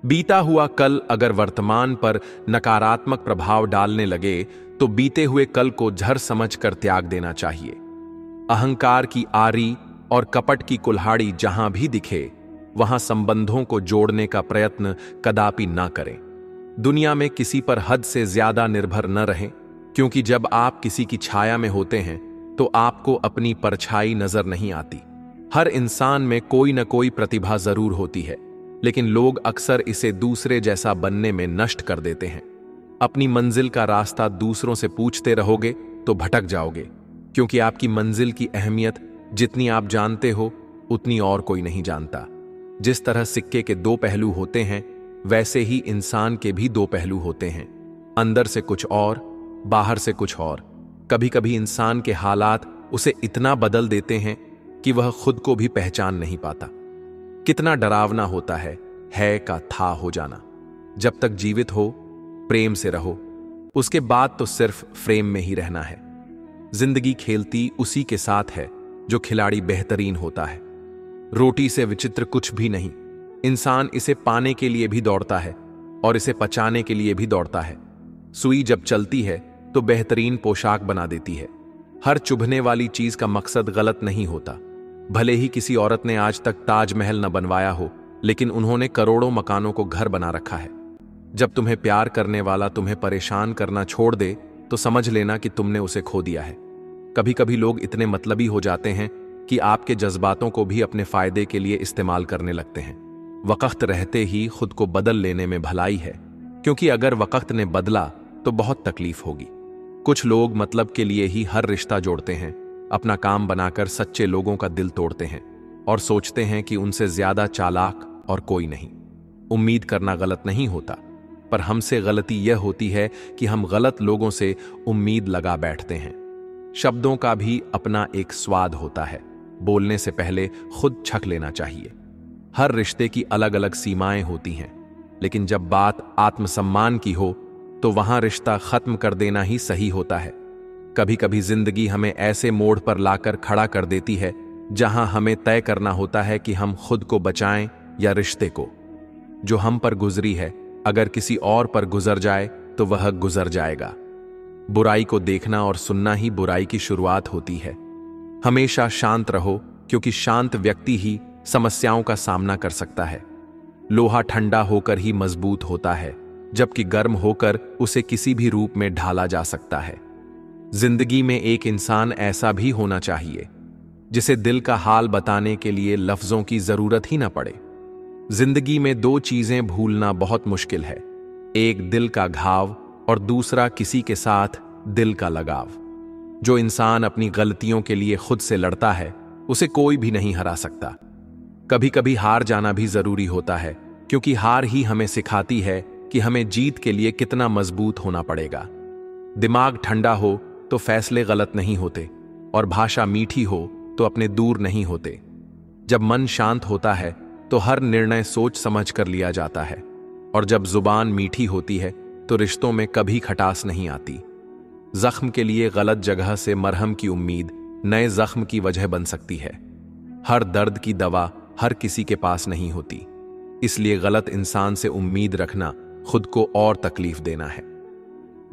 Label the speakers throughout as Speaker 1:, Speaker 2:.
Speaker 1: बीता हुआ कल अगर वर्तमान पर नकारात्मक प्रभाव डालने लगे तो बीते हुए कल को झर समझकर त्याग देना चाहिए। अहंकार की आरी और कपट की कुल्हाड़ी जहां भी दिखे, वहां संबंधों को जोड़ने का प्रयत्न कदापि न करें। दुनिया में किसी पर हद से ज्यादा निर्भर न रहें, क्योंकि जब आप किसी की छाया में होते हैं तो आपको अपनी परछाई नजर नहीं आती। हर इंसान में कोई न कोई प्रतिभा जरूर होती है, लेकिन लोग अक्सर इसे दूसरे जैसा बनने में नष्ट कर देते हैं। अपनी मंजिल का रास्ता दूसरों से पूछते रहोगे तो भटक जाओगे, क्योंकि आपकी मंजिल की अहमियत जितनी आप जानते हो उतनी और कोई नहीं जानता। जिस तरह सिक्के के दो पहलू होते हैं, वैसे ही इंसान के भी दो पहलू होते हैं, अंदर से कुछ और, बाहर से कुछ और। कभी कभी इंसान के हालात उसे इतना बदल देते हैं कि वह खुद को भी पहचान नहीं पाता। कितना डरावना होता है का था हो जाना। जब तक जीवित हो प्रेम से रहो, उसके बाद तो सिर्फ फ्रेम में ही रहना है। जिंदगी खेलती उसी के साथ है जो खिलाड़ी बेहतरीन होता है। रोटी से विचित्र कुछ भी नहीं। इंसान इसे पाने के लिए भी दौड़ता है और इसे पचाने के लिए भी दौड़ता है। सुई जब चलती है तो बेहतरीन पोशाक बना देती है। हर चुभने वाली चीज का मकसद गलत नहीं होता। भले ही किसी औरत ने आज तक ताजमहल न बनवाया हो, लेकिन उन्होंने करोड़ों मकानों को घर बना रखा है। जब तुम्हें प्यार करने वाला तुम्हें परेशान करना छोड़ दे तो समझ लेना कि तुमने उसे खो दिया है। कभी कभी लोग इतने मतलबी हो जाते हैं कि आपके जज्बातों को भी अपने फायदे के लिए इस्तेमाल करने लगते हैं। वक्त रहते ही खुद को बदल लेने में भलाई है, क्योंकि अगर वक्त ने बदला तो बहुत तकलीफ होगी। कुछ लोग मतलब के लिए ही हर रिश्ता जोड़ते हैं, अपना काम बनाकर सच्चे लोगों का दिल तोड़ते हैं और सोचते हैं कि उनसे ज्यादा चालाक और कोई नहीं। उम्मीद करना गलत नहीं होता, पर हमसे गलती यह होती है कि हम गलत लोगों से उम्मीद लगा बैठते हैं। शब्दों का भी अपना एक स्वाद होता है, बोलने से पहले खुद छक लेना चाहिए। हर रिश्ते की अलग अलग सीमाएं होती हैं, लेकिन जब बात आत्मसम्मान की हो तो वहां रिश्ता खत्म कर देना ही सही होता है। कभी कभी जिंदगी हमें ऐसे मोड़ पर लाकर खड़ा कर देती है जहां हमें तय करना होता है कि हम खुद को बचाएं या रिश्ते को। जो हम पर गुजरी है अगर किसी और पर गुजर जाए तो वह गुजर जाएगा। बुराई को देखना और सुनना ही बुराई की शुरुआत होती है। हमेशा शांत रहो, क्योंकि शांत व्यक्ति ही समस्याओं का सामना कर सकता है। लोहा ठंडा होकर ही मजबूत होता है, जबकि गर्म होकर उसे किसी भी रूप में ढाला जा सकता है। जिंदगी में एक इंसान ऐसा भी होना चाहिए जिसे दिल का हाल बताने के लिए लफ्जों की जरूरत ही न पड़े। जिंदगी में दो चीजें भूलना बहुत मुश्किल है, एक दिल का घाव और दूसरा किसी के साथ दिल का लगाव। जो इंसान अपनी गलतियों के लिए खुद से लड़ता है उसे कोई भी नहीं हरा सकता। कभी कभी हार जाना भी जरूरी होता है, क्योंकि हार ही हमें सिखाती है कि हमें जीत के लिए कितना मजबूत होना पड़ेगा। दिमाग ठंडा हो तो फैसले गलत नहीं होते, और भाषा मीठी हो तो अपने दूर नहीं होते। जब मन शांत होता है तो हर निर्णय सोच समझ कर लिया जाता है, और जब जुबान मीठी होती है तो रिश्तों में कभी खटास नहीं आती। जख्म के लिए गलत जगह से मरहम की उम्मीद नए जख्म की वजह बन सकती है। हर दर्द की दवा हर किसी के पास नहीं होती, इसलिए गलत इंसान से उम्मीद रखना खुद को और तकलीफ देना है।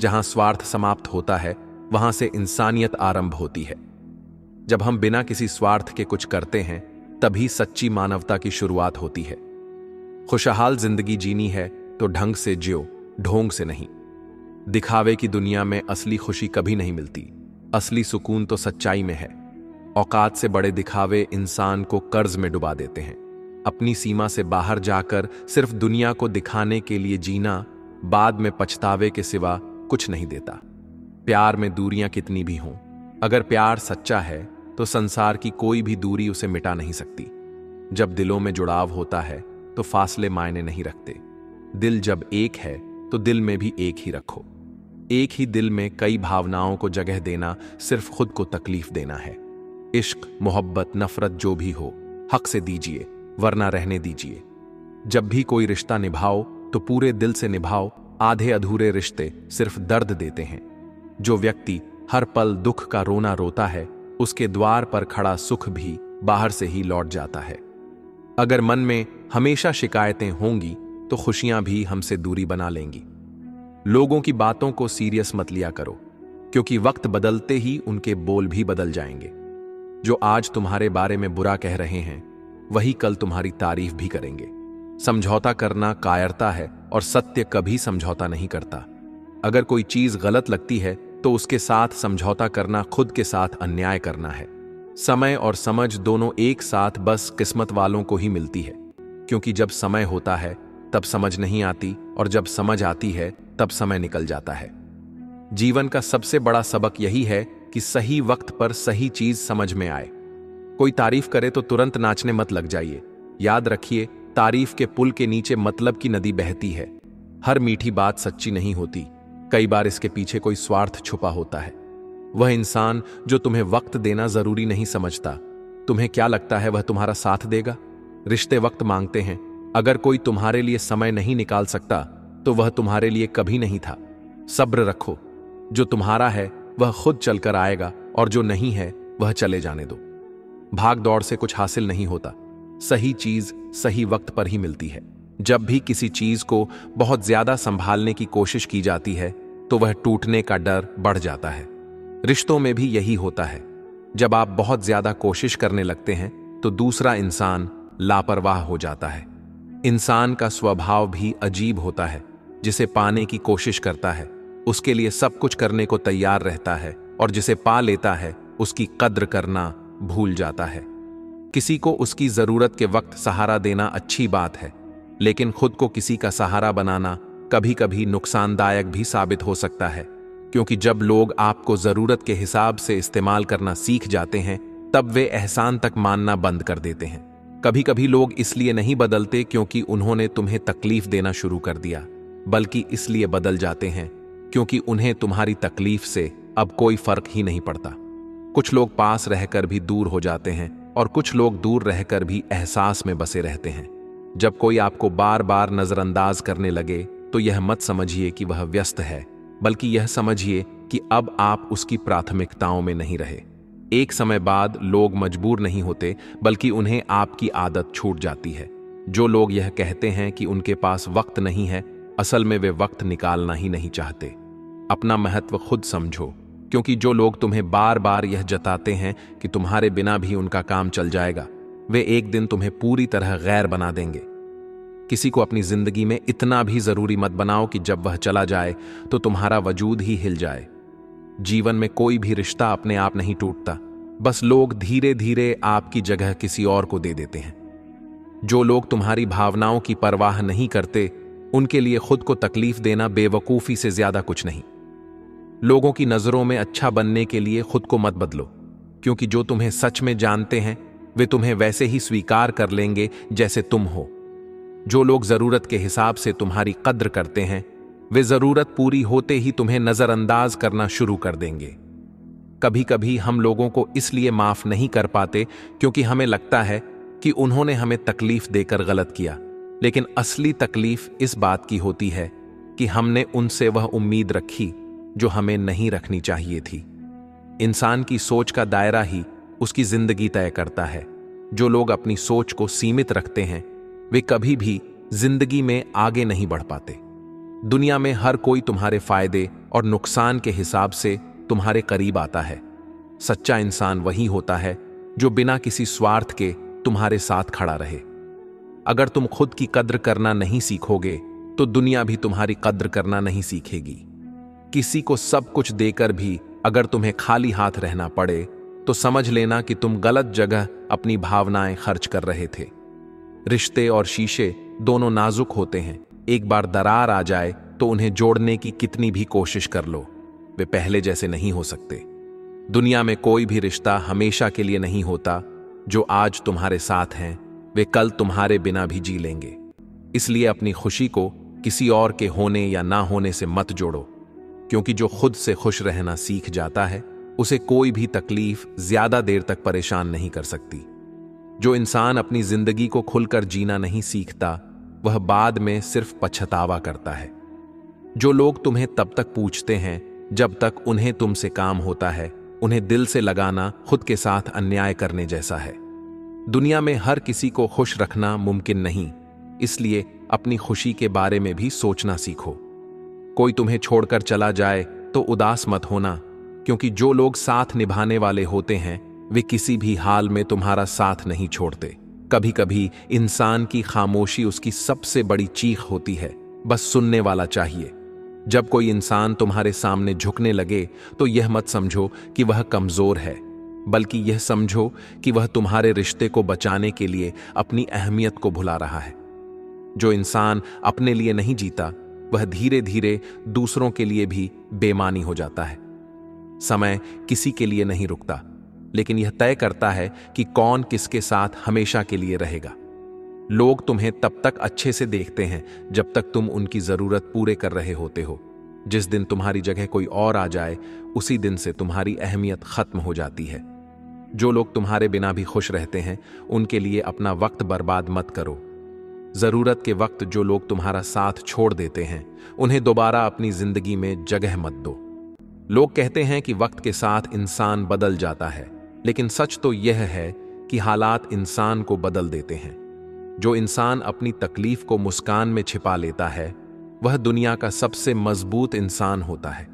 Speaker 1: जहां स्वार्थ समाप्त होता है वहां से इंसानियत आरंभ होती है। जब हम बिना किसी स्वार्थ के कुछ करते हैं तभी सच्ची मानवता की शुरुआत होती है। खुशहाल जिंदगी जीनी है तो ढंग से जियो, ढोंग से नहीं। दिखावे की दुनिया में असली खुशी कभी नहीं मिलती, असली सुकून तो सच्चाई में है। औकात से बड़े दिखावे इंसान को कर्ज में डुबा देते हैं। अपनी सीमा से बाहर जाकर सिर्फ दुनिया को दिखाने के लिए जीना बाद में पछतावे के सिवा कुछ नहीं देता। प्यार में दूरियां कितनी भी हों, अगर प्यार सच्चा है तो संसार की कोई भी दूरी उसे मिटा नहीं सकती। जब दिलों में जुड़ाव होता है तो फासले मायने नहीं रखते। दिल जब एक है तो दिल में भी एक ही रखो। एक ही दिल में कई भावनाओं को जगह देना सिर्फ खुद को तकलीफ देना है। इश्क, मोहब्बत, नफरत जो भी हो हक से दीजिए, वरना रहने दीजिए। जब भी कोई रिश्ता निभाओ तो पूरे दिल से निभाओ, आधे अधूरे रिश्ते सिर्फ दर्द देते हैं। जो व्यक्ति हर पल दुख का रोना रोता है उसके द्वार पर खड़ा सुख भी बाहर से ही लौट जाता है। अगर मन में हमेशा शिकायतें होंगी तो खुशियां भी हमसे दूरी बना लेंगी। लोगों की बातों को सीरियस मत लिया करो, क्योंकि वक्त बदलते ही उनके बोल भी बदल जाएंगे। जो आज तुम्हारे बारे में बुरा कह रहे हैं, वही कल तुम्हारी तारीफ भी करेंगे। समझौता करना कायरता है और सत्य कभी समझौता नहीं करता। अगर कोई चीज गलत लगती है तो उसके साथ समझौता करना खुद के साथ अन्याय करना है। समय और समझ दोनों एक साथ बस किस्मत वालों को ही मिलती है, क्योंकि जब समय होता है तब समझ नहीं आती, और जब समझ आती है तब समय निकल जाता है। जीवन का सबसे बड़ा सबक यही है कि सही वक्त पर सही चीज समझ में आए। कोई तारीफ करे तो तुरंत नाचने मत लग जाइए। याद रखिए, तारीफ के पुल के नीचे मतलब की नदी बहती है। हर मीठी बात सच्ची नहीं होती, कई बार इसके पीछे कोई स्वार्थ छुपा होता है। वह इंसान जो तुम्हें वक्त देना जरूरी नहीं समझता, तुम्हें क्या लगता है वह तुम्हारा साथ देगा? रिश्ते वक्त मांगते हैं। अगर कोई तुम्हारे लिए समय नहीं निकाल सकता तो वह तुम्हारे लिए कभी नहीं था। सब्र रखो, जो तुम्हारा है वह खुद चलकर आएगा, और जो नहीं है वह चले जाने दो। भाग दौड़ से कुछ हासिल नहीं होता, सही चीज सही वक्त पर ही मिलती है। जब भी किसी चीज को बहुत ज्यादा संभालने की कोशिश की जाती है तो वह टूटने का डर बढ़ जाता है। रिश्तों में भी यही होता है। जब आप बहुत ज्यादा कोशिश करने लगते हैं तो दूसरा इंसान लापरवाह हो जाता है। इंसान का स्वभाव भी अजीब होता है। जिसे पाने की कोशिश करता है उसके लिए सब कुछ करने को तैयार रहता है, और जिसे पा लेता है उसकी कद्र करना भूल जाता है। किसी को उसकी जरूरत के वक्त सहारा देना अच्छी बात है, लेकिन खुद को किसी का सहारा बनाना कभी कभी नुकसानदायक भी साबित हो सकता है, क्योंकि जब लोग आपको जरूरत के हिसाब से इस्तेमाल करना सीख जाते हैं तब वे एहसान तक मानना बंद कर देते हैं। कभी कभी लोग इसलिए नहीं बदलते क्योंकि उन्होंने तुम्हें तकलीफ देना शुरू कर दिया, बल्कि इसलिए बदल जाते हैं क्योंकि उन्हें तुम्हारी तकलीफ से अब कोई फर्क ही नहीं पड़ता। कुछ लोग पास रहकर भी दूर हो जाते हैं, और कुछ लोग दूर रहकर भी एहसास में बसे रहते हैं। जब कोई आपको बार बार नजरअंदाज करने लगे तो यह मत समझिए कि वह व्यस्त है, बल्कि यह समझिए कि अब आप उसकी प्राथमिकताओं में नहीं रहे। एक समय बाद लोग मजबूर नहीं होते, बल्कि उन्हें आपकी आदत छूट जाती है। जो लोग यह कहते हैं कि उनके पास वक्त नहीं है, असल में वे वक्त निकालना ही नहीं चाहते। अपना महत्व खुद समझो, क्योंकि जो लोग तुम्हें बार बार यह जताते हैं कि तुम्हारे बिना भी उनका काम चल जाएगा, वे एक दिन तुम्हें पूरी तरह गैर बना देंगे। किसी को अपनी जिंदगी में इतना भी जरूरी मत बनाओ कि जब वह चला जाए तो तुम्हारा वजूद ही हिल जाए। जीवन में कोई भी रिश्ता अपने आप नहीं टूटता, बस लोग धीरे धीरे आपकी जगह किसी और को दे देते हैं। जो लोग तुम्हारी भावनाओं की परवाह नहीं करते, उनके लिए खुद को तकलीफ देना बेवकूफी से ज्यादा कुछ नहीं। लोगों की नजरों में अच्छा बनने के लिए खुद को मत बदलो, क्योंकि जो तुम्हें सच में जानते हैं वे तुम्हें वैसे ही स्वीकार कर लेंगे जैसे तुम हो। जो लोग जरूरत के हिसाब से तुम्हारी कद्र करते हैं, वे जरूरत पूरी होते ही तुम्हें नजरअंदाज करना शुरू कर देंगे। कभी कभी हम लोगों को इसलिए माफ नहीं कर पाते क्योंकि हमें लगता है कि उन्होंने हमें तकलीफ देकर गलत किया, लेकिन असली तकलीफ इस बात की होती है कि हमने उनसे वह उम्मीद रखी जो हमें नहीं रखनी चाहिए थी। इंसान की सोच का दायरा ही उसकी जिंदगी तय करता है। जो लोग अपनी सोच को सीमित रखते हैं वे कभी भी जिंदगी में आगे नहीं बढ़ पाते। दुनिया में हर कोई तुम्हारे फायदे और नुकसान के हिसाब से तुम्हारे करीब आता है। सच्चा इंसान वही होता है जो बिना किसी स्वार्थ के तुम्हारे साथ खड़ा रहे। अगर तुम खुद की कद्र करना नहीं सीखोगे तो दुनिया भी तुम्हारी कद्र करना नहीं सीखेगी। किसी को सब कुछ देकर भी अगर तुम्हें खाली हाथ रहना पड़े तो समझ लेना कि तुम गलत जगह अपनी भावनाएं खर्च कर रहे थे। रिश्ते और शीशे दोनों नाजुक होते हैं। एक बार दरार आ जाए तो उन्हें जोड़ने की कितनी भी कोशिश कर लो, वे पहले जैसे नहीं हो सकते। दुनिया में कोई भी रिश्ता हमेशा के लिए नहीं होता। जो आज तुम्हारे साथ हैं वे कल तुम्हारे बिना भी जी लेंगे। इसलिए अपनी खुशी को किसी और के होने या ना होने से मत जोड़ो, क्योंकि जो खुद से खुश रहना सीख जाता है उसे कोई भी तकलीफ ज्यादा देर तक परेशान नहीं कर सकती। जो इंसान अपनी जिंदगी को खुलकर जीना नहीं सीखता वह बाद में सिर्फ पछतावा करता है। जो लोग तुम्हें तब तक पूछते हैं जब तक उन्हें तुमसे काम होता है, उन्हें दिल से लगाना खुद के साथ अन्याय करने जैसा है। दुनिया में हर किसी को खुश रखना मुमकिन नहीं, इसलिए अपनी खुशी के बारे में भी सोचना सीखो। कोई तुम्हें छोड़कर चला जाए तो उदास मत होना, क्योंकि जो लोग साथ निभाने वाले होते हैं वे किसी भी हाल में तुम्हारा साथ नहीं छोड़ते। कभी कभी इंसान की खामोशी उसकी सबसे बड़ी चीख होती है, बस सुनने वाला चाहिए। जब कोई इंसान तुम्हारे सामने झुकने लगे तो यह मत समझो कि वह कमजोर है, बल्कि यह समझो कि वह तुम्हारे रिश्ते को बचाने के लिए अपनी अहमियत को भुला रहा है। जो इंसान अपने लिए नहीं जीता वह धीरे धीरे दूसरों के लिए भी बेमानी हो जाता है। समय किसी के लिए नहीं रुकता, लेकिन यह तय करता है कि कौन किसके साथ हमेशा के लिए रहेगा। लोग तुम्हें तब तक अच्छे से देखते हैं जब तक तुम उनकी जरूरत पूरे कर रहे होते हो। जिस दिन तुम्हारी जगह कोई और आ जाए उसी दिन से तुम्हारी अहमियत खत्म हो जाती है। जो लोग तुम्हारे बिना भी खुश रहते हैं उनके लिए अपना वक्त बर्बाद मत करो। जरूरत के वक्त जो लोग तुम्हारा साथ छोड़ देते हैं उन्हें दोबारा अपनी जिंदगी में जगह मत दो। लोग कहते हैं कि वक्त के साथ इंसान बदल जाता है, लेकिन सच तो यह है कि हालात इंसान को बदल देते हैं। जो इंसान अपनी तकलीफ को मुस्कान में छिपा लेता है वह दुनिया का सबसे मजबूत इंसान होता है।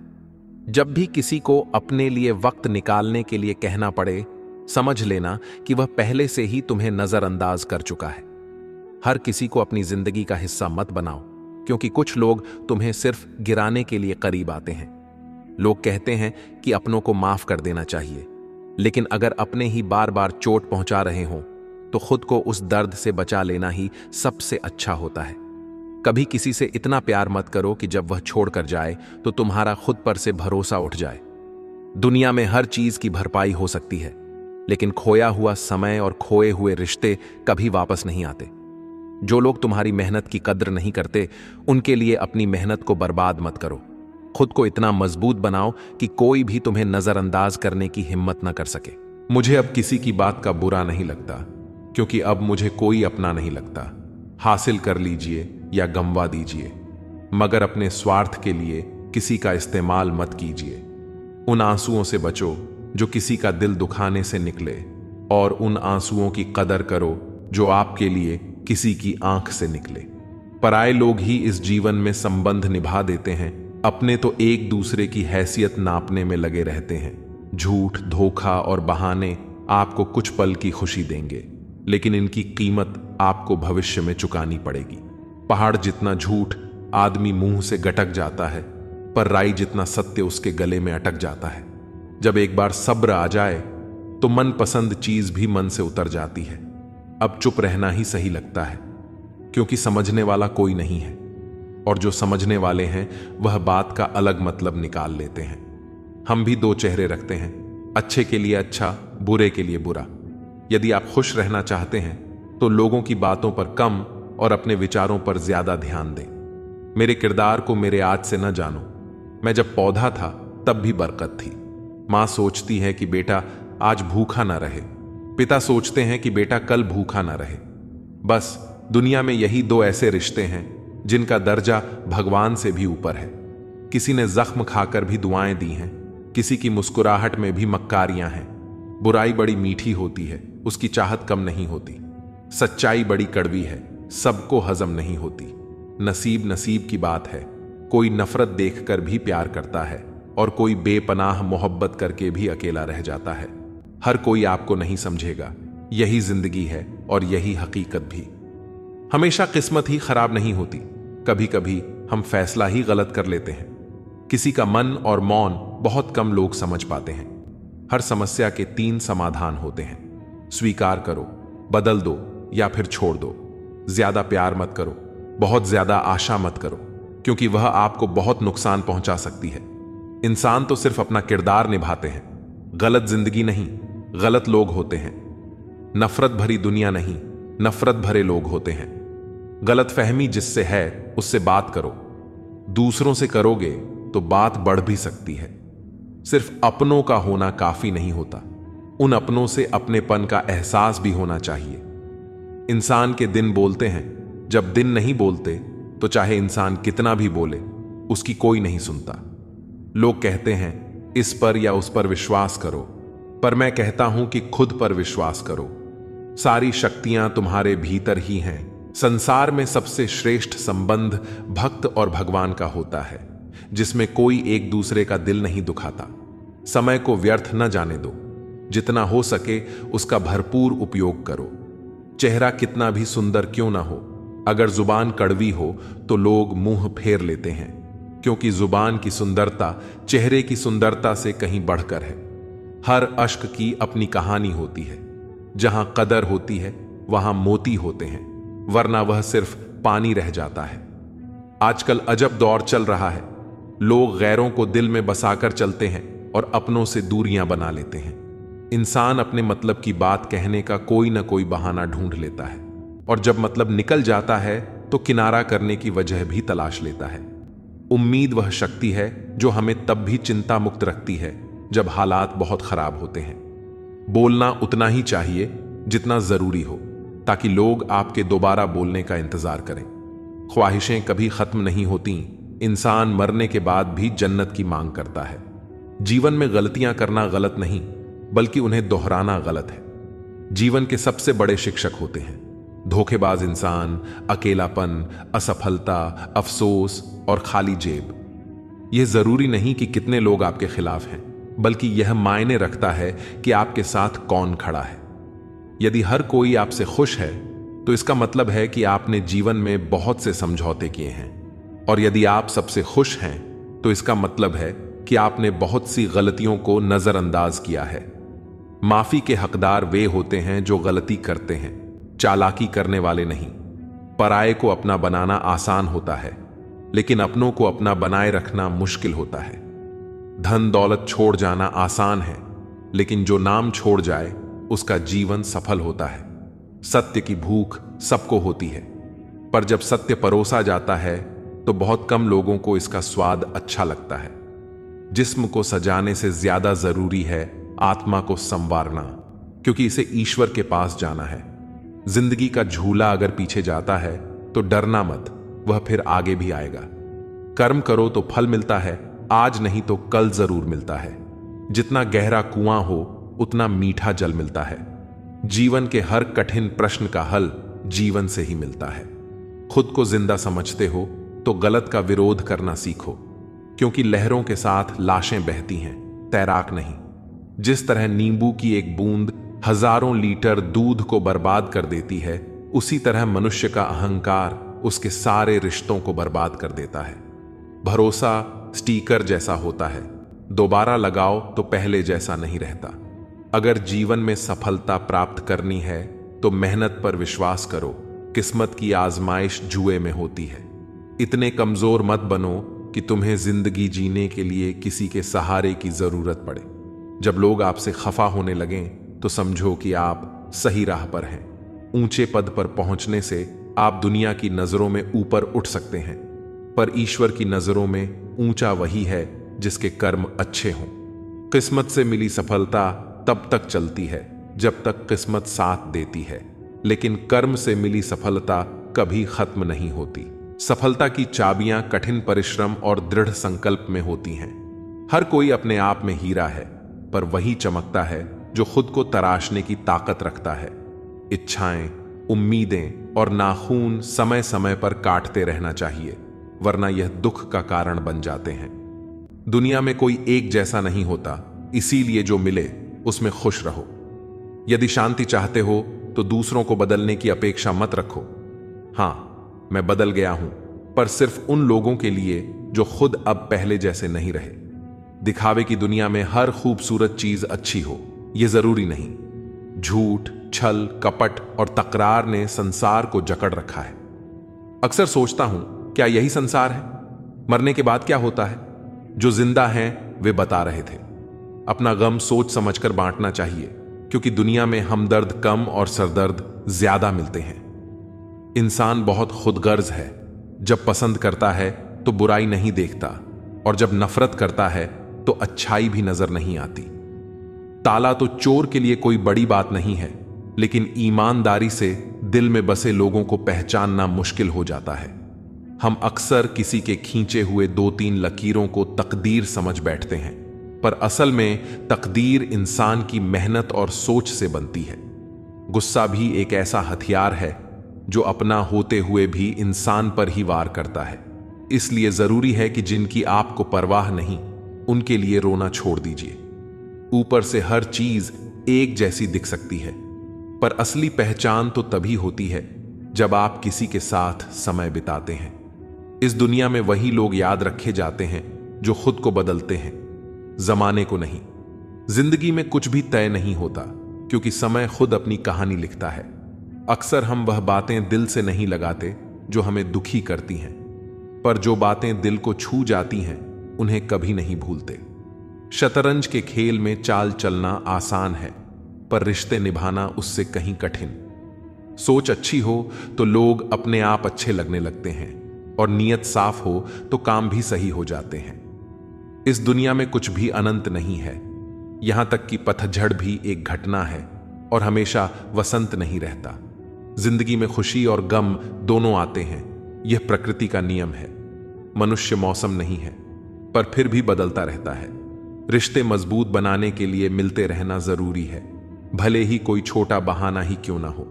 Speaker 1: जब भी किसी को अपने लिए वक्त निकालने के लिए कहना पड़े, समझ लेना कि वह पहले से ही तुम्हें नजरअंदाज कर चुका है। हर किसी को अपनी जिंदगी का हिस्सा मत बनाओ, क्योंकि कुछ लोग तुम्हें सिर्फ गिराने के लिए करीब आते हैं। लोग कहते हैं कि अपनों को माफ कर देना चाहिए, लेकिन अगर अपने ही बार बार चोट पहुंचा रहे हों तो खुद को उस दर्द से बचा लेना ही सबसे अच्छा होता है। कभी किसी से इतना प्यार मत करो कि जब वह छोड़कर जाए तो तुम्हारा खुद पर से भरोसा उठ जाए। दुनिया में हर चीज की भरपाई हो सकती है, लेकिन खोया हुआ समय और खोए हुए रिश्ते कभी वापस नहीं आते। जो लोग तुम्हारी मेहनत की कद्र नहीं करते उनके लिए अपनी मेहनत को बर्बाद मत करो। खुद को इतना मजबूत बनाओ कि कोई भी तुम्हें नजरअंदाज करने की हिम्मत न कर सके। मुझे अब किसी की बात का बुरा नहीं लगता, क्योंकि अब मुझे कोई अपना नहीं लगता। हासिल कर लीजिए या गंवा दीजिए, मगर अपने स्वार्थ के लिए किसी का इस्तेमाल मत कीजिए। उन आंसुओं से बचो जो किसी का दिल दुखाने से निकले, और उन आंसुओं की कदर करो जो आपके लिए किसी की आंख से निकले। पराये लोग ही इस जीवन में संबंध निभा देते हैं, अपने तो एक दूसरे की हैसियत नापने में लगे रहते हैं। झूठ, धोखा और बहाने आपको कुछ पल की खुशी देंगे, लेकिन इनकी कीमत आपको भविष्य में चुकानी पड़ेगी। पहाड़ जितना झूठ आदमी मुंह से गटक जाता है, पर राई जितना सत्य उसके गले में अटक जाता है। जब एक बार सब्र आ जाए तो मनपसंद चीज भी मन से उतर जाती है। अब चुप रहना ही सही लगता है, क्योंकि समझने वाला कोई नहीं है, और जो समझने वाले हैं वह बात का अलग मतलब निकाल लेते हैं। हम भी दो चेहरे रखते हैं, अच्छे के लिए अच्छा, बुरे के लिए बुरा। यदि आप खुश रहना चाहते हैं तो लोगों की बातों पर कम और अपने विचारों पर ज्यादा ध्यान दें। मेरे किरदार को मेरे आज से न जानो। मैं जब पौधा था तब भी बरकत थी। मां सोचती है कि बेटा आज भूखा ना रहे, पिता सोचते हैं कि बेटा कल भूखा ना रहे। बस दुनिया में यही दो ऐसे रिश्ते हैं जिनका दर्जा भगवान से भी ऊपर है। किसी ने जख्म खाकर भी दुआएं दी हैं, किसी की मुस्कुराहट में भी मक्कारियां हैं। बुराई बड़ी मीठी होती है, उसकी चाहत कम नहीं होती। सच्चाई बड़ी कड़वी है, सबको हजम नहीं होती। नसीब नसीब की बात है, कोई नफरत देखकर भी प्यार करता है और कोई बेपनाह मोहब्बत करके भी अकेला रह जाता है। हर कोई आपको नहीं समझेगा, यही जिंदगी है और यही हकीकत भी। हमेशा किस्मत ही खराब नहीं होती, कभी कभी हम फैसला ही गलत कर लेते हैं। किसी का मन और मौन बहुत कम लोग समझ पाते हैं। हर समस्या के 3 समाधान होते हैं, स्वीकार करो, बदल दो या फिर छोड़ दो। ज्यादा प्यार मत करो, बहुत ज्यादा आशा मत करो, क्योंकि वह आपको बहुत नुकसान पहुंचा सकती है। इंसान तो सिर्फ अपना किरदार निभाते हैं, गलत जिंदगी नहीं, गलत लोग होते हैं। नफरत भरी दुनिया नहीं, नफरत भरे लोग होते हैं। गलत फहमी जिससे है उससे बात करो, दूसरों से करोगे तो बात बढ़ भी सकती है। सिर्फ अपनों का होना काफी नहीं होता, उन अपनों से अपनेपन का एहसास भी होना चाहिए। इंसान के दिन बोलते हैं, जब दिन नहीं बोलते तो चाहे इंसान कितना भी बोले उसकी कोई नहीं सुनता। लोग कहते हैं इस पर या उस पर विश्वास करो, पर मैं कहता हूं कि खुद पर विश्वास करो। सारी शक्तियां तुम्हारे भीतर ही हैं, संसार में सबसे श्रेष्ठ संबंध भक्त और भगवान का होता है, जिसमें कोई एक दूसरे का दिल नहीं दुखाता। समय को व्यर्थ न जाने दो, जितना हो सके उसका भरपूर उपयोग करो। चेहरा कितना भी सुंदर क्यों ना हो, अगर जुबान कड़वी हो तो लोग मुंह फेर लेते हैं, क्योंकि जुबान की सुंदरता चेहरे की सुंदरता से कहीं बढ़कर है। हर अश्क की अपनी कहानी होती है। जहां कदर होती है वहां मोती होते हैं, वरना वह सिर्फ पानी रह जाता है। आजकल अजब दौर चल रहा है। लोग गैरों को दिल में बसाकर चलते हैं और अपनों से दूरियां बना लेते हैं। इंसान अपने मतलब की बात कहने का कोई ना कोई बहाना ढूंढ लेता है, और जब मतलब निकल जाता है तो किनारा करने की वजह भी तलाश लेता है। उम्मीद वह शक्ति है जो हमें तब भी चिंता मुक्त रखती है जब हालात बहुत खराब होते हैं। बोलना उतना ही चाहिए जितना जरूरी हो, ताकि लोग आपके दोबारा बोलने का इंतजार करें। ख्वाहिशें कभी खत्म नहीं होती। इंसान मरने के बाद भी जन्नत की मांग करता है। जीवन में गलतियां करना गलत नहीं, बल्कि उन्हें दोहराना गलत है। जीवन के सबसे बड़े शिक्षक होते हैं धोखेबाज इंसान, अकेलापन, असफलता, अफसोस और खाली जेब। यह जरूरी नहीं कि कितने लोग आपके खिलाफ हैं, बल्कि यह मायने रखता है कि आपके साथ कौन खड़ा है। यदि हर कोई आपसे खुश है तो इसका मतलब है कि आपने जीवन में बहुत से समझौते किए हैं, और यदि आप सबसे खुश हैं तो इसका मतलब है कि आपने बहुत सी गलतियों को नजरअंदाज किया है। माफी के हकदार वे होते हैं जो गलती करते हैं, चालाकी करने वाले नहीं। पराये को अपना बनाना आसान होता है, लेकिन अपनों को अपना बनाए रखना मुश्किल होता है। धन दौलत छोड़ जाना आसान है, लेकिन जो नाम छोड़ जाए उसका जीवन सफल होता है। सत्य की भूख सबको होती है, पर जब सत्य परोसा जाता है तो बहुत कम लोगों को इसका स्वाद अच्छा लगता है। जिस्म को सजाने से ज्यादा जरूरी है आत्मा को संवारना, क्योंकि इसे ईश्वर के पास जाना है। जिंदगी का झूला अगर पीछे जाता है तो डरना मत, वह फिर आगे भी आएगा। कर्म करो तो फल मिलता है, आज नहीं तो कल जरूर मिलता है। जितना गहरा कुआं हो उतना मीठा जल मिलता है। जीवन के हर कठिन प्रश्न का हल जीवन से ही मिलता है। खुद को जिंदा समझते हो तो गलत का विरोध करना सीखो, क्योंकि लहरों के साथ लाशें बहती हैं, तैराक नहीं। जिस तरह नींबू की एक बूंद हजारों लीटर दूध को बर्बाद कर देती है, उसी तरह मनुष्य का अहंकार उसके सारे रिश्तों को बर्बाद कर देता है। भरोसा स्टीकर जैसा होता है, दोबारा लगाओ तो पहले जैसा नहीं रहता। अगर जीवन में सफलता प्राप्त करनी है तो मेहनत पर विश्वास करो। किस्मत की आजमाइश जुए में होती है। इतने कमजोर मत बनो कि तुम्हें जिंदगी जीने के लिए किसी के सहारे की जरूरत पड़े। जब लोग आपसे खफा होने लगें तो समझो कि आप सही राह पर हैं। ऊंचे पद पर पहुंचने से आप दुनिया की नजरों में ऊपर उठ सकते हैं, पर ईश्वर की नजरों में ऊंचा वही है जिसके कर्म अच्छे हों। किस्मत से मिली सफलता तब तक चलती है जब तक किस्मत साथ देती है, लेकिन कर्म से मिली सफलता कभी खत्म नहीं होती। सफलता की चाबियां कठिन परिश्रम और दृढ़ संकल्प में होती हैं। हर कोई अपने आप में हीरा है, पर वही चमकता है जो खुद को तराशने की ताकत रखता है। इच्छाएं, उम्मीदें और नाखून समय समय पर काटते रहना चाहिए, वरना यह दुख का कारण बन जाते हैं। दुनिया में कोई एक जैसा नहीं होता, इसीलिए जो मिले उसमें खुश रहो। यदि शांति चाहते हो तो दूसरों को बदलने की अपेक्षा मत रखो। हां, मैं बदल गया हूं, पर सिर्फ उन लोगों के लिए जो खुद अब पहले जैसे नहीं रहे। दिखावे की दुनिया में हर खूबसूरत चीज अच्छी हो, यह जरूरी नहीं। झूठ, छल, कपट और तकरार ने संसार को जकड़ रखा है। अक्सर सोचता हूं, क्या यही संसार है? मरने के बाद क्या होता है? जो जिंदा हैं वे बता रहे थे। अपना गम सोच समझकर बांटना चाहिए, क्योंकि दुनिया में हमदर्द कम और सरदर्द ज्यादा मिलते हैं। इंसान बहुत खुदगर्ज है। जब पसंद करता है तो बुराई नहीं देखता, और जब नफरत करता है तो अच्छाई भी नजर नहीं आती। ताला तो चोर के लिए कोई बड़ी बात नहीं है, लेकिन ईमानदारी से दिल में बसे लोगों को पहचानना मुश्किल हो जाता है। हम अक्सर किसी के खींचे हुए 2-3 लकीरों को तकदीर समझ बैठते हैं, पर असल में तकदीर इंसान की मेहनत और सोच से बनती है। गुस्सा भी एक ऐसा हथियार है जो अपना होते हुए भी इंसान पर ही वार करता है। इसलिए जरूरी है कि जिनकी आपको परवाह नहीं, उनके लिए रोना छोड़ दीजिए। ऊपर से हर चीज एक जैसी दिख सकती है, पर असली पहचान तो तभी होती है जब आप किसी के साथ समय बिताते हैं। इस दुनिया में वही लोग याद रखे जाते हैं जो खुद को बदलते हैं, जमाने को नहीं। जिंदगी में कुछ भी तय नहीं होता, क्योंकि समय खुद अपनी कहानी लिखता है। अक्सर हम वह बातें दिल से नहीं लगाते जो हमें दुखी करती हैं, पर जो बातें दिल को छू जाती हैं उन्हें कभी नहीं भूलते। शतरंज के खेल में चाल चलना आसान है, पर रिश्ते निभाना उससे कहीं कठिन। सोच अच्छी हो तो लोग अपने आप अच्छे लगने लगते हैं, और नीयत साफ हो तो काम भी सही हो जाते हैं। इस दुनिया में कुछ भी अनंत नहीं है, यहां तक कि पतझड़ भी एक घटना है, और हमेशा वसंत नहीं रहता। जिंदगी में खुशी और गम दोनों आते हैं, यह प्रकृति का नियम है। मनुष्य मौसम नहीं है, पर फिर भी बदलता रहता है। रिश्ते मजबूत बनाने के लिए मिलते रहना जरूरी है, भले ही कोई छोटा बहाना ही क्यों ना हो।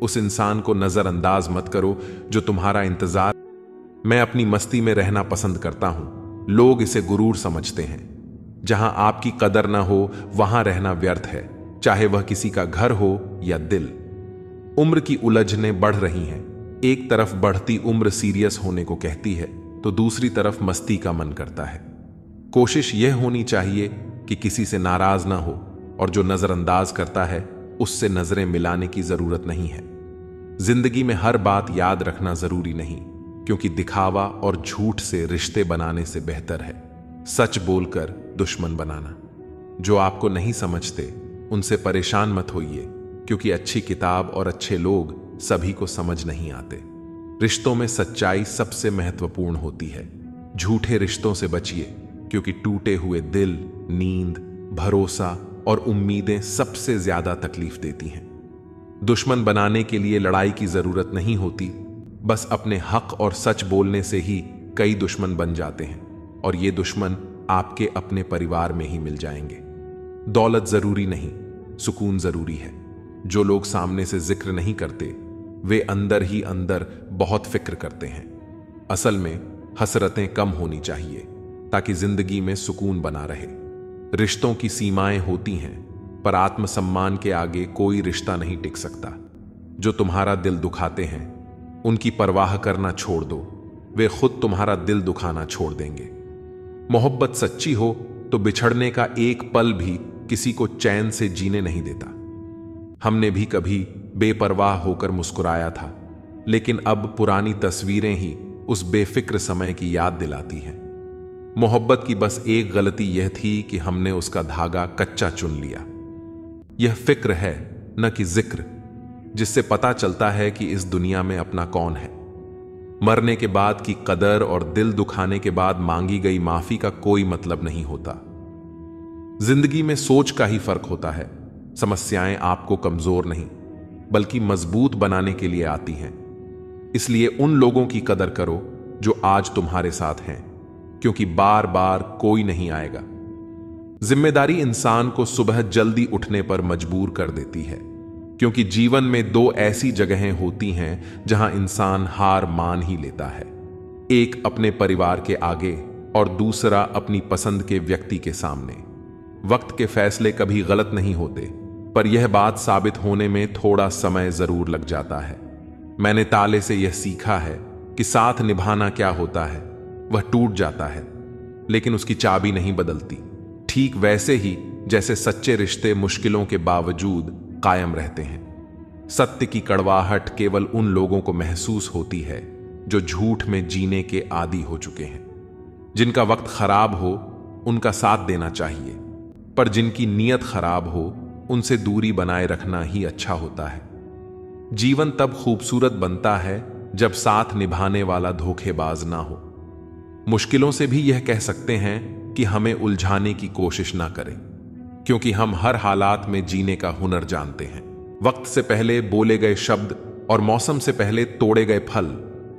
Speaker 1: उस इंसान को नजरअंदाज मत करो जो तुम्हारा इंतजार। मैं अपनी मस्ती में रहना पसंद करता हूं, लोग इसे गुरूर समझते हैं। जहां आपकी कदर ना हो वहां रहना व्यर्थ है, चाहे वह किसी का घर हो या दिल। उम्र की उलझनें बढ़ रही हैं, एक तरफ बढ़ती उम्र सीरियस होने को कहती है, तो दूसरी तरफ मस्ती का मन करता है। कोशिश यह होनी चाहिए कि किसी से नाराज ना हो, और जो नजरअंदाज करता है उससे नजरें मिलाने की जरूरत नहीं है। जिंदगी में हर बात याद रखना जरूरी नहीं, क्योंकि दिखावा और झूठ से रिश्ते बनाने से बेहतर है सच बोलकर दुश्मन बनाना। जो आपको नहीं समझते उनसे परेशान मत होइए, क्योंकि अच्छी किताब और अच्छे लोग सभी को समझ नहीं आते। रिश्तों में सच्चाई सबसे महत्वपूर्ण होती है। झूठे रिश्तों से बचिए, क्योंकि टूटे हुए दिल, नींद, भरोसा और उम्मीदें सबसे ज्यादा तकलीफ देती हैं। दुश्मन बनाने के लिए लड़ाई की जरूरत नहीं होती, बस अपने हक और सच बोलने से ही कई दुश्मन बन जाते हैं, और ये दुश्मन आपके अपने परिवार में ही मिल जाएंगे। दौलत जरूरी नहीं, सुकून जरूरी है। जो लोग सामने से जिक्र नहीं करते, वे अंदर ही अंदर बहुत फिक्र करते हैं। असल में हसरतें कम होनी चाहिए, ताकि जिंदगी में सुकून बना रहे। रिश्तों की सीमाएं होती हैं, पर आत्मसम्मान के आगे कोई रिश्ता नहीं टिक सकता। जो तुम्हारा दिल दुखाते हैं उनकी परवाह करना छोड़ दो, वे खुद तुम्हारा दिल दुखाना छोड़ देंगे। मोहब्बत सच्ची हो तो बिछड़ने का एक पल भी किसी को चैन से जीने नहीं देता। हमने भी कभी बेपरवाह होकर मुस्कुराया था, लेकिन अब पुरानी तस्वीरें ही उस बेफिक्र समय की याद दिलाती हैं। मोहब्बत की बस एक गलती यह थी कि हमने उसका धागा कच्चा चुन लिया। यह फिक्र है, न कि जिक्र, जिससे पता चलता है कि इस दुनिया में अपना कौन है। मरने के बाद की कदर और दिल दुखाने के बाद मांगी गई माफी का कोई मतलब नहीं होता। जिंदगी में सोच का ही फर्क होता है। समस्याएं आपको कमजोर नहीं, बल्कि मजबूत बनाने के लिए आती हैं। इसलिए उन लोगों की कदर करो जो आज तुम्हारे साथ हैं, क्योंकि बार बार कोई नहीं आएगा। जिम्मेदारी इंसान को सुबह जल्दी उठने पर मजबूर कर देती है, क्योंकि जीवन में दो ऐसी जगहें होती हैं जहां इंसान हार मान ही लेता है। एक अपने परिवार के आगे और दूसरा अपनी पसंद के व्यक्ति के सामने। वक्त के फैसले कभी गलत नहीं होते, पर यह बात साबित होने में थोड़ा समय जरूर लग जाता है। मैंने ताले से यह सीखा है कि साथ निभाना क्या होता है। वह टूट जाता है, लेकिन उसकी चाबी नहीं बदलती। ठीक वैसे ही जैसे सच्चे रिश्ते मुश्किलों के बावजूद कायम रहते हैं। सत्य की कड़वाहट केवल उन लोगों को महसूस होती है जो झूठ में जीने के आदी हो चुके हैं। जिनका वक्त खराब हो उनका साथ देना चाहिए, पर जिनकी नीयत खराब हो उनसे दूरी बनाए रखना ही अच्छा होता है। जीवन तब खूबसूरत बनता है जब साथ निभाने वाला धोखेबाज ना हो। मुश्किलों से भी यह कह सकते हैं कि हमें उलझाने की कोशिश ना करें, क्योंकि हम हर हालात में जीने का हुनर जानते हैं। वक्त से पहले बोले गए शब्द और मौसम से पहले तोड़े गए फल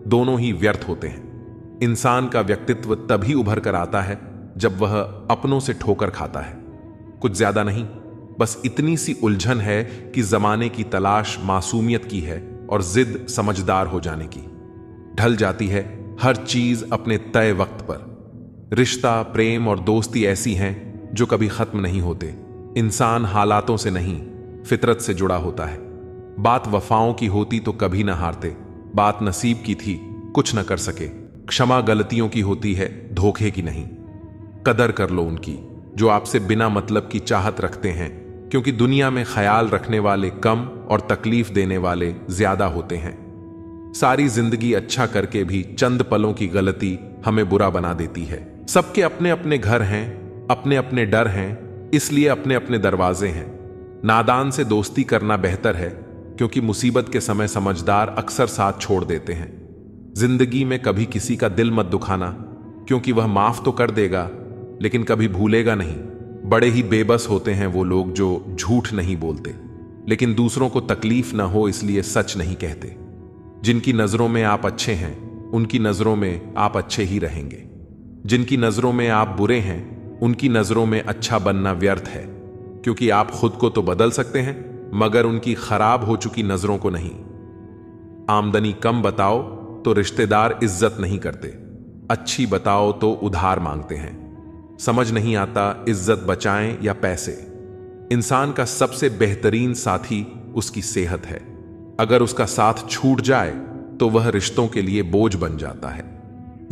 Speaker 1: दोनों ही व्यर्थ होते हैं। इंसान का व्यक्तित्व तभी उभर कर आता है जब वह अपनों से ठोकर खाता है। कुछ ज्यादा नहीं, बस इतनी सी उलझन है कि जमाने की तलाश मासूमियत की है और जिद समझदार हो जाने की। ढल जाती है हर चीज अपने तय वक्त पर। रिश्ता, प्रेम और दोस्ती ऐसी हैं जो कभी खत्म नहीं होते। इंसान हालातों से नहीं, फितरत से जुड़ा होता है। बात वफाओं की होती तो कभी ना हारते। बात नसीब की थी, कुछ न कर सके। क्षमा गलतियों की होती है, धोखे की नहीं। कदर कर लो उनकी जो आपसे बिना मतलब की चाहत रखते हैं, क्योंकि दुनिया में ख्याल रखने वाले कम और तकलीफ देने वाले ज्यादा होते हैं। सारी जिंदगी अच्छा करके भी चंद पलों की गलती हमें बुरा बना देती है। सबके अपने अपने घर हैं, अपने अपने डर हैं, इसलिए अपने अपने दरवाजे हैं। नादान से दोस्ती करना बेहतर है, क्योंकि मुसीबत के समय समझदार अक्सर साथ छोड़ देते हैं। जिंदगी में कभी किसी का दिल मत दुखाना, क्योंकि वह माफ तो कर देगा लेकिन कभी भूलेगा नहीं। बड़े ही बेबस होते हैं वो लोग जो झूठ नहीं बोलते, लेकिन दूसरों को तकलीफ ना हो इसलिए सच नहीं कहते। जिनकी नजरों में आप अच्छे हैं, उनकी नजरों में आप अच्छे ही रहेंगे। जिनकी नजरों में आप बुरे हैं, उनकी नजरों में अच्छा बनना व्यर्थ है, क्योंकि आप खुद को तो बदल सकते हैं, मगर उनकी खराब हो चुकी नजरों को नहीं। आमदनी कम बताओ तो रिश्तेदार इज्जत नहीं करते, अच्छी बताओ तो उधार मांगते हैं। समझ नहीं आता इज्जत बचाएं या पैसे। इंसान का सबसे बेहतरीन साथी उसकी सेहत है। अगर उसका साथ छूट जाए तो वह रिश्तों के लिए बोझ बन जाता है।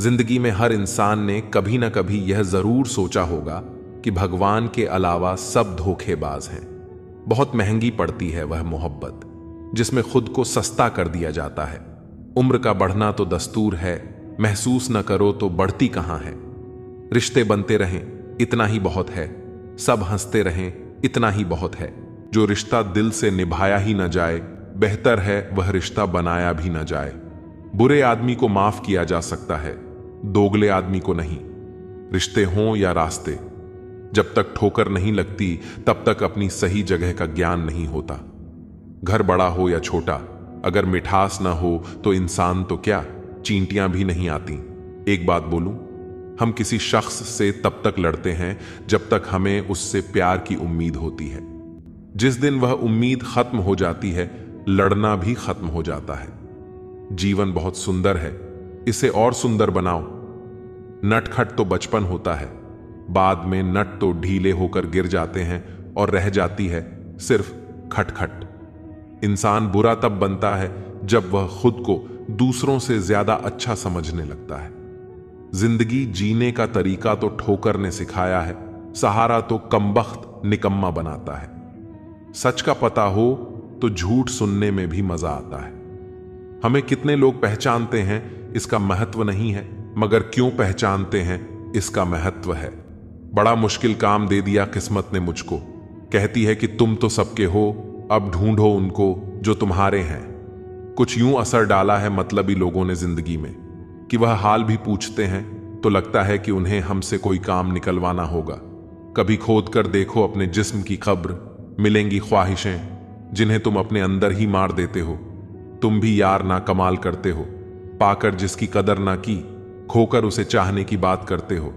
Speaker 1: जिंदगी में हर इंसान ने कभी ना कभी यह जरूर सोचा होगा कि भगवान के अलावा सब धोखेबाज हैं। बहुत महंगी पड़ती है वह मोहब्बत जिसमें खुद को सस्ता कर दिया जाता है। उम्र का बढ़ना तो दस्तूर है, महसूस न करो तो बढ़ती कहां है। रिश्ते बनते रहें इतना ही बहुत है, सब हंसते रहें इतना ही बहुत है। जो रिश्ता दिल से निभाया ही न जाए, बेहतर है वह रिश्ता बनाया भी न जाए। बुरे आदमी को माफ किया जा सकता है, दोगले आदमी को नहीं। रिश्ते हों या रास्ते, जब तक ठोकर नहीं लगती तब तक अपनी सही जगह का ज्ञान नहीं होता। घर बड़ा हो या छोटा, अगर मिठास ना हो तो इंसान तो क्या, चींटियां भी नहीं आती। एक बात बोलूं, हम किसी शख्स से तब तक लड़ते हैं जब तक हमें उससे प्यार की उम्मीद होती है। जिस दिन वह उम्मीद खत्म हो जाती है, लड़ना भी खत्म हो जाता है। जीवन बहुत सुंदर है, इसे और सुंदर बनाओ। नटखट तो बचपन होता है, बाद में नट तो ढीले होकर गिर जाते हैं और रह जाती है सिर्फ खटखट। इंसान बुरा तब बनता है जब वह खुद को दूसरों से ज्यादा अच्छा समझने लगता है। जिंदगी जीने का तरीका तो ठोकर ने सिखाया है, सहारा तो कमबख्त निकम्मा बनाता है। सच का पता हो तो झूठ सुनने में भी मजा आता है। हमें कितने लोग पहचानते हैं इसका महत्व नहीं है, मगर क्यों पहचानते हैं इसका महत्व है। बड़ा मुश्किल काम दे दिया किस्मत ने मुझको, कहती है कि तुम तो सबके हो, अब ढूंढो उनको जो तुम्हारे हैं। कुछ यूं असर डाला है मतलबी लोगों ने जिंदगी में कि वह हाल भी पूछते हैं तो लगता है कि उन्हें हमसे कोई काम निकलवाना होगा। कभी खोद कर देखो अपने जिस्म की कब्र, मिलेंगी ख्वाहिशें जिन्हें तुम अपने अंदर ही मार देते हो। तुम भी यार ना कमाल करते हो, पाकर जिसकी कदर ना की, खोकर उसे चाहने की बात करते हो।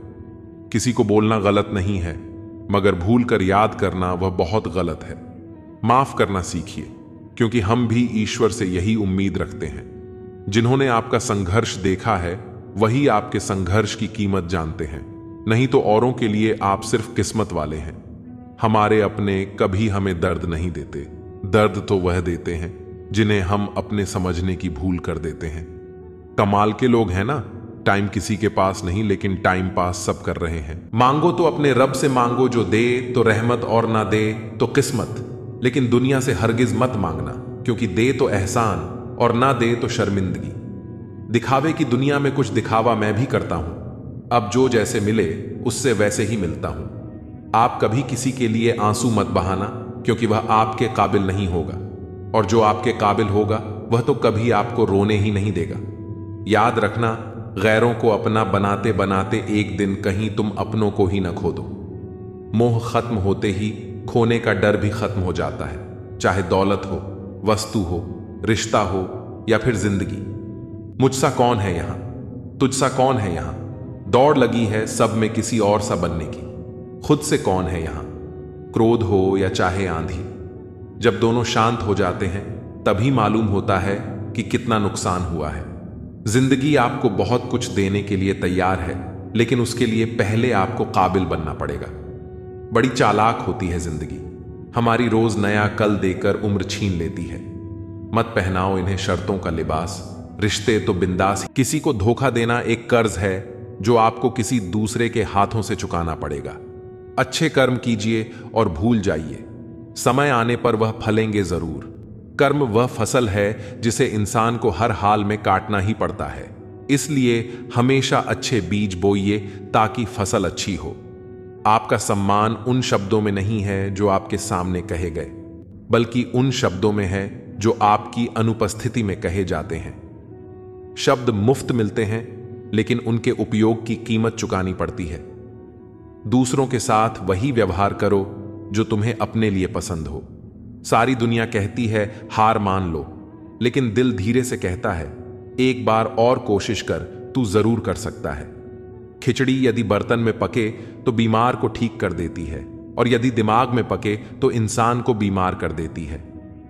Speaker 1: किसी को बोलना गलत नहीं है, मगर भूल कर याद करना वह बहुत गलत है। माफ करना सीखिए, क्योंकि हम भी ईश्वर से यही उम्मीद रखते हैं। जिन्होंने आपका संघर्ष देखा है वही आपके संघर्ष की कीमत जानते हैं, नहीं तो औरों के लिए आप सिर्फ किस्मत वाले हैं। हमारे अपने कभी हमें दर्द नहीं देते, दर्द तो वह देते हैं जिन्हें हम अपने समझने की भूल कर देते हैं। कमाल के लोग हैं ना, टाइम किसी के पास नहीं लेकिन टाइम पास सब कर रहे हैं। मांगो तो अपने रब से मांगो जो दे तो रहमत और ना दे तो किस्मत, लेकिन दुनिया से हरगिज मत मांगना, क्योंकि दे तो एहसान और ना दे तो शर्मिंदगी। दिखावे की दुनिया में कुछ दिखावा मैं भी करता हूं, अब जो जैसे मिले उससे वैसे ही मिलता हूं। आप कभी किसी के लिए आंसू मत बहाना, क्योंकि वह आपके काबिल नहीं होगा, और जो आपके काबिल होगा वह तो कभी आपको रोने ही नहीं देगा। याद रखना, गैरों को अपना बनाते बनाते एक दिन कहीं तुम अपनों को ही न खो दो। मोह खत्म होते ही खोने का डर भी खत्म हो जाता है, चाहे दौलत हो, वस्तु हो, रिश्ता हो या फिर जिंदगी। मुझसा कौन है यहां, तुझसा कौन है यहां, दौड़ लगी है सब में किसी और सा बनने की। खुद से कौन है यहां, क्रोध हो या चाहे आंधी। जब दोनों शांत हो जाते हैं तभी मालूम होता है कि कितना नुकसान हुआ है। जिंदगी आपको बहुत कुछ देने के लिए तैयार है, लेकिन उसके लिए पहले आपको काबिल बनना पड़ेगा। बड़ी चालाक होती है जिंदगी, हमारी रोज नया कल देकर उम्र छीन लेती है। मत पहनाओ इन्हें शर्तों का लिबास, रिश्ते तो बिंदास। किसी को धोखा देना एक कर्ज है जो आपको किसी दूसरे के हाथों से चुकाना पड़ेगा। अच्छे कर्म कीजिए और भूल जाइए, समय आने पर वह फलेंगे जरूर। कर्म वह फसल है जिसे इंसान को हर हाल में काटना ही पड़ता है, इसलिए हमेशा अच्छे बीज बोइए ताकि फसल अच्छी हो। आपका सम्मान उन शब्दों में नहीं है जो आपके सामने कहे गए, बल्कि उन शब्दों में है जो आपकी अनुपस्थिति में कहे जाते हैं। शब्द मुफ्त मिलते हैं, लेकिन उनके उपयोग की कीमत चुकानी पड़ती है। दूसरों के साथ वही व्यवहार करो जो तुम्हें अपने लिए पसंद हो। सारी दुनिया कहती है हार मान लो, लेकिन दिल धीरे से कहता है एक बार और कोशिश कर, तू जरूर कर सकता है। खिचड़ी यदि बर्तन में पके तो बीमार को ठीक कर देती है, और यदि दिमाग में पके तो इंसान को बीमार कर देती है।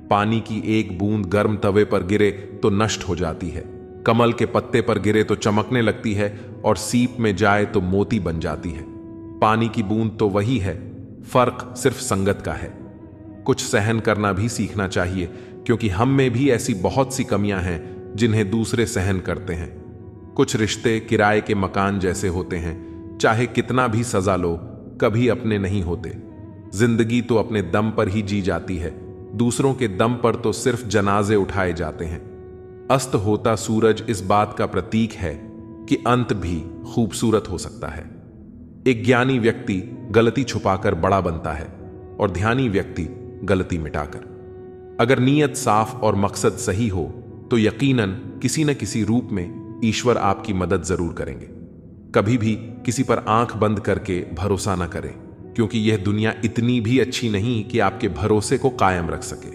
Speaker 1: पानी की एक बूंद गर्म तवे पर गिरे तो नष्ट हो जाती है, कमल के पत्ते पर गिरे तो चमकने लगती है, और सीप में जाए तो मोती बन जाती है। पानी की बूंद तो वही है, फर्क सिर्फ संगत का है। कुछ सहन करना भी सीखना चाहिए, क्योंकि हम में भी ऐसी बहुत सी कमियां हैं जिन्हें दूसरे सहन करते हैं। कुछ रिश्ते किराए के मकान जैसे होते हैं, चाहे कितना भी सजा लो कभी अपने नहीं होते। जिंदगी तो अपने दम पर ही जी जाती है, दूसरों के दम पर तो सिर्फ जनाजे उठाए जाते हैं। अस्त होता सूरज इस बात का प्रतीक है कि अंत भी खूबसूरत हो सकता है। एक ज्ञानी व्यक्ति गलती छुपाकर बड़ा बनता है, और ध्यानी व्यक्ति गलती मिटाकर। अगर नीयत साफ और मकसद सही हो तो यकीनन किसी न किसी रूप में ईश्वर आपकी मदद जरूर करेंगे। कभी भी किसी पर आंख बंद करके भरोसा न करें, क्योंकि यह दुनिया इतनी भी अच्छी नहीं कि आपके भरोसे को कायम रख सके।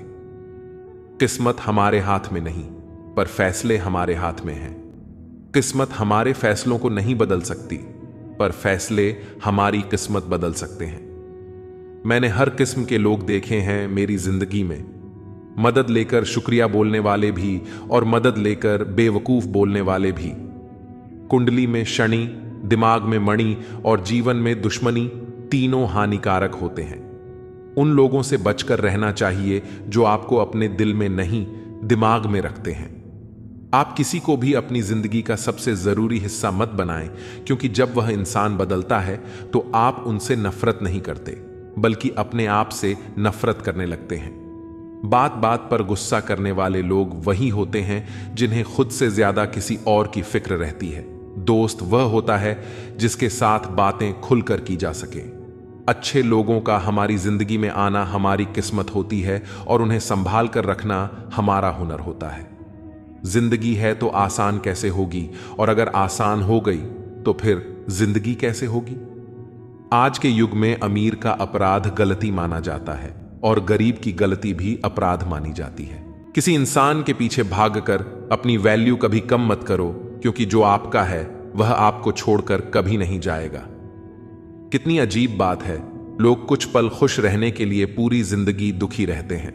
Speaker 1: किस्मत हमारे हाथ में नहीं, पर फैसले हमारे हाथ में हैं। किस्मत हमारे फैसलों को नहीं बदल सकती, पर फैसले हमारी किस्मत बदल सकते हैं। मैंने हर किस्म के लोग देखे हैं मेरी जिंदगी में, मदद लेकर शुक्रिया बोलने वाले भी और मदद लेकर बेवकूफ बोलने वाले भी। कुंडली में शनि, दिमाग में मणि और जीवन में दुश्मनी तीनों हानिकारक होते हैं। उन लोगों से बचकर रहना चाहिए जो आपको अपने दिल में नहीं, दिमाग में रखते हैं। आप किसी को भी अपनी जिंदगी का सबसे जरूरी हिस्सा मत बनाएं, क्योंकि जब वह इंसान बदलता है तो आप उनसे नफरत नहीं करते, बल्कि अपने आप से नफरत करने लगते हैं। बात बात पर गुस्सा करने वाले लोग वही होते हैं जिन्हें खुद से ज्यादा किसी और की फिक्र रहती है। दोस्त वह होता है जिसके साथ बातें खुलकर की जा सके। अच्छे लोगों का हमारी जिंदगी में आना हमारी किस्मत होती है, और उन्हें संभाल कर रखना हमारा हुनर होता है। जिंदगी है तो आसान कैसे होगी, और अगर आसान हो गई तो फिर जिंदगी कैसे होगी। आज के युग में अमीर का अपराध गलती माना जाता है, और गरीब की गलती भी अपराध मानी जाती है। किसी इंसान के पीछे भागकर अपनी वैल्यू कभी कम मत करो, क्योंकि जो आपका है वह आपको छोड़कर कभी नहीं जाएगा। कितनी अजीब बात है, लोग कुछ पल खुश रहने के लिए पूरी जिंदगी दुखी रहते हैं।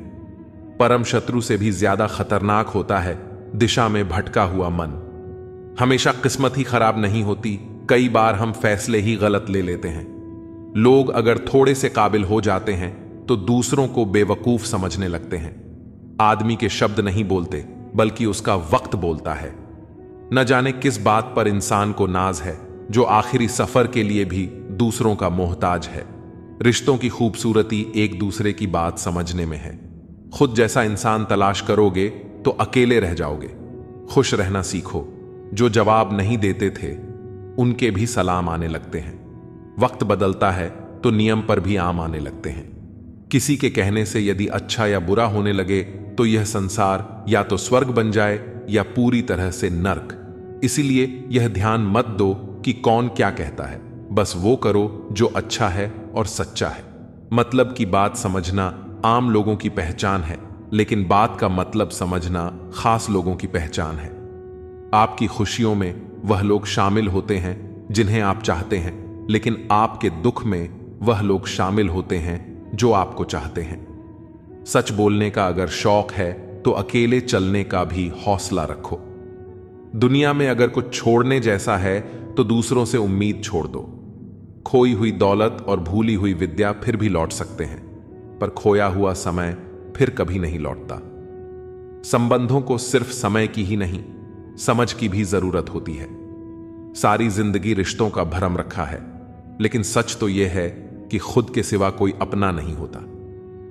Speaker 1: परम शत्रु से भी ज्यादा खतरनाक होता है दिशा में भटका हुआ मन। हमेशा किस्मत ही खराब नहीं होती, कई बार हम फैसले ही गलत ले लेते हैं। लोग अगर थोड़े से काबिल हो जाते हैं तो दूसरों को बेवकूफ समझने लगते हैं। आदमी के शब्द नहीं बोलते, बल्कि उसका वक्त बोलता है। न जाने किस बात पर इंसान को नाज है, जो आखिरी सफर के लिए भी दूसरों का मोहताज है। रिश्तों की खूबसूरती एक दूसरे की बात समझने में है। खुद जैसा इंसान तलाश करोगे तो अकेले रह जाओगे। खुश रहना सीखो। जो जवाब नहीं देते थे उनके भी सलाम आने लगते हैं। वक्त बदलता है तो नियम पर भी आम आने लगते हैं। किसी के कहने से यदि अच्छा या बुरा होने लगे तो यह संसार या तो स्वर्ग बन जाए या पूरी तरह से नर्क। इसीलिए यह ध्यान मत दो कि कौन क्या कहता है, बस वो करो जो अच्छा है और सच्चा है। मतलब की बात समझना आम लोगों की पहचान है, लेकिन बात का मतलब समझना खास लोगों की पहचान है। आपकी खुशियों में वह लोग शामिल होते हैं जिन्हें आप चाहते हैं, लेकिन आपके दुख में वह लोग शामिल होते हैं जो आपको चाहते हैं। सच बोलने का अगर शौक है तो अकेले चलने का भी हौसला रखो। दुनिया में अगर कुछ छोड़ने जैसा है तो दूसरों से उम्मीद छोड़ दो। खोई हुई दौलत और भूली हुई विद्या फिर भी लौट सकते हैं, पर खोया हुआ समय फिर कभी नहीं लौटता। संबंधों को सिर्फ समय की ही नहीं, समझ की भी जरूरत होती है। सारी जिंदगी रिश्तों का भरम रखा है, लेकिन सच तो यह है कि खुद के सिवा कोई अपना नहीं होता।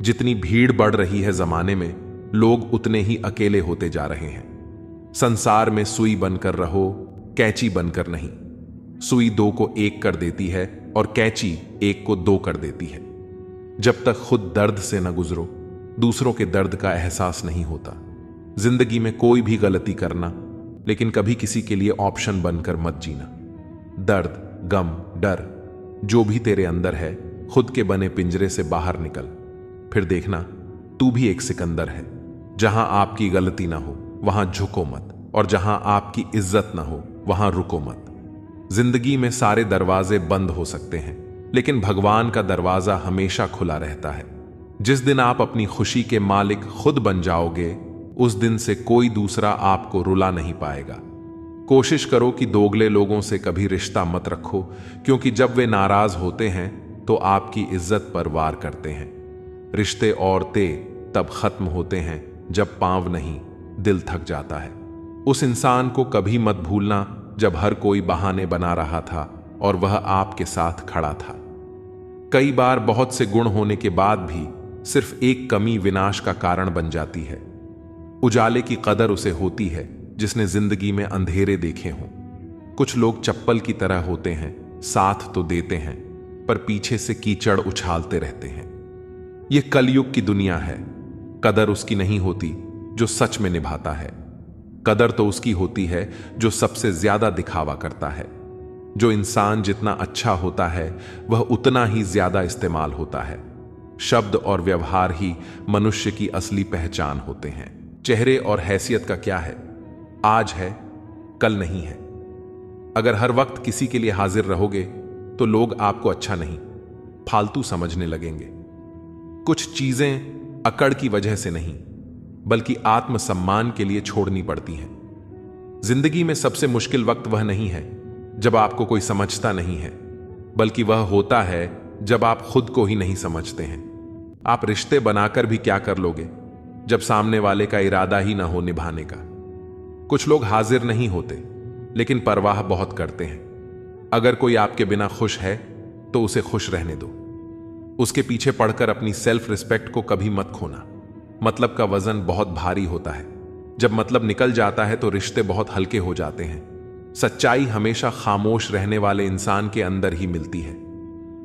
Speaker 1: जितनी भीड़ बढ़ रही है जमाने में, लोग उतने ही अकेले होते जा रहे हैं। संसार में सुई बनकर रहो, कैंची बनकर नहीं। सुई दो को एक कर देती है और कैंची एक को दो कर देती है। जब तक खुद दर्द से न गुजरो, दूसरों के दर्द का एहसास नहीं होता। जिंदगी में कोई भी गलती करना, लेकिन कभी किसी के लिए ऑप्शन बनकर मत जीना। दर्द, गम, डर जो भी तेरे अंदर है, खुद के बने पिंजरे से बाहर निकल। फिर देखना, तू भी एक सिकंदर है। जहां आपकी गलती ना हो वहां झुको मत, और जहां आपकी इज्जत ना हो वहां रुको मत। जिंदगी में सारे दरवाजे बंद हो सकते हैं, लेकिन भगवान का दरवाजा हमेशा खुला रहता है। जिस दिन आप अपनी खुशी के मालिक खुद बन जाओगे, उस दिन से कोई दूसरा आपको रुला नहीं पाएगा। कोशिश करो कि दोगले लोगों से कभी रिश्ता मत रखो, क्योंकि जब वे नाराज होते हैं तो आपकी इज्जत पर वार करते हैं। रिश्ते और ते तब खत्म होते हैं जब पांव नहीं, दिल थक जाता है। उस इंसान को कभी मत भूलना जब हर कोई बहाने बना रहा था और वह आपके साथ खड़ा था। कई बार बहुत से गुण होने के बाद भी सिर्फ एक कमी विनाश का कारण बन जाती है। उजाले की कदर उसे होती है जिसने जिंदगी में अंधेरे देखे हों। कुछ लोग चप्पल की तरह होते हैं, साथ तो देते हैं पर पीछे से कीचड़ उछालते रहते हैं। यह कलयुग की दुनिया है। कदर उसकी नहीं होती जो सच में निभाता है। कदर तो उसकी होती है जो सबसे ज्यादा दिखावा करता है। जो इंसान जितना अच्छा होता है वह उतना ही ज्यादा इस्तेमाल होता है। शब्द और व्यवहार ही मनुष्य की असली पहचान होते हैं। चेहरे और हैसियत का क्या है, आज है कल नहीं है। अगर हर वक्त किसी के लिए हाजिर रहोगे तो लोग आपको अच्छा नहीं, फालतू समझने लगेंगे। कुछ चीजें अकड़ की वजह से नहीं, बल्कि आत्मसम्मान के लिए छोड़नी पड़ती हैं। जिंदगी में सबसे मुश्किल वक्त वह नहीं है जब आपको कोई समझता नहीं है, बल्कि वह होता है जब आप खुद को ही नहीं समझते हैं। आप रिश्ते बनाकर भी क्या कर लोगे जब सामने वाले का इरादा ही ना हो निभाने का। कुछ लोग हाजिर नहीं होते, लेकिन परवाह बहुत करते हैं। अगर कोई आपके बिना खुश है तो उसे खुश रहने दो। उसके पीछे पड़कर अपनी सेल्फ रिस्पेक्ट को कभी मत खोना। मतलब का वजन बहुत भारी होता है। जब मतलब निकल जाता है तो रिश्ते बहुत हल्के हो जाते हैं। सच्चाई हमेशा खामोश रहने वाले इंसान के अंदर ही मिलती है।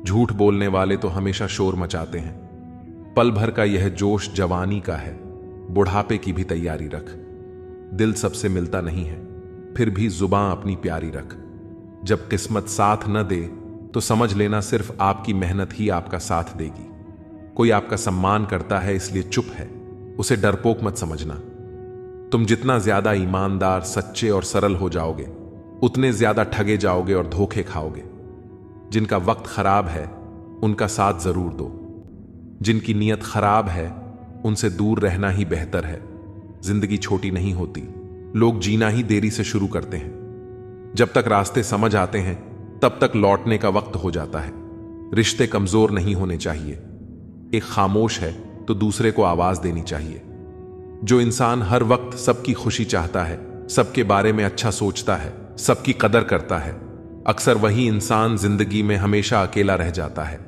Speaker 1: झूठ बोलने वाले तो हमेशा शोर मचाते हैं। पल भर का यह जोश जवानी का है, बुढ़ापे की भी तैयारी रख। दिल सबसे मिलता नहीं है, फिर भी जुबान अपनी प्यारी रख। जब किस्मत साथ न दे तो समझ लेना सिर्फ आपकी मेहनत ही आपका साथ देगी। कोई आपका सम्मान करता है इसलिए चुप है, उसे डरपोक मत समझना। तुम जितना ज्यादा ईमानदार, सच्चे और सरल हो जाओगे, उतने ज्यादा ठगे जाओगे और धोखे खाओगे। जिनका वक्त खराब है उनका साथ जरूर दो। जिनकी नीयत खराब है उनसे दूर रहना ही बेहतर है। जिंदगी छोटी नहीं होती, लोग जीना ही देरी से शुरू करते हैं। जब तक रास्ते समझ आते हैं तब तक लौटने का वक्त हो जाता है। रिश्ते कमजोर नहीं होने चाहिए। एक खामोश है तो दूसरे को आवाज देनी चाहिए। जो इंसान हर वक्त सबकी खुशी चाहता है, सबके बारे में अच्छा सोचता है, सबकी कदर करता है, अक्सर वही इंसान जिंदगी में हमेशा अकेला रह जाता है।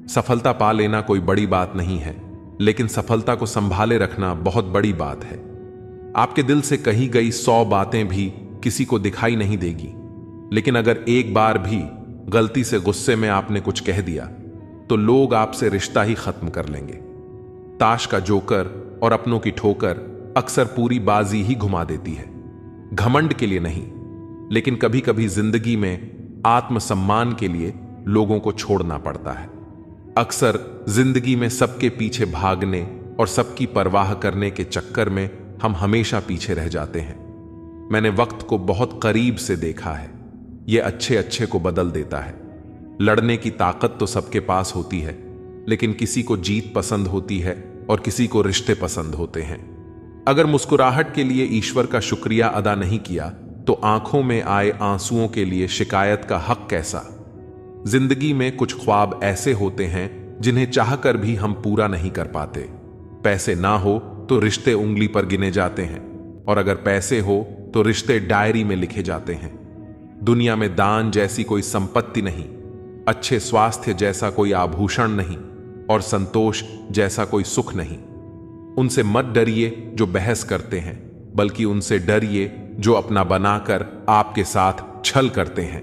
Speaker 1: सफलता पा लेना कोई बड़ी बात नहीं है, लेकिन सफलता को संभाले रखना बहुत बड़ी बात है। आपके दिल से कही गई 100 बातें भी किसी को दिखाई नहीं देगी, लेकिन अगर एक बार भी गलती से गुस्से में आपने कुछ कह दिया तो लोग आपसे रिश्ता ही खत्म कर लेंगे। ताश का जोकर और अपनों की ठोकर अक्सर पूरी बाजी ही घुमा देती है। घमंड के लिए नहीं, लेकिन कभी कभी जिंदगी में आत्मसम्मान के लिए लोगों को छोड़ना पड़ता है। अक्सर जिंदगी में सबके पीछे भागने और सबकी परवाह करने के चक्कर में हम हमेशा पीछे रह जाते हैं। मैंने वक्त को बहुत करीब से देखा है। यह अच्छे अच्छे को बदल देता है। लड़ने की ताकत तो सबके पास होती है, लेकिन किसी को जीत पसंद होती है और किसी को रिश्ते पसंद होते हैं। अगर मुस्कुराहट के लिए ईश्वर का शुक्रिया अदा नहीं किया तो आंखों में आए आंसुओं के लिए शिकायत का हक कैसा। जिंदगी में कुछ ख्वाब ऐसे होते हैं जिन्हें चाहकर भी हम पूरा नहीं कर पाते। पैसे ना हो तो रिश्ते उंगली पर गिने जाते हैं, और अगर पैसे हो तो रिश्ते डायरी में लिखे जाते हैं। दुनिया में दान जैसी कोई संपत्ति नहीं, अच्छे स्वास्थ्य जैसा कोई आभूषण नहीं, और संतोष जैसा कोई सुख नहीं। उनसे मत डरिए जो बहस करते हैं, बल्कि उनसे डरिए जो अपना बनाकर आपके साथ छल करते हैं।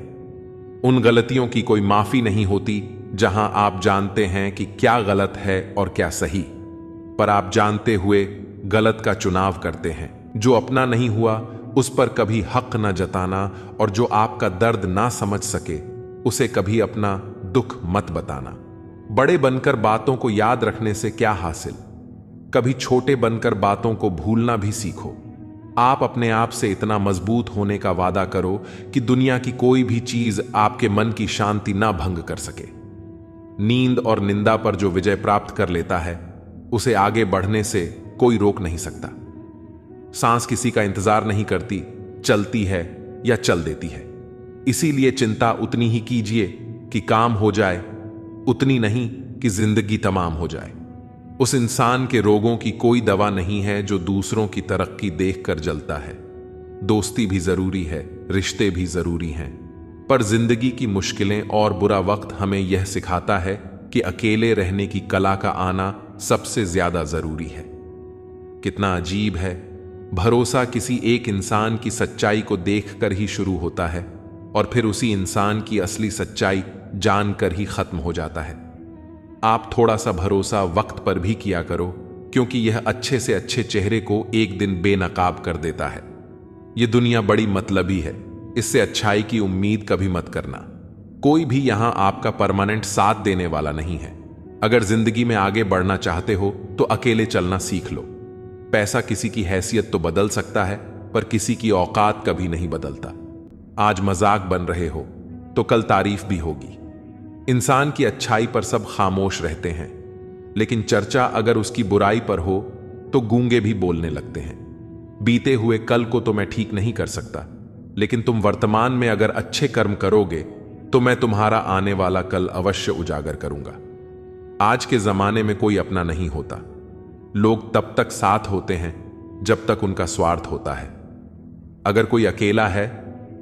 Speaker 1: उन गलतियों की कोई माफी नहीं होती जहां आप जानते हैं कि क्या गलत है और क्या सही, पर आप जानते हुए गलत का चुनाव करते हैं। जो अपना नहीं हुआ उस पर कभी हक न जताना, और जो आपका दर्द ना समझ सके उसे कभी अपना दुख मत बताना। बड़े बनकर बातों को याद रखने से क्या हासिल, कभी छोटे बनकर बातों को भूलना भी सीखो। आप अपने आप से इतना मजबूत होने का वादा करो कि दुनिया की कोई भी चीज आपके मन की शांति ना भंग कर सके। नींद और निंदा पर जो विजय प्राप्त कर लेता है उसे आगे बढ़ने से कोई रोक नहीं सकता। सांस किसी का इंतजार नहीं करती, चलती है या चल देती है। इसीलिए चिंता उतनी ही कीजिए कि काम हो जाए, उतनी नहीं कि जिंदगी तमाम हो जाए। उस इंसान के रोगों की कोई दवा नहीं है जो दूसरों की तरक्की देखकर जलता है। दोस्ती भी जरूरी है, रिश्ते भी जरूरी हैं, पर जिंदगी की मुश्किलें और बुरा वक्त हमें यह सिखाता है कि अकेले रहने की कला का आना सबसे ज्यादा जरूरी है। कितना अजीब है, भरोसा किसी एक इंसान की सच्चाई को देखकर ही शुरू होता है और फिर उसी इंसान की असली सच्चाई जानकर ही खत्म हो जाता है। आप थोड़ा सा भरोसा वक्त पर भी किया करो, क्योंकि यह अच्छे से अच्छे चेहरे को एक दिन बेनकाब कर देता है। यह दुनिया बड़ी मतलबी है, इससे अच्छाई की उम्मीद कभी मत करना। कोई भी यहां आपका परमानेंट साथ देने वाला नहीं है। अगर जिंदगी में आगे बढ़ना चाहते हो तो अकेले चलना सीख लो। पैसा किसी की हैसियत तो बदल सकता है, पर किसी की औकात कभी नहीं बदलता। आज मजाक बन रहे हो तो कल तारीफ भी होगी। इंसान की अच्छाई पर सब खामोश रहते हैं, लेकिन चर्चा अगर उसकी बुराई पर हो तो गूंगे भी बोलने लगते हैं। बीते हुए कल को तो मैं ठीक नहीं कर सकता, लेकिन तुम वर्तमान में अगर अच्छे कर्म करोगे तो मैं तुम्हारा आने वाला कल अवश्य उजागर करूंगा। आज के जमाने में कोई अपना नहीं होता। लोग तब तक साथ होते हैं जब तक उनका स्वार्थ होता है। अगर कोई अकेला है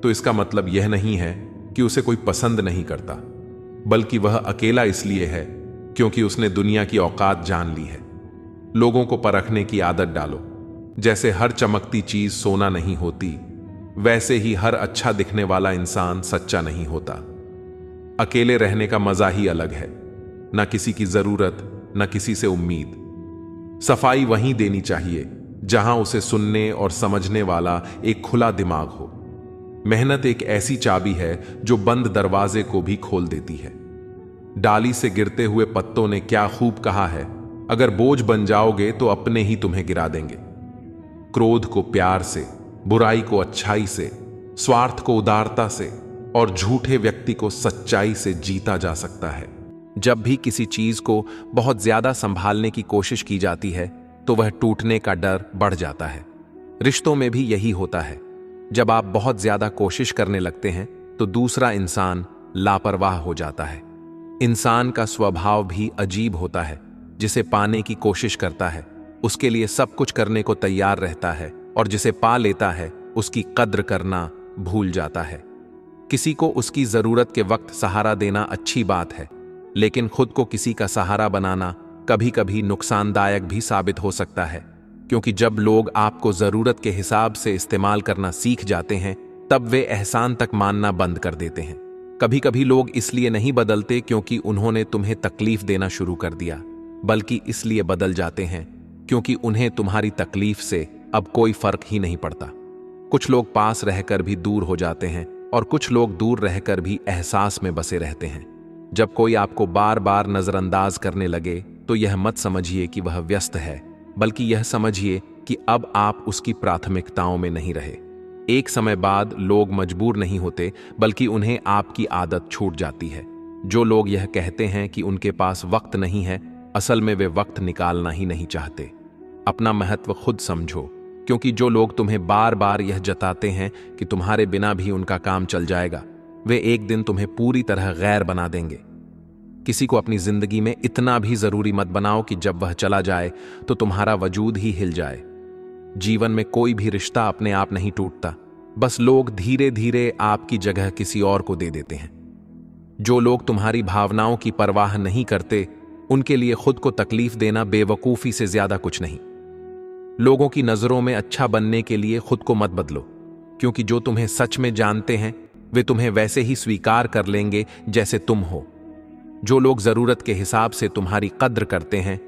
Speaker 1: तो इसका मतलब यह नहीं है कि उसे कोई पसंद नहीं करता, बल्कि वह अकेला इसलिए है क्योंकि उसने दुनिया की औकात जान ली है। लोगों को परखने की आदत डालो। जैसे हर चमकती चीज सोना नहीं होती, वैसे ही हर अच्छा दिखने वाला इंसान सच्चा नहीं होता। अकेले रहने का मजा ही अलग है, ना किसी की जरूरत, ना किसी से उम्मीद। सफाई वहीं देनी चाहिए जहां उसे सुनने और समझने वाला एक खुला दिमाग हो। मेहनत एक ऐसी चाबी है जो बंद दरवाजे को भी खोल देती है। डाली से गिरते हुए पत्तों ने क्या खूब कहा है, अगर बोझ बन जाओगे तो अपने ही तुम्हें गिरा देंगे। क्रोध को प्यार से, बुराई को अच्छाई से, स्वार्थ को उदारता से और झूठे व्यक्ति को सच्चाई से जीता जा सकता है। जब भी किसी चीज को बहुत ज्यादा संभालने की कोशिश की जाती है तो वह टूटने का डर बढ़ जाता है। रिश्तों में भी यही होता है। जब आप बहुत ज्यादा कोशिश करने लगते हैं तो दूसरा इंसान लापरवाह हो जाता है। इंसान का स्वभाव भी अजीब होता है। जिसे पाने की कोशिश करता है उसके लिए सब कुछ करने को तैयार रहता है, और जिसे पा लेता है उसकी कद्र करना भूल जाता है। किसी को उसकी जरूरत के वक्त सहारा देना अच्छी बात है, लेकिन खुद को किसी का सहारा बनाना कभी कभी नुकसानदायक भी साबित हो सकता है, क्योंकि जब लोग आपको जरूरत के हिसाब से इस्तेमाल करना सीख जाते हैं तब वे एहसान तक मानना बंद कर देते हैं। कभी कभी लोग इसलिए नहीं बदलते क्योंकि उन्होंने तुम्हें तकलीफ देना शुरू कर दिया, बल्कि इसलिए बदल जाते हैं क्योंकि उन्हें तुम्हारी तकलीफ से अब कोई फर्क ही नहीं पड़ता। कुछ लोग पास रहकर भी दूर हो जाते हैं और कुछ लोग दूर रहकर भी एहसास में बसे रहते हैं। जब कोई आपको बार बार नजरअंदाज करने लगे तो यह मत समझिए कि वह व्यस्त है, बल्कि यह समझिए कि अब आप उसकी प्राथमिकताओं में नहीं रहे। एक समय बाद लोग मजबूर नहीं होते, बल्कि उन्हें आपकी आदत छूट जाती है। जो लोग यह कहते हैं कि उनके पास वक्त नहीं है, असल में वे वक्त निकालना ही नहीं चाहते। अपना महत्व खुद समझो, क्योंकि जो लोग तुम्हें बार बार यह जताते हैं कि तुम्हारे बिना भी उनका काम चल जाएगा, वे एक दिन तुम्हें पूरी तरह गैर बना देंगे। किसी को अपनी जिंदगी में इतना भी जरूरी मत बनाओ कि जब वह चला जाए तो तुम्हारा वजूद ही हिल जाए। जीवन में कोई भी रिश्ता अपने आप नहीं टूटता, बस लोग धीरे धीरे आपकी जगह किसी और को दे देते हैं। जो लोग तुम्हारी भावनाओं की परवाह नहीं करते, उनके लिए खुद को तकलीफ देना बेवकूफी से ज्यादा कुछ नहीं। लोगों की नजरों में अच्छा बनने के लिए खुद को मत बदलो, क्योंकि जो तुम्हें सच में जानते हैं वे तुम्हें वैसे ही स्वीकार कर लेंगे जैसे तुम हो। जो लोग जरूरत के हिसाब से तुम्हारी कद्र करते हैं,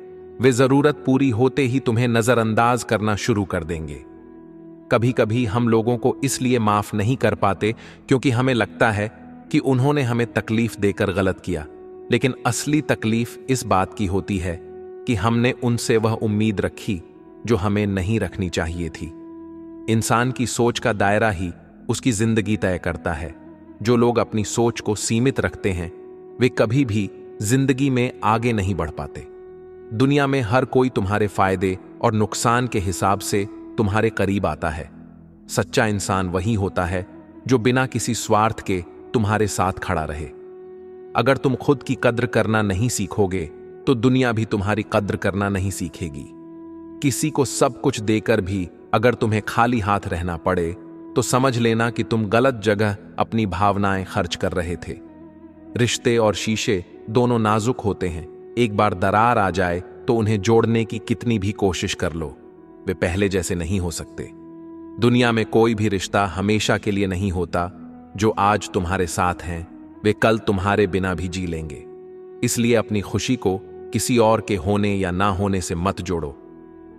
Speaker 1: वे जरूरत पूरी होते ही तुम्हें नजरअंदाज करना शुरू कर देंगे। कभी कभी हम लोगों को इसलिए माफ नहीं कर पाते क्योंकि हमें लगता है कि उन्होंने हमें तकलीफ देकर गलत किया, लेकिन असली तकलीफ इस बात की होती है कि हमने उनसे वह उम्मीद रखी जो हमें नहीं रखनी चाहिए थी। इंसान की सोच का दायरा ही उसकी जिंदगी तय करता है। जो लोग अपनी सोच को सीमित रखते हैं, वे कभी भी जिंदगी में आगे नहीं बढ़ पाते। दुनिया में हर कोई तुम्हारे फायदे और नुकसान के हिसाब से तुम्हारे करीब आता है। सच्चा इंसान वही होता है जो बिना किसी स्वार्थ के तुम्हारे साथ खड़ा रहे। अगर तुम खुद की कद्र करना नहीं सीखोगे तो दुनिया भी तुम्हारी कद्र करना नहीं सीखेगी। किसी को सब कुछ देकर भी अगर तुम्हें खाली हाथ रहना पड़े तो समझ लेना कि तुम गलत जगह अपनी भावनाएं खर्च कर रहे थे। रिश्ते और शीशे दोनों नाजुक होते हैं। एक बार दरार आ जाए तो उन्हें जोड़ने की कितनी भी कोशिश कर लो, वे पहले जैसे नहीं हो सकते। दुनिया में कोई भी रिश्ता हमेशा के लिए नहीं होता। जो आज तुम्हारे साथ हैं, वे कल तुम्हारे बिना भी जी लेंगे। इसलिए अपनी खुशी को किसी और के होने या ना होने से मत जोड़ो,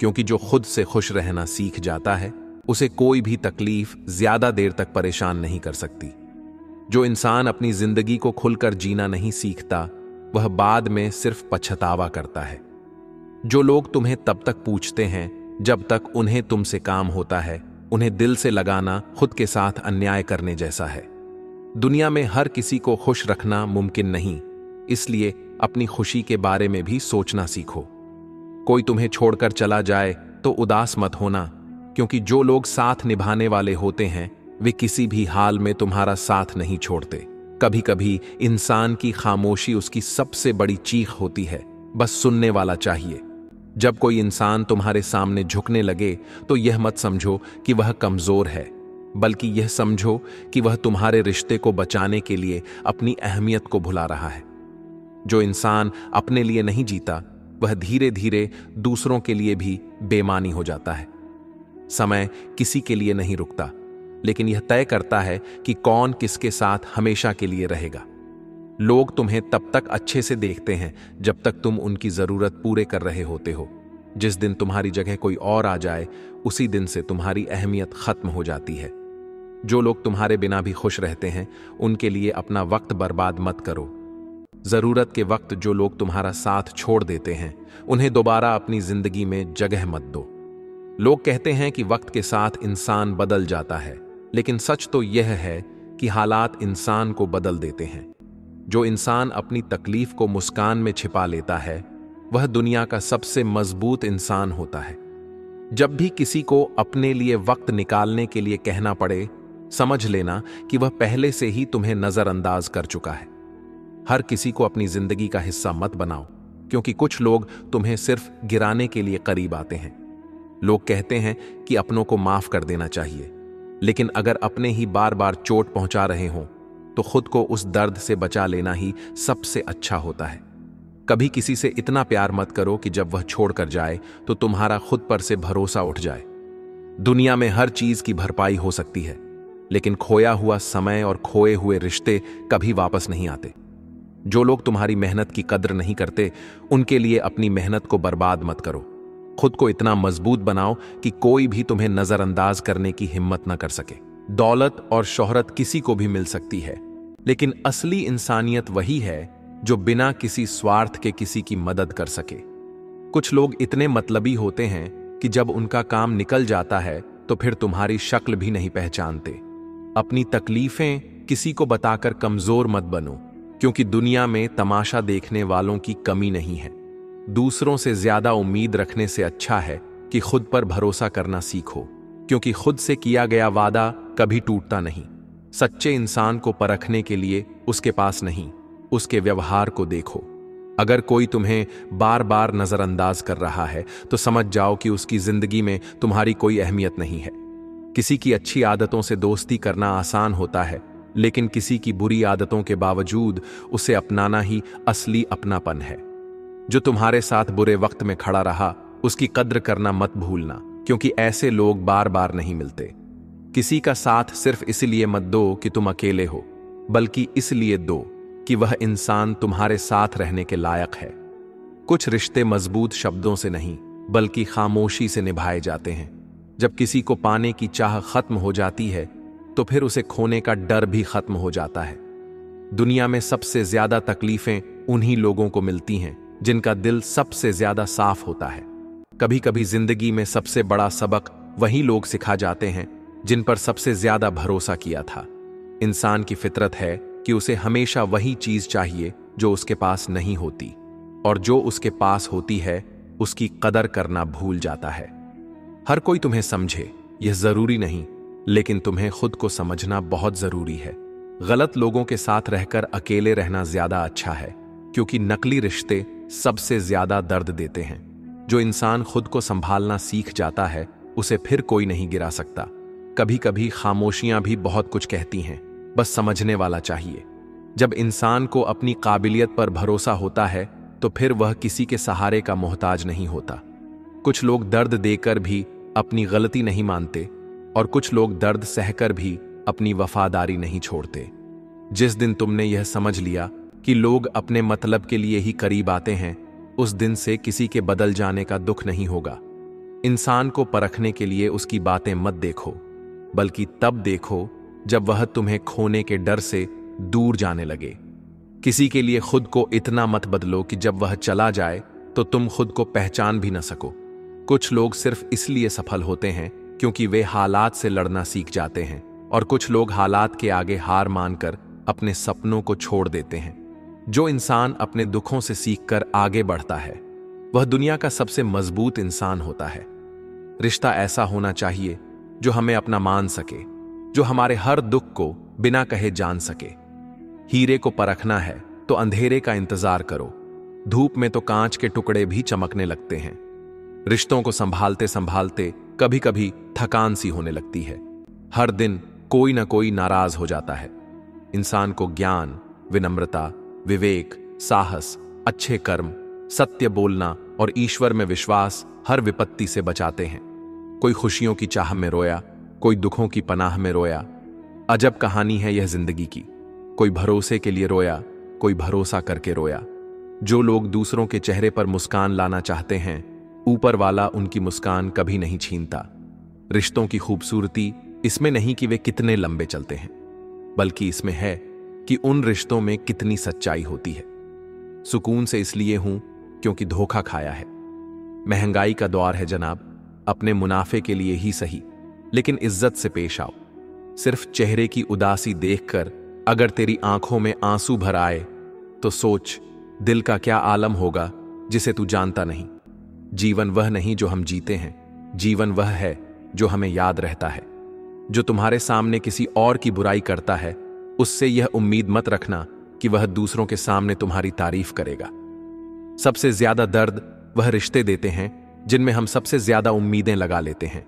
Speaker 1: क्योंकि जो खुद से खुश रहना सीख जाता है, उसे कोई भी तकलीफ ज्यादा देर तक परेशान नहीं कर सकती। जो इंसान अपनी जिंदगी को खुलकर जीना नहीं सीखता, वह बाद में सिर्फ पछतावा करता है। जो लोग तुम्हें तब तक पूछते हैं जब तक उन्हें तुमसे काम होता है, उन्हें दिल से लगाना खुद के साथ अन्याय करने जैसा है। दुनिया में हर किसी को खुश रखना मुमकिन नहीं, इसलिए अपनी खुशी के बारे में भी सोचना सीखो। कोई तुम्हें छोड़कर चला जाए तो उदास मत होना, क्योंकि जो लोग साथ निभाने वाले होते हैं वे किसी भी हाल में तुम्हारा साथ नहीं छोड़ते। कभी कभी इंसान की खामोशी उसकी सबसे बड़ी चीख होती है, बस सुनने वाला चाहिए। जब कोई इंसान तुम्हारे सामने झुकने लगे तो यह मत समझो कि वह कमजोर है, बल्कि यह समझो कि वह तुम्हारे रिश्ते को बचाने के लिए अपनी अहमियत को भुला रहा है। जो इंसान अपने लिए नहीं जीता, वह धीरे धीरे दूसरों के लिए भी बेईमानी हो जाता है। समय किसी के लिए नहीं रुकता, लेकिन यह तय करता है कि कौन किसके साथ हमेशा के लिए रहेगा। लोग तुम्हें तब तक अच्छे से देखते हैं जब तक तुम उनकी जरूरत पूरे कर रहे होते हो। जिस दिन तुम्हारी जगह कोई और आ जाए, उसी दिन से तुम्हारी अहमियत खत्म हो जाती है। जो लोग तुम्हारे बिना भी खुश रहते हैं, उनके लिए अपना वक्त बर्बाद मत करो। जरूरत के वक्त जो लोग तुम्हारा साथ छोड़ देते हैं, उन्हें दोबारा अपनी जिंदगी में जगह मत दो। लोग कहते हैं कि वक्त के साथ इंसान बदल जाता है, लेकिन सच तो यह है कि हालात इंसान को बदल देते हैं। जो इंसान अपनी तकलीफ को मुस्कान में छिपा लेता है, वह दुनिया का सबसे मजबूत इंसान होता है। जब भी किसी को अपने लिए वक्त निकालने के लिए कहना पड़े, समझ लेना कि वह पहले से ही तुम्हें नजरअंदाज कर चुका है। हर किसी को अपनी जिंदगी का हिस्सा मत बनाओ, क्योंकि कुछ लोग तुम्हें सिर्फ गिराने के लिए करीब आते हैं। लोग कहते हैं कि अपनों को माफ कर देना चाहिए, लेकिन अगर अपने ही बार बार चोट पहुंचा रहे हों तो खुद को उस दर्द से बचा लेना ही सबसे अच्छा होता है। कभी किसी से इतना प्यार मत करो कि जब वह छोड़कर जाए तो तुम्हारा खुद पर से भरोसा उठ जाए। दुनिया में हर चीज की भरपाई हो सकती है, लेकिन खोया हुआ समय और खोए हुए रिश्ते कभी वापस नहीं आते। जो लोग तुम्हारी मेहनत की कद्र नहीं करते, उनके लिए अपनी मेहनत को बर्बाद मत करो। खुद को इतना मजबूत बनाओ कि कोई भी तुम्हें नजरअंदाज करने की हिम्मत न कर सके। दौलत और शोहरत किसी को भी मिल सकती है, लेकिन असली इंसानियत वही है जो बिना किसी स्वार्थ के किसी की मदद कर सके। कुछ लोग इतने मतलबी होते हैं कि जब उनका काम निकल जाता है तो फिर तुम्हारी शक्ल भी नहीं पहचानते। अपनी तकलीफें किसी को बताकर कमजोर मत बनो, क्योंकि दुनिया में तमाशा देखने वालों की कमी नहीं है। दूसरों से ज्यादा उम्मीद रखने से अच्छा है कि खुद पर भरोसा करना सीखो, क्योंकि खुद से किया गया वादा कभी टूटता नहीं। सच्चे इंसान को परखने के लिए उसके पास नहीं, उसके व्यवहार को देखो। अगर कोई तुम्हें बार बार नजरअंदाज कर रहा है तो समझ जाओ कि उसकी जिंदगी में तुम्हारी कोई अहमियत नहीं है। किसी की अच्छी आदतों से दोस्ती करना आसान होता है, लेकिन किसी की बुरी आदतों के बावजूद उसे अपनाना ही असली अपनापन है। जो तुम्हारे साथ बुरे वक्त में खड़ा रहा, उसकी कद्र करना मत भूलना, क्योंकि ऐसे लोग बार बार नहीं मिलते। किसी का साथ सिर्फ इसलिए मत दो कि तुम अकेले हो, बल्कि इसलिए दो कि वह इंसान तुम्हारे साथ रहने के लायक है। कुछ रिश्ते मजबूत शब्दों से नहीं, बल्कि खामोशी से निभाए जाते हैं। जब किसी को पाने की चाह खत्म हो जाती है, तो फिर उसे खोने का डर भी खत्म हो जाता है। दुनिया में सबसे ज्यादा तकलीफें उन्हीं लोगों को मिलती हैं जिनका दिल सबसे ज्यादा साफ होता है। कभी कभी जिंदगी में सबसे बड़ा सबक वही लोग सिखा जाते हैं जिन पर सबसे ज्यादा भरोसा किया था। इंसान की फितरत है कि उसे हमेशा वही चीज चाहिए जो उसके पास नहीं होती, और जो उसके पास होती है उसकी कदर करना भूल जाता है। हर कोई तुम्हें समझे यह जरूरी नहीं, लेकिन तुम्हें खुद को समझना बहुत जरूरी है। गलत लोगों के साथ रहकर अकेले रहना ज्यादा अच्छा है, क्योंकि नकली रिश्ते सबसे ज्यादा दर्द देते हैं। जो इंसान खुद को संभालना सीख जाता है, उसे फिर कोई नहीं गिरा सकता। कभी कभी खामोशियां भी बहुत कुछ कहती हैं, बस समझने वाला चाहिए। जब इंसान को अपनी काबिलियत पर भरोसा होता है, तो फिर वह किसी के सहारे का मोहताज नहीं होता। कुछ लोग दर्द देकर भी अपनी गलती नहीं मानते, और कुछ लोग दर्द सहकर भी अपनी वफादारी नहीं छोड़ते। जिस दिन तुमने यह समझ लिया कि लोग अपने मतलब के लिए ही करीब आते हैं, उस दिन से किसी के बदल जाने का दुख नहीं होगा। इंसान को परखने के लिए उसकी बातें मत देखो, बल्कि तब देखो जब वह तुम्हें खोने के डर से दूर जाने लगे। किसी के लिए खुद को इतना मत बदलो कि जब वह चला जाए तो तुम खुद को पहचान भी न सको। कुछ लोग सिर्फ इसलिए सफल होते हैं क्योंकि वे हालात से लड़ना सीख जाते हैं, और कुछ लोग हालात के आगे हार मानकर अपने सपनों को छोड़ देते हैं। जो इंसान अपने दुखों से सीखकर आगे बढ़ता है, वह दुनिया का सबसे मजबूत इंसान होता है। रिश्ता ऐसा होना चाहिए जो हमें अपना मान सके, जो हमारे हर दुख को बिना कहे जान सके। हीरे को परखना है तो अंधेरे का इंतजार करो। धूप में तो कांच के टुकड़े भी चमकने लगते हैं। रिश्तों को संभालते संभालते कभी कभी थकान सी होने लगती है। हर दिन कोई ना कोई नाराज हो जाता है। इंसान को ज्ञान, विनम्रता, विवेक, साहस, अच्छे कर्म, सत्य बोलना और ईश्वर में विश्वास हर विपत्ति से बचाते हैं। कोई खुशियों की चाह में रोया, कोई दुखों की पनाह में रोया। अजब कहानी है यह जिंदगी की। कोई भरोसे के लिए रोया, कोई भरोसा करके रोया। जो लोग दूसरों के चेहरे पर मुस्कान लाना चाहते हैं, ऊपर वाला उनकी मुस्कान कभी नहीं छीनता। रिश्तों की खूबसूरती इसमें नहीं कि वे कितने लंबे चलते हैं, बल्कि इसमें है कि उन रिश्तों में कितनी सच्चाई होती है। सुकून से इसलिए हूं क्योंकि धोखा खाया है। महंगाई का दौर है जनाब, अपने मुनाफे के लिए ही सही, लेकिन इज्जत से पेश आओ। सिर्फ चेहरे की उदासी देखकर अगर तेरी आंखों में आंसू भर आए, तो सोच दिल का क्या आलम होगा जिसे तू जानता नहीं। जीवन वह नहीं जो हम जीते हैं, जीवन वह है जो हमें याद रहता है। जो तुम्हारे सामने किसी और की बुराई करता है, उससे यह उम्मीद मत रखना कि वह दूसरों के सामने तुम्हारी तारीफ करेगा। सबसे ज्यादा दर्द वह रिश्ते देते हैं जिनमें हम सबसे ज्यादा उम्मीदें लगा लेते हैं।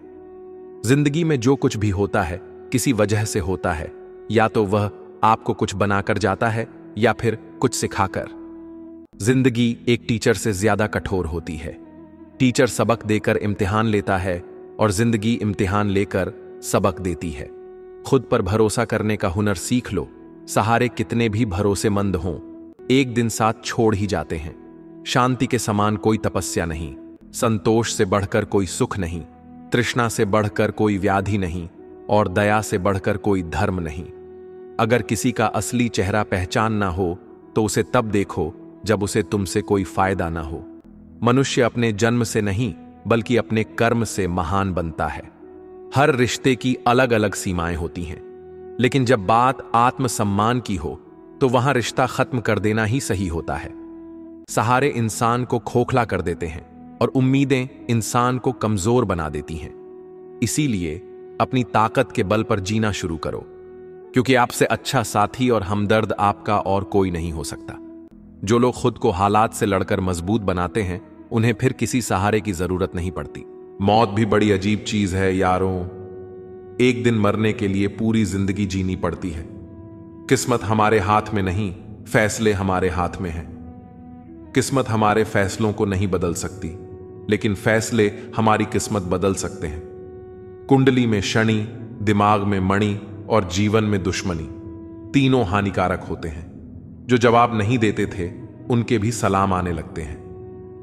Speaker 1: जिंदगी में जो कुछ भी होता है किसी वजह से होता है, या तो वह आपको कुछ बनाकर जाता है या फिर कुछ सिखाकर। जिंदगी एक टीचर से ज्यादा कठोर होती है। टीचर सबक देकर इम्तिहान लेता है और जिंदगी इम्तिहान लेकर सबक देती है। खुद पर भरोसा करने का हुनर सीख लो। सहारे कितने भी भरोसेमंद हों, एक दिन साथ छोड़ ही जाते हैं। शांति के समान कोई तपस्या नहीं, संतोष से बढ़कर कोई सुख नहीं, तृष्णा से बढ़कर कोई व्याधि नहीं, और दया से बढ़कर कोई धर्म नहीं। अगर किसी का असली चेहरा पहचानना हो तो उसे तब देखो जब उसे तुमसे कोई फायदा ना हो। मनुष्य अपने जन्म से नहीं बल्कि अपने कर्म से महान बनता है। हर रिश्ते की अलग अलग सीमाएं होती हैं, लेकिन जब बात आत्मसम्मान की हो तो वहां रिश्ता खत्म कर देना ही सही होता है। सहारे इंसान को खोखला कर देते हैं, और उम्मीदें इंसान को कमजोर बना देती हैं। इसीलिए अपनी ताकत के बल पर जीना शुरू करो, क्योंकि आपसे अच्छा साथी और हमदर्द आपका और कोई नहीं हो सकता। जो लोग खुद को हालात से लड़कर मजबूत बनाते हैं, उन्हें फिर किसी सहारे की जरूरत नहीं पड़ती। मौत भी बड़ी अजीब चीज है यारों। एक दिन मरने के लिए पूरी जिंदगी जीनी पड़ती है। किस्मत हमारे हाथ में नहीं, फैसले हमारे हाथ में हैं। किस्मत हमारे फैसलों को नहीं बदल सकती, लेकिन फैसले हमारी किस्मत बदल सकते हैं। कुंडली में शनि, दिमाग में मणि और जीवन में दुश्मनी, तीनों हानिकारक होते हैं। जो जवाब नहीं देते थे, उनके भी सलाम आने लगते हैं।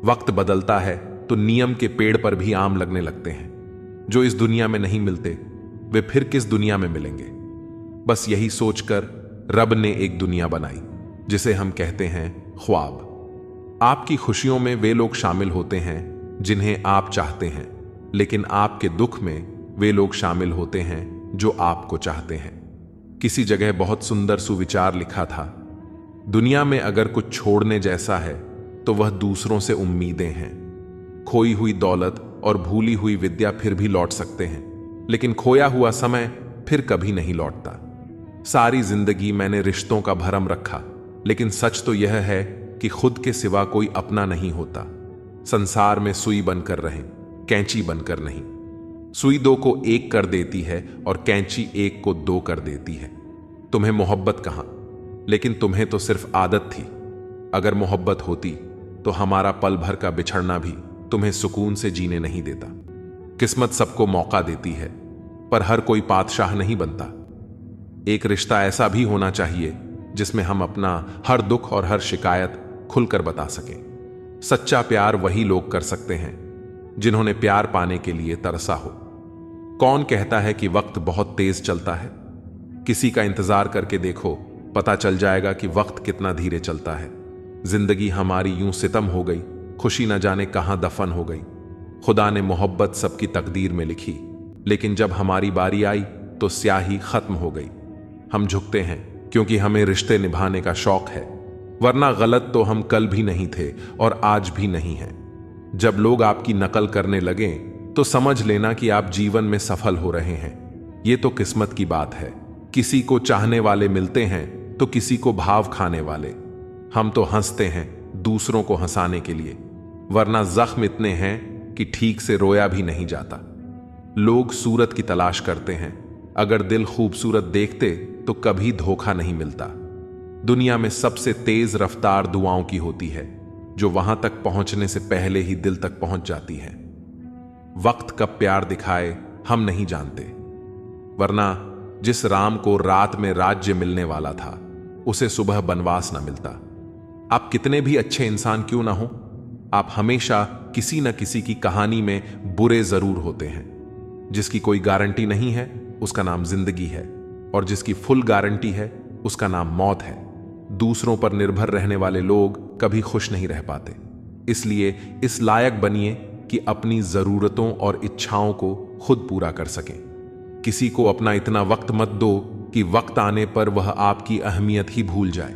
Speaker 1: वक्त बदलता है तो नियम के पेड़ पर भी आम लगने लगते हैं। जो इस दुनिया में नहीं मिलते, वे फिर किस दुनिया में मिलेंगे। बस यही सोचकर रब ने एक दुनिया बनाई, जिसे हम कहते हैं ख्वाब। आपकी खुशियों में वे लोग शामिल होते हैं जिन्हें आप चाहते हैं, लेकिन आपके दुख में वे लोग शामिल होते हैं जो आपको चाहते हैं। किसी जगह बहुत सुंदर सुविचार लिखा था, दुनिया में अगर कुछ छोड़ने जैसा है तो वह दूसरों से उम्मीदें हैं। खोई हुई दौलत और भूली हुई विद्या फिर भी लौट सकते हैं, लेकिन खोया हुआ समय फिर कभी नहीं लौटता। सारी जिंदगी मैंने रिश्तों का भरम रखा, लेकिन सच तो यह है कि खुद के सिवा कोई अपना नहीं होता। संसार में सुई बनकर रहें, कैंची बनकर नहीं। सुई दो को एक कर देती है और कैंची एक को दो कर देती है। तुम्हें मोहब्बत कहां, लेकिन तुम्हें तो सिर्फ आदत थी। अगर मोहब्बत होती तो हमारा पल भर का बिछड़ना भी तुम्हें सुकून से जीने नहीं देता। किस्मत सबको मौका देती है, पर हर कोई बादशाह नहीं बनता। एक रिश्ता ऐसा भी होना चाहिए जिसमें हम अपना हर दुख और हर शिकायत खुलकर बता सकें। सच्चा प्यार वही लोग कर सकते हैं जिन्होंने प्यार पाने के लिए तरसा हो। कौन कहता है कि वक्त बहुत तेज चलता है? किसी का इंतजार करके देखो, पता चल जाएगा कि वक्त कितना धीरे चलता है। जिंदगी हमारी यूं सितम हो गई, खुशी न जाने कहां दफन हो गई। खुदा ने मोहब्बत सबकी तकदीर में लिखी, लेकिन जब हमारी बारी आई तो स्याही खत्म हो गई। हम झुकते हैं क्योंकि हमें रिश्ते निभाने का शौक है, वरना गलत तो हम कल भी नहीं थे और आज भी नहीं हैं। जब लोग आपकी नकल करने लगें तो समझ लेना कि आप जीवन में सफल हो रहे हैं। ये तो किस्मत की बात है। किसी को चाहने वाले मिलते हैं तो किसी को भाव खाने वाले। हम तो हंसते हैं दूसरों को हंसाने के लिए, वरना जख्म इतने हैं कि ठीक से रोया भी नहीं जाता। लोग सूरत की तलाश करते हैं, अगर दिल खूबसूरत देखते तो कभी धोखा नहीं मिलता। दुनिया में सबसे तेज रफ्तार दुआओं की होती है, जो वहां तक पहुंचने से पहले ही दिल तक पहुंच जाती है। वक्त कब प्यार दिखाए हम नहीं जानते, वरना जिस राम को रात में राज्य मिलने वाला था, उसे सुबह बनवास न मिलता। आप कितने भी अच्छे इंसान क्यों ना हो, आप हमेशा किसी न किसी की कहानी में बुरे जरूर होते हैं। जिसकी कोई गारंटी नहीं है उसका नाम जिंदगी है, और जिसकी फुल गारंटी है उसका नाम मौत है। दूसरों पर निर्भर रहने वाले लोग कभी खुश नहीं रह पाते। इसलिए इस लायक बनिए कि अपनी जरूरतों और इच्छाओं को खुद पूरा कर सकें। किसी को अपना इतना वक्त मत दो कि वक्त आने पर वह आपकी अहमियत ही भूल जाए।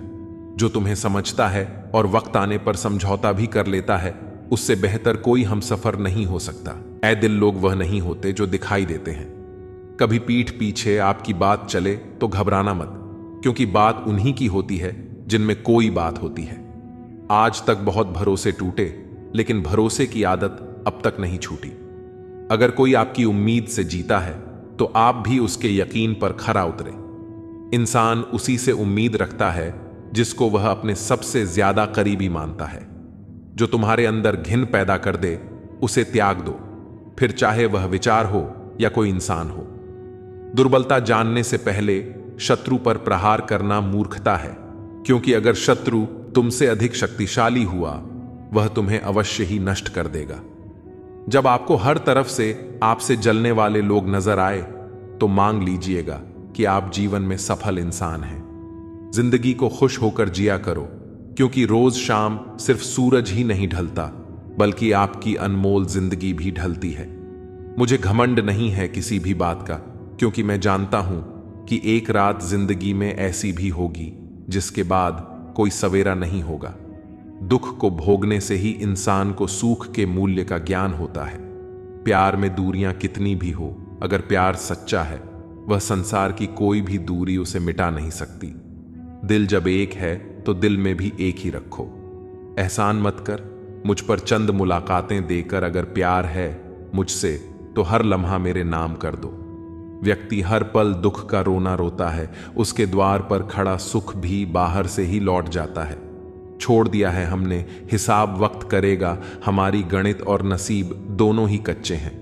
Speaker 1: जो तुम्हें समझता है और वक्त आने पर समझौता भी कर लेता है, उससे बेहतर कोई हमसफर नहीं हो सकता। ऐ दिल लोग वह नहीं होते जो दिखाई देते हैं। कभी पीठ पीछे आपकी बात चले तो घबराना मत, क्योंकि बात उन्हीं की होती है जिनमें कोई बात होती है। आज तक बहुत भरोसे टूटे, लेकिन भरोसे की आदत अब तक नहीं छूटी। अगर कोई आपकी उम्मीद से जीता है तो आप भी उसके यकीन पर खरा उतरे। इंसान उसी से उम्मीद रखता है जिसको वह अपने सबसे ज्यादा करीबी मानता है। जो तुम्हारे अंदर घिन पैदा कर दे, उसे त्याग दो, फिर चाहे वह विचार हो या कोई इंसान हो। दुर्बलता जानने से पहले शत्रु पर प्रहार करना मूर्खता है, क्योंकि अगर शत्रु तुमसे अधिक शक्तिशाली हुआ, वह तुम्हें अवश्य ही नष्ट कर देगा। जब आपको हर तरफ से आपसे जलने वाले लोग नजर आए, तो मांग लीजिएगा कि आप जीवन में सफल इंसान हैं। जिंदगी को खुश होकर जिया करो, क्योंकि रोज शाम सिर्फ सूरज ही नहीं ढलता, बल्कि आपकी अनमोल जिंदगी भी ढलती है। मुझे घमंड नहीं है किसी भी बात का, क्योंकि मैं जानता हूं कि एक रात जिंदगी में ऐसी भी होगी जिसके बाद कोई सवेरा नहीं होगा। दुख को भोगने से ही इंसान को सुख के मूल्य का ज्ञान होता है। प्यार में दूरियां कितनी भी हो, अगर प्यार सच्चा है, वह संसार की कोई भी दूरी उसे मिटा नहीं सकती। दिल जब एक है तो दिल में भी एक ही रखो। एहसान मत कर मुझ पर चंद मुलाकातें देकर, अगर प्यार है मुझसे तो हर लम्हा मेरे नाम कर दो। व्यक्ति हर पल दुख का रोना रोता है, उसके द्वार पर खड़ा सुख भी बाहर से ही लौट जाता है। छोड़ दिया है हमने हिसाब वक्त करेगा, हमारी गणित और नसीब दोनों ही कच्चे हैं।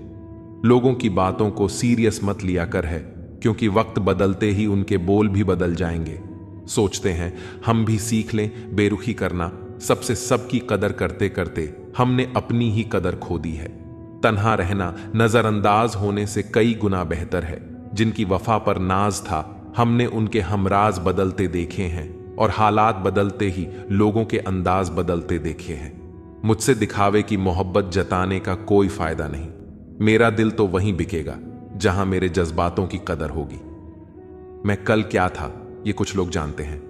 Speaker 1: लोगों की बातों को सीरियस मत लिया कर है, क्योंकि वक्त बदलते ही उनके बोल भी बदल जाएंगे। सोचते हैं हम भी सीख लें बेरुखी करना, सबसे सबकी कदर करते करते हमने अपनी ही कदर खो दी है। तन्हा रहना नजरअंदाज होने से कई गुना बेहतर है। जिनकी वफा पर नाज था, हमने उनके हमराज बदलते देखे हैं, और हालात बदलते ही लोगों के अंदाज बदलते देखे हैं। मुझसे दिखावे की मोहब्बत जताने का कोई फायदा नहीं। मेरा दिल तो वहीं बिकेगा जहां मेरे जज्बातों की कदर होगी। मैं कल क्या था ये कुछ लोग जानते हैं,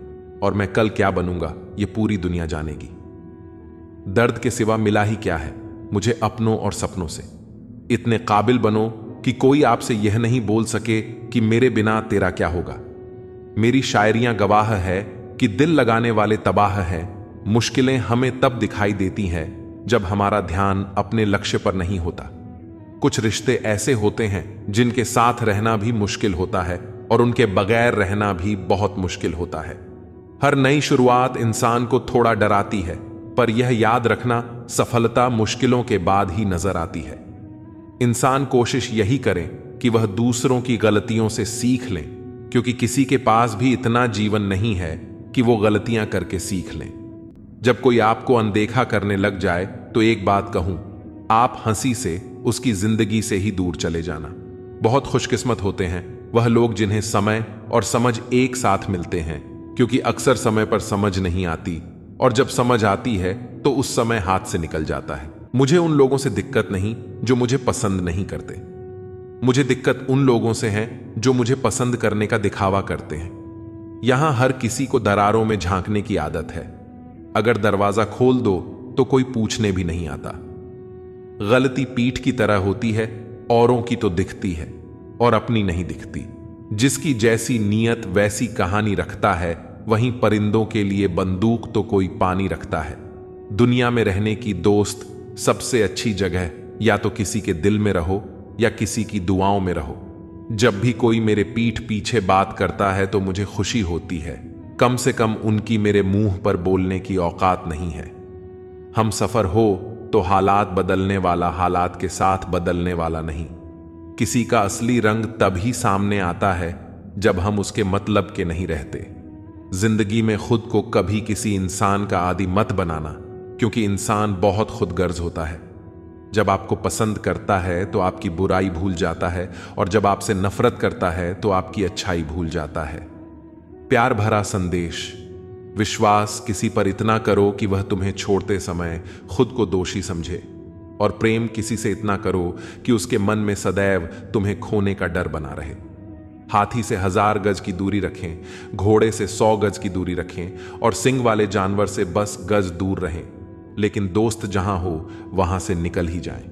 Speaker 1: और मैं कल क्या बनूंगा ये पूरी दुनिया जानेगी। दर्द के सिवा मिला ही क्या है मुझे अपनों और सपनों से। इतने काबिल बनो कि कोई आपसे यह नहीं बोल सके कि मेरे बिना तेरा क्या होगा। मेरी शायरियां गवाह है कि दिल लगाने वाले तबाह हैं। मुश्किलें हमें तब दिखाई देती हैं जब हमारा ध्यान अपने लक्ष्य पर नहीं होता। कुछ रिश्ते ऐसे होते हैं जिनके साथ रहना भी मुश्किल होता है, और उनके बगैर रहना भी बहुत मुश्किल होता है। हर नई शुरुआत इंसान को थोड़ा डराती है, पर यह याद रखना सफलता मुश्किलों के बाद ही नजर आती है। इंसान कोशिश यही करें कि वह दूसरों की गलतियों से सीख लें, क्योंकि किसी के पास भी इतना जीवन नहीं है कि वो गलतियां करके सीख लें। जब कोई आपको अनदेखा करने लग जाए तो एक बात कहूं, आप हंसी से उसकी जिंदगी से ही दूर चले जाना। बहुत खुशकिस्मत होते हैं वह लोग जिन्हें समय और समझ एक साथ मिलते हैं, क्योंकि अक्सर समय पर समझ नहीं आती, और जब समझ आती है तो उस समय हाथ से निकल जाता है। मुझे उन लोगों से दिक्कत नहीं जो मुझे पसंद नहीं करते। मुझे दिक्कत उन लोगों से है जो मुझे पसंद करने का दिखावा करते हैं। यहां हर किसी को दरारों में झांकने की आदत है। अगर दरवाजा खोल दो तो कोई पूछने भी नहीं आता। गलती पीठ की तरह होती है, औरों की तो दिखती है और अपनी नहीं दिखती। जिसकी जैसी नीयत वैसी कहानी रखता है, वहीं परिंदों के लिए बंदूक तो कोई पानी रखता है। दुनिया में रहने की दोस्त सबसे अच्छी जगह या तो किसी के दिल में रहो या किसी की दुआओं में रहो। जब भी कोई मेरे पीठ पीछे बात करता है तो मुझे खुशी होती है, कम से कम उनकी मेरे मुंह पर बोलने की औकात नहीं है। हम सफर हो तो हालात बदलने वाला हालात के साथ बदलने वाला नहीं। किसी का असली रंग तभी सामने आता है जब हम उसके मतलब के नहीं रहते। जिंदगी में खुद को कभी किसी इंसान का आदी मत बनाना, क्योंकि इंसान बहुत खुदगर्ज होता है। जब आपको पसंद करता है तो आपकी बुराई भूल जाता है, और जब आपसे नफरत करता है तो आपकी अच्छाई भूल जाता है। प्यार भरा संदेश, विश्वास किसी पर इतना करो कि वह तुम्हें छोड़ते समय खुद को दोषी समझे, और प्रेम किसी से इतना करो कि उसके मन में सदैव तुम्हें खोने का डर बना रहे। हाथी से 1000 गज की दूरी रखें, घोड़े से 100 गज की दूरी रखें, और सिंग वाले जानवर से बस गज दूर रहें, लेकिन दोस्त जहां हो वहां से निकल ही जाएं।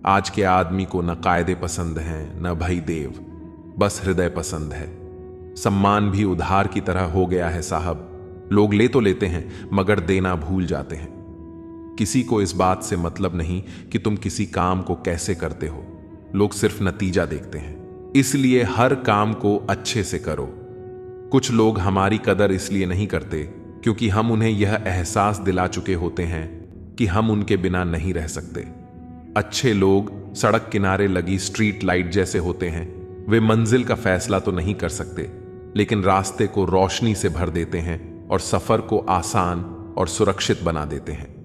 Speaker 1: आज के आदमी को न कायदे पसंद हैं न भई देव, बस हृदय पसंद है। सम्मान भी उधार की तरह हो गया है साहब। लोग ले तो लेते हैं मगर देना भूल जाते हैं। किसी को इस बात से मतलब नहीं कि तुम किसी काम को कैसे करते हो, लोग सिर्फ नतीजा देखते हैं। इसलिए हर काम को अच्छे से करो। कुछ लोग हमारी कदर इसलिए नहीं करते क्योंकि हम उन्हें यह एहसास दिला चुके होते हैं कि हम उनके बिना नहीं रह सकते। अच्छे लोग सड़क किनारे लगी स्ट्रीट लाइट जैसे होते हैं। वे मंजिल का फैसला तो नहीं कर सकते, लेकिन रास्ते को रोशनी से भर देते हैं और सफर को आसान और सुरक्षित बना देते हैं।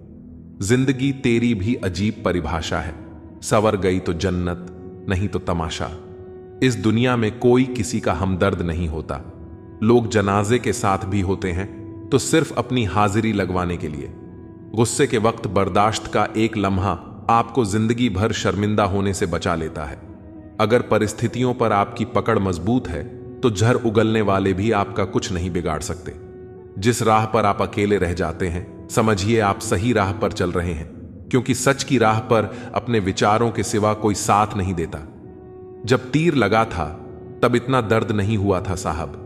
Speaker 1: जिंदगी तेरी भी अजीब परिभाषा है। सवर गई तो जन्नत, नहीं तो तमाशा। इस दुनिया में कोई किसी का हमदर्द नहीं होता। लोग जनाजे के साथ भी होते हैं तो सिर्फ अपनी हाजिरी लगवाने के लिए। गुस्से के वक्त बर्दाश्त का एक लम्हा आपको जिंदगी भर शर्मिंदा होने से बचा लेता है। अगर परिस्थितियों पर आपकी पकड़ मजबूत है तो झर उगलने वाले भी आपका कुछ नहीं बिगाड़ सकते। जिस राह पर आप अकेले रह जाते हैं, समझिए आप सही राह पर चल रहे हैं, क्योंकि सच की राह पर अपने विचारों के सिवा कोई साथ नहीं देता। जब तीर लगा था तब इतना दर्द नहीं हुआ था साहब।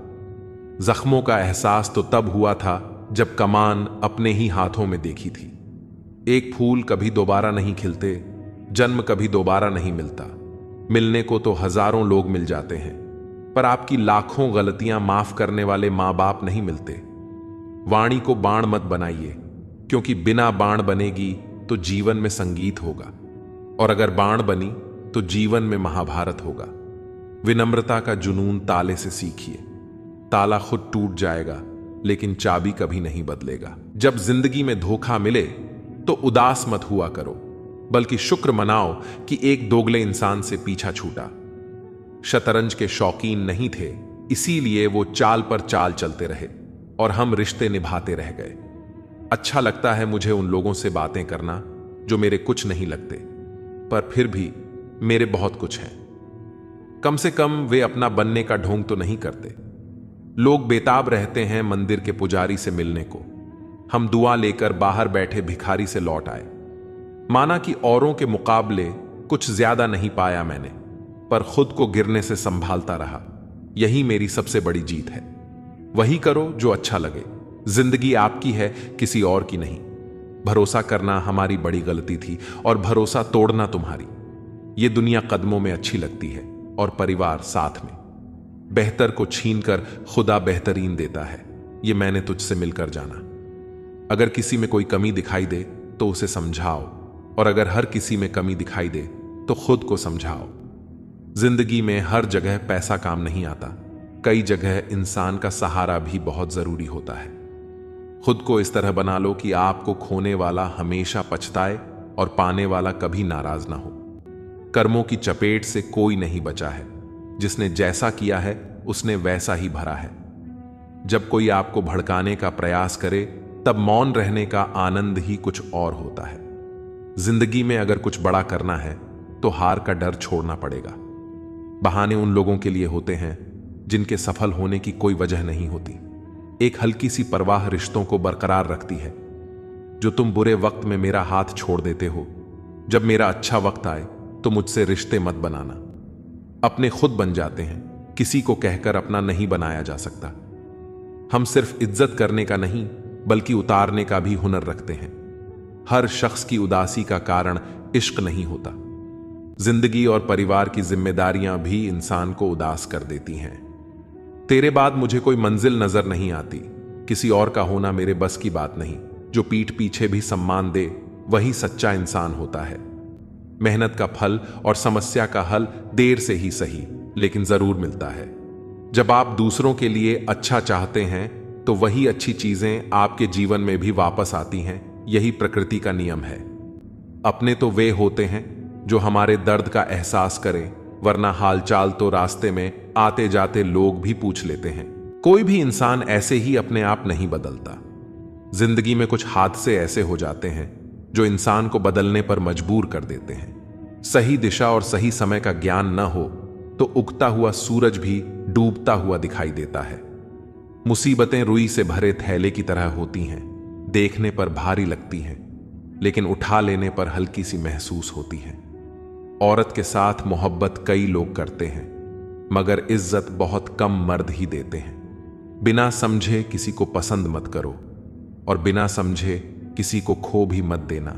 Speaker 1: जख्मों का एहसास तो तब हुआ था जब कमान अपने ही हाथों में देखी थी। एक फूल कभी दोबारा नहीं खिलते, जन्म कभी दोबारा नहीं मिलता। मिलने को तो हजारों लोग मिल जाते हैं, पर आपकी लाखों गलतियां माफ करने वाले मां बाप नहीं मिलते। वाणी को बाण मत बनाइए, क्योंकि बिना बाण बनेगी तो जीवन में संगीत होगा, और अगर बाण बनी तो जीवन में महाभारत होगा। विनम्रता का जुनून ताले से सीखिए। ताला खुद टूट जाएगा, लेकिन चाबी कभी नहीं बदलेगा। जब जिंदगी में धोखा मिले तो उदास मत हुआ करो, बल्कि शुक्र मनाओ कि एक दोगले इंसान से पीछा छूटा। शतरंज के शौकीन नहीं थे, इसीलिए वो चाल पर चाल चलते रहे और हम रिश्ते निभाते रह गए। अच्छा लगता है मुझे उन लोगों से बातें करना जो मेरे कुछ नहीं लगते, पर फिर भी मेरे बहुत कुछ हैं। कम से कम वे अपना बनने का ढोंग तो नहीं करते। लोग बेताब रहते हैं मंदिर के पुजारी से मिलने को। हम दुआ लेकर बाहर बैठे भिखारी से लौट आए। माना कि औरों के मुकाबले कुछ ज्यादा नहीं पाया मैंने, पर खुद को गिरने से संभालता रहा। यही मेरी सबसे बड़ी जीत है। वही करो जो अच्छा लगे। जिंदगी आपकी है, किसी और की नहीं। भरोसा करना हमारी बड़ी गलती थी और भरोसा तोड़ना तुम्हारी। ये दुनिया कदमों में अच्छी लगती है और परिवार साथ में। बेहतर को छीनकर खुदा बेहतरीन देता है, ये मैंने तुझसे मिलकर जाना। अगर किसी में कोई कमी दिखाई दे तो उसे समझाओ, और अगर हर किसी में कमी दिखाई दे तो खुद को समझाओ। जिंदगी में हर जगह पैसा काम नहीं आता। कई जगह इंसान का सहारा भी बहुत जरूरी होता है। खुद को इस तरह बना लो कि आपको खोने वाला हमेशा पछताए और पाने वाला कभी नाराज ना हो। कर्मों की चपेट से कोई नहीं बचा है। जिसने जैसा किया है उसने वैसा ही भरा है। जब कोई आपको भड़काने का प्रयास करे तब मौन रहने का आनंद ही कुछ और होता है। जिंदगी में अगर कुछ बड़ा करना है तो हार का डर छोड़ना पड़ेगा। बहाने उन लोगों के लिए होते हैं जिनके सफल होने की कोई वजह नहीं होती। एक हल्की सी परवाह रिश्तों को बरकरार रखती है। जो तुम बुरे वक्त में मेरा हाथ छोड़ देते हो, जब मेरा अच्छा वक्त आए तो मुझसे रिश्ते मत बनाना। अपने खुद बन जाते हैं, किसी को कहकर अपना नहीं बनाया जा सकता। हम सिर्फ इज्जत करने का नहीं बल्कि उतारने का भी हुनर रखते हैं। हर शख्स की उदासी का कारण इश्क नहीं होता। जिंदगी और परिवार की जिम्मेदारियां भी इंसान को उदास कर देती हैं। तेरे बाद मुझे कोई मंजिल नजर नहीं आती। किसी और का होना मेरे बस की बात नहीं। जो पीठ पीछे भी सम्मान दे वही सच्चा इंसान होता है। मेहनत का फल और समस्या का हल देर से ही सही, लेकिन जरूर मिलता है। जब आप दूसरों के लिए अच्छा चाहते हैं तो वही अच्छी चीजें आपके जीवन में भी वापस आती हैं। यही प्रकृति का नियम है। अपने तो वे होते हैं जो हमारे दर्द का एहसास करें, वरना हालचाल तो रास्ते में आते जाते लोग भी पूछ लेते हैं। कोई भी इंसान ऐसे ही अपने आप नहीं बदलता। जिंदगी में कुछ हादसे ऐसे हो जाते हैं जो इंसान को बदलने पर मजबूर कर देते हैं। सही दिशा और सही समय का ज्ञान न हो तो उगता हुआ सूरज भी डूबता हुआ दिखाई देता है। मुसीबतें रुई से भरे थैले की तरह होती हैं। देखने पर भारी लगती हैं, लेकिन उठा लेने पर हल्की सी महसूस होती हैं। औरत के साथ मोहब्बत कई लोग करते हैं, मगर इज्जत बहुत कम मर्द ही देते हैं। बिना समझे किसी को पसंद मत करो, और बिना समझे किसी को खो भी मत देना,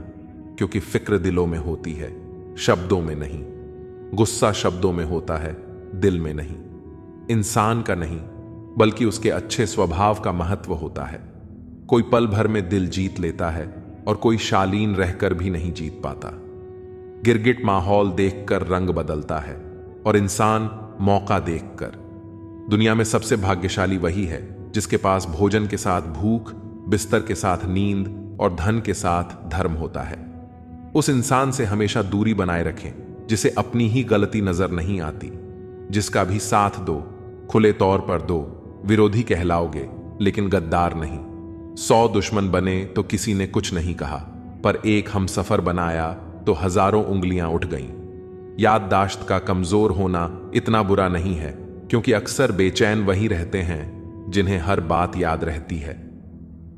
Speaker 1: क्योंकि फिक्र दिलों में होती है, शब्दों में नहीं। गुस्सा शब्दों में होता है, दिल में नहीं। इंसान का नहीं बल्कि उसके अच्छे स्वभाव का महत्व होता है। कोई पल भर में दिल जीत लेता है और कोई शालीन रहकर भी नहीं जीत पाता। गिरगिट माहौल देखकर रंग बदलता है और इंसान मौका देखकर। दुनिया में सबसे भाग्यशाली वही है जिसके पास भोजन के साथ भूख, बिस्तर के साथ नींद और धन के साथ धर्म होता है। उस इंसान से हमेशा दूरी बनाए रखें जिसे अपनी ही गलती नजर नहीं आती। जिसका भी साथ दो, खुले तौर पर दो। विरोधी कहलाओगे लेकिन गद्दार नहीं। 100 दुश्मन बने तो किसी ने कुछ नहीं कहा, पर एक हमसफर बनाया तो हजारों उंगलियां उठ गईं। याददाश्त का कमजोर होना इतना बुरा नहीं है, क्योंकि अक्सर बेचैन वही रहते हैं जिन्हें हर बात याद रहती है।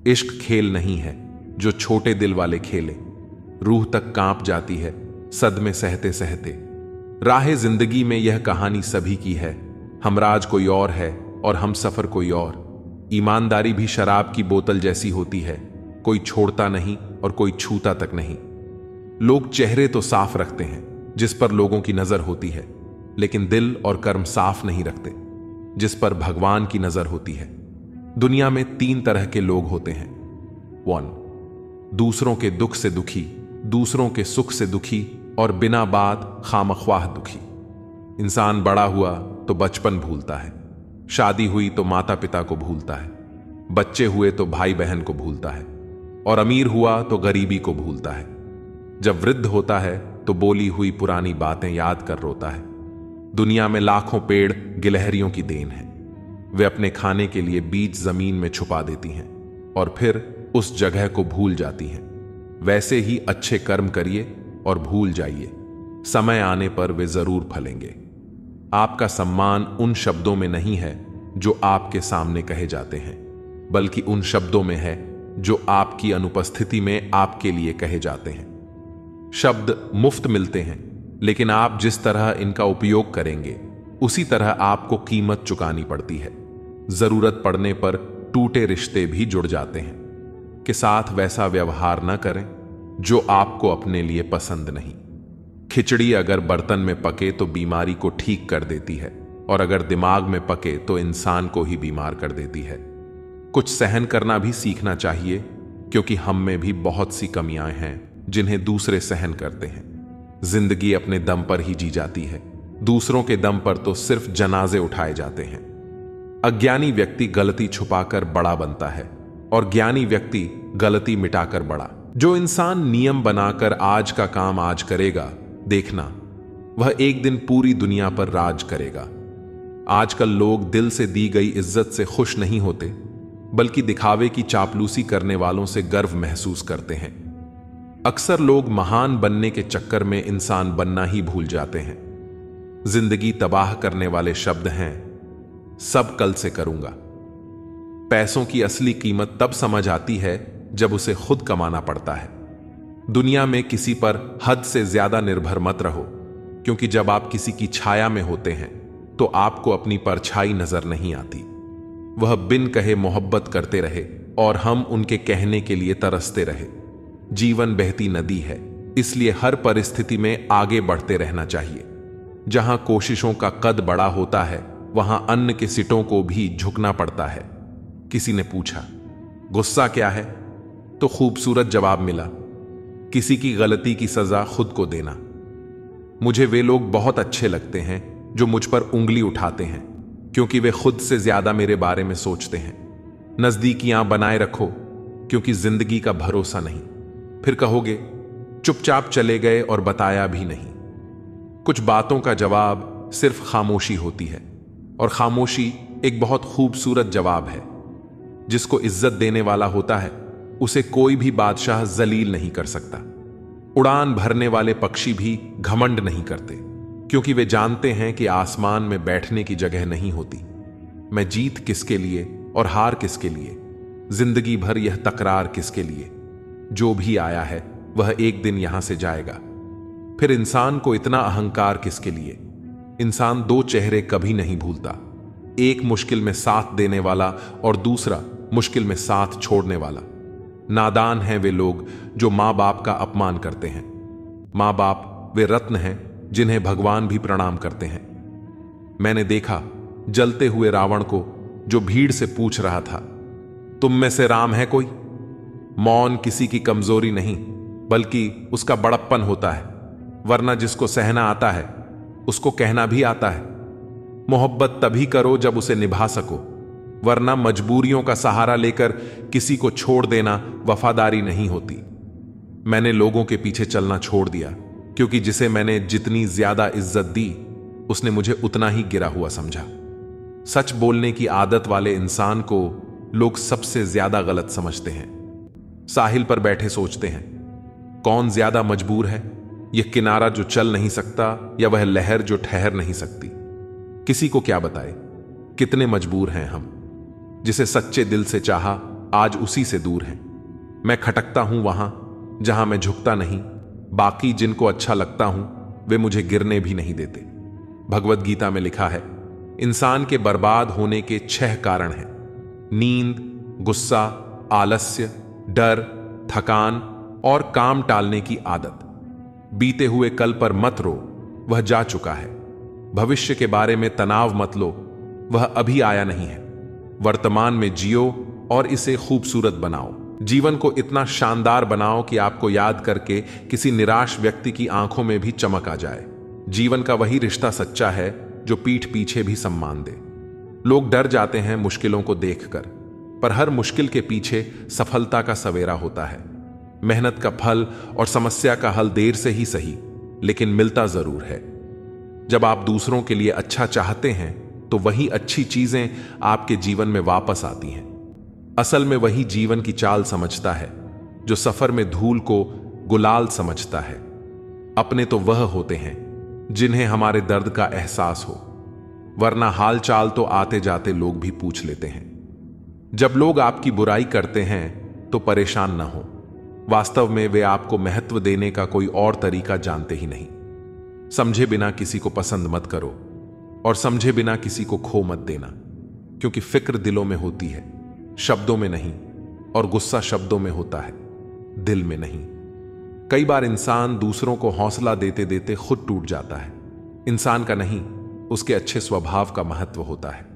Speaker 1: इश्क खेल नहीं है, जो छोटे दिल वाले खेले। रूह तक कांप जाती है सदमे सहते सहते। राह जिंदगी में यह कहानी सभी की है, हमराज कोई और है और हम सफर कोई और। ईमानदारी भी शराब की बोतल जैसी होती है, कोई छोड़ता नहीं और कोई छूता तक नहीं। लोग चेहरे तो साफ रखते हैं जिस पर लोगों की नजर होती है, लेकिन दिल और कर्म साफ नहीं रखते जिस पर भगवान की नजर होती है। दुनिया में 3 तरह के लोग होते हैं। 1, दूसरों के दुख से दुखी, दूसरों के सुख से दुखी और बिना बात खामख्वाह दुखी। इंसान बड़ा हुआ तो बचपन भूलता है, शादी हुई तो माता पिता को भूलता है, बच्चे हुए तो भाई बहन को भूलता है, और अमीर हुआ तो गरीबी को भूलता है। जब वृद्ध होता है तो बोली हुई पुरानी बातें याद कर रोता है। दुनिया में लाखों पेड़ गिलहरियों की देन है। वे अपने खाने के लिए बीज जमीन में छुपा देती हैं और फिर उस जगह को भूल जाती हैं। वैसे ही अच्छे कर्म करिए और भूल जाइए, समय आने पर वे जरूर फलेंगे। आपका सम्मान उन शब्दों में नहीं है जो आपके सामने कहे जाते हैं, बल्कि उन शब्दों में है जो आपकी अनुपस्थिति में आपके लिए कहे जाते हैं। शब्द मुफ्त मिलते हैं, लेकिन आप जिस तरह इनका उपयोग करेंगे उसी तरह आपको कीमत चुकानी पड़ती है। जरूरत पड़ने पर टूटे रिश्ते भी जुड़ जाते हैं। के साथ वैसा व्यवहार न करें जो आपको अपने लिए पसंद नहीं। खिचड़ी अगर बर्तन में पके तो बीमारी को ठीक कर देती है, और अगर दिमाग में पके तो इंसान को ही बीमार कर देती है। कुछ सहन करना भी सीखना चाहिए, क्योंकि हम में भी बहुत सी कमियां हैं जिन्हें दूसरे सहन करते हैं। जिंदगी अपने दम पर ही जी जाती है, दूसरों के दम पर तो सिर्फ जनाजे उठाए जाते हैं। अज्ञानी व्यक्ति गलती छुपाकर बड़ा बनता है और ज्ञानी व्यक्ति गलती मिटाकर बड़ा। जो इंसान नियम बनाकर आज का काम आज करेगा, देखना वह एक दिन पूरी दुनिया पर राज करेगा। आजकल लोग दिल से दी गई इज्जत से खुश नहीं होते, बल्कि दिखावे की चापलूसी करने वालों से गर्व महसूस करते हैं। अक्सर लोग महान बनने के चक्कर में इंसान बनना ही भूल जाते हैं। जिंदगी तबाह करने वाले शब्द हैं, सब कल से करूंगा। पैसों की असली कीमत तब समझ आती है जब उसे खुद कमाना पड़ता है। दुनिया में किसी पर हद से ज्यादा निर्भर मत रहो, क्योंकि जब आप किसी की छाया में होते हैं तो आपको अपनी परछाई नजर नहीं आती। वह बिन कहे मोहब्बत करते रहे और हम उनके कहने के लिए तरसते रहे। जीवन बहती नदी है, इसलिए हर परिस्थिति में आगे बढ़ते रहना चाहिए। जहां कोशिशों का कद बड़ा होता है, वहां अन्न के सिटों को भी झुकना पड़ता है। किसी ने पूछा, गुस्सा क्या है? तो खूबसूरत जवाब मिला, किसी की गलती की सजा खुद को देना। मुझे वे लोग बहुत अच्छे लगते हैं जो मुझ पर उंगली उठाते हैं, क्योंकि वे खुद से ज्यादा मेरे बारे में सोचते हैं। नजदीकियां बनाए रखो, क्योंकि जिंदगी का भरोसा नहीं। फिर कहोगे चुपचाप चले गए और बताया भी नहीं। कुछ बातों का जवाब सिर्फ खामोशी होती है, और खामोशी एक बहुत खूबसूरत जवाब है। जिसको इज्जत देने वाला होता है उसे कोई भी बादशाह जलील नहीं कर सकता। उड़ान भरने वाले पक्षी भी घमंड नहीं करते, क्योंकि वे जानते हैं कि आसमान में बैठने की जगह नहीं होती। मैं जीत किसके लिए और हार किसके लिए, जिंदगी भर यह तकरार किसके लिए। जो भी आया है वह एक दिन यहां से जाएगा। फिर इंसान को इतना अहंकार किसके लिए। इंसान 2 चेहरे कभी नहीं भूलता, एक मुश्किल में साथ देने वाला और दूसरा मुश्किल में साथ छोड़ने वाला। नादान हैं वे लोग जो मां बाप का अपमान करते हैं। मां बाप वे रत्न हैं जिन्हें भगवान भी प्रणाम करते हैं। मैंने देखा जलते हुए रावण को, जो भीड़ से पूछ रहा था, तुम में से राम है कोई? मौन किसी की कमजोरी नहीं, बल्कि उसका बड़प्पन होता है। वरना जिसको सहना आता है उसको कहना भी आता है। मोहब्बत तभी करो जब उसे निभा सको, वरना मजबूरियों का सहारा लेकर किसी को छोड़ देना वफादारी नहीं होती। मैंने लोगों के पीछे चलना छोड़ दिया, क्योंकि जिसे मैंने जितनी ज्यादा इज्जत दी उसने मुझे उतना ही गिरा हुआ समझा। सच बोलने की आदत वाले इंसान को लोग सबसे ज्यादा गलत समझते हैं। साहिल पर बैठे सोचते हैं, कौन ज्यादा मजबूर है, यह किनारा जो चल नहीं सकता या वह लहर जो ठहर नहीं सकती। किसी को क्या बताए कितने मजबूर हैं हम। जिसे सच्चे दिल से चाहा आज उसी से दूर हैं। मैं खटकता हूं वहां जहां मैं झुकता नहीं, बाकी जिनको अच्छा लगता हूं वे मुझे गिरने भी नहीं देते। भगवत गीता में लिखा है, इंसान के बर्बाद होने के 6 कारण हैं: नींद, गुस्सा, आलस्य, डर, थकान और काम टालने की आदत। बीते हुए कल पर मत रो, वह जा चुका है। भविष्य के बारे में तनाव मत लो, वह अभी आया नहीं है। वर्तमान में जियो और इसे खूबसूरत बनाओ। जीवन को इतना शानदार बनाओ कि आपको याद करके किसी निराश व्यक्ति की आंखों में भी चमक आ जाए। जीवन का वही रिश्ता सच्चा है जो पीठ पीछे भी सम्मान दे। लोग डर जाते हैं मुश्किलों को देखकर, पर हर मुश्किल के पीछे सफलता का सवेरा होता है। मेहनत का फल और समस्या का हल देर से ही सही, लेकिन मिलता जरूर है। जब आप दूसरों के लिए अच्छा चाहते हैं तो वही अच्छी चीजें आपके जीवन में वापस आती हैं। असल में वही जीवन की चाल समझता है जो सफर में धूल को गुलाल समझता है। अपने तो वह होते हैं जिन्हें हमारे दर्द का एहसास हो, वरना हाल चाल तो आते जाते लोग भी पूछ लेते हैं। जब लोग आपकी बुराई करते हैं तो परेशान ना हो, वास्तव में वे आपको महत्व देने का कोई और तरीका जानते ही नहीं। समझे बिना किसी को पसंद मत करो और समझे बिना किसी को खो मत देना, क्योंकि फिक्र दिलों में होती है, शब्दों में नहीं, और गुस्सा शब्दों में होता है, दिल में नहीं। कई बार इंसान दूसरों को हौसला देते देते खुद टूट जाता है। इंसान का नहीं, उसके अच्छे स्वभाव का महत्व होता है।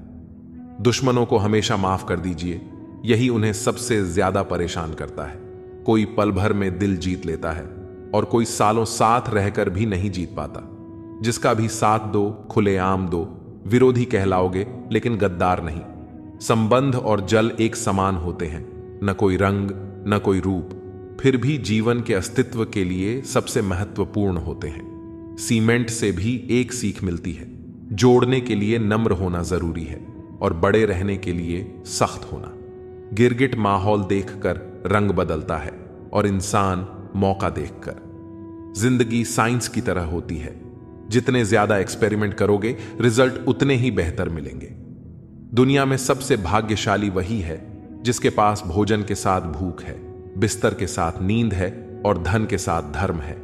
Speaker 1: दुश्मनों को हमेशा माफ कर दीजिए, यही उन्हें सबसे ज्यादा परेशान करता है। कोई पल भर में दिल जीत लेता है और कोई सालों साथ रहकर भी नहीं जीत पाता। जिसका भी साथ दो, खुलेआम दो, विरोधी कहलाओगे लेकिन गद्दार नहीं। संबंध और जल एक समान होते हैं, न कोई रंग न कोई रूप, फिर भी जीवन के अस्तित्व के लिए सबसे महत्वपूर्ण होते हैं। सीमेंट से भी एक सीख मिलती है, जोड़ने के लिए नम्र होना जरूरी है और बड़े रहने के लिए सख्त होना। गिरगिट माहौल देखकर रंग बदलता है और इंसान मौका देखकर। जिंदगी साइंस की तरह होती है, जितने ज्यादा एक्सपेरिमेंट करोगे रिजल्ट उतने ही बेहतर मिलेंगे। दुनिया में सबसे भाग्यशाली वही है जिसके पास भोजन के साथ भूख है, बिस्तर के साथ नींद है और धन के साथ धर्म है।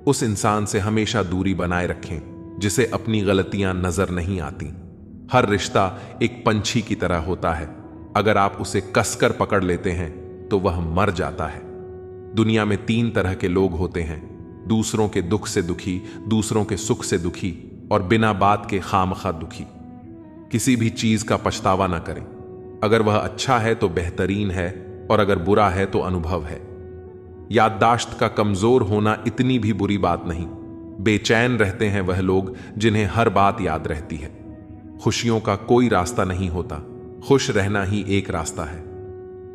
Speaker 1: उस इंसान से हमेशा दूरी बनाए रखें जिसे अपनी गलतियां नजर नहीं आती। हर रिश्ता एक पंछी की तरह होता है, अगर आप उसे कसकर पकड़ लेते हैं तो वह मर जाता है। दुनिया में 3 तरह के लोग होते हैं: दूसरों के दुख से दुखी, दूसरों के सुख से दुखी और बिना बात के खामखा दुखी। किसी भी चीज का पछतावा ना करें। अगर वह अच्छा है तो बेहतरीन है और अगर बुरा है तो अनुभव है। याददाश्त का कमजोर होना इतनी भी बुरी बात नहीं। बेचैन रहते हैं वह लोग जिन्हें हर बात याद रहती है। खुशियों का कोई रास्ता नहीं होता, खुश रहना ही एक रास्ता है।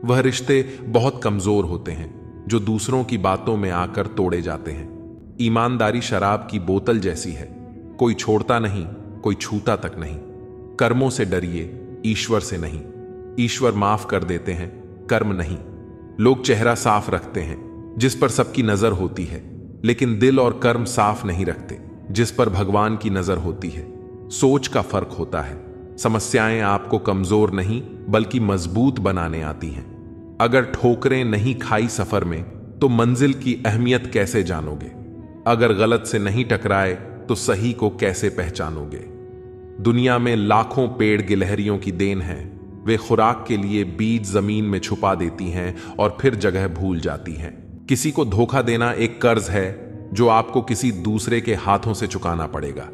Speaker 1: वह रिश्ते बहुत कमजोर होते हैं जो दूसरों की बातों में आकर तोड़े जाते हैं। ईमानदारी शराब की बोतल जैसी है, कोई छोड़ता नहीं, कोई छूता तक नहीं। कर्मों से डरिए, ईश्वर से नहीं। ईश्वर माफ कर देते हैं, कर्म नहीं। लोग चेहरा साफ रखते हैं जिस पर सबकी नजर होती है, लेकिन दिल और कर्म साफ नहीं रखते जिस पर भगवान की नजर होती है। सोच का फर्क होता है। समस्याएं आपको कमजोर नहीं बल्कि मजबूत बनाने आती हैं। अगर ठोकरें नहीं खाई सफर में तो मंजिल की अहमियत कैसे जानोगे? अगर गलत से नहीं टकराए तो सही को कैसे पहचानोगे? दुनिया में लाखों पेड़ गिलहरियों की देन है। वे खुराक के लिए बीज जमीन में छुपा देती हैं और फिर जगह भूल जाती हैं। किसी को धोखा देना एक कर्ज है जो आपको किसी दूसरे के हाथों से चुकाना पड़ेगा।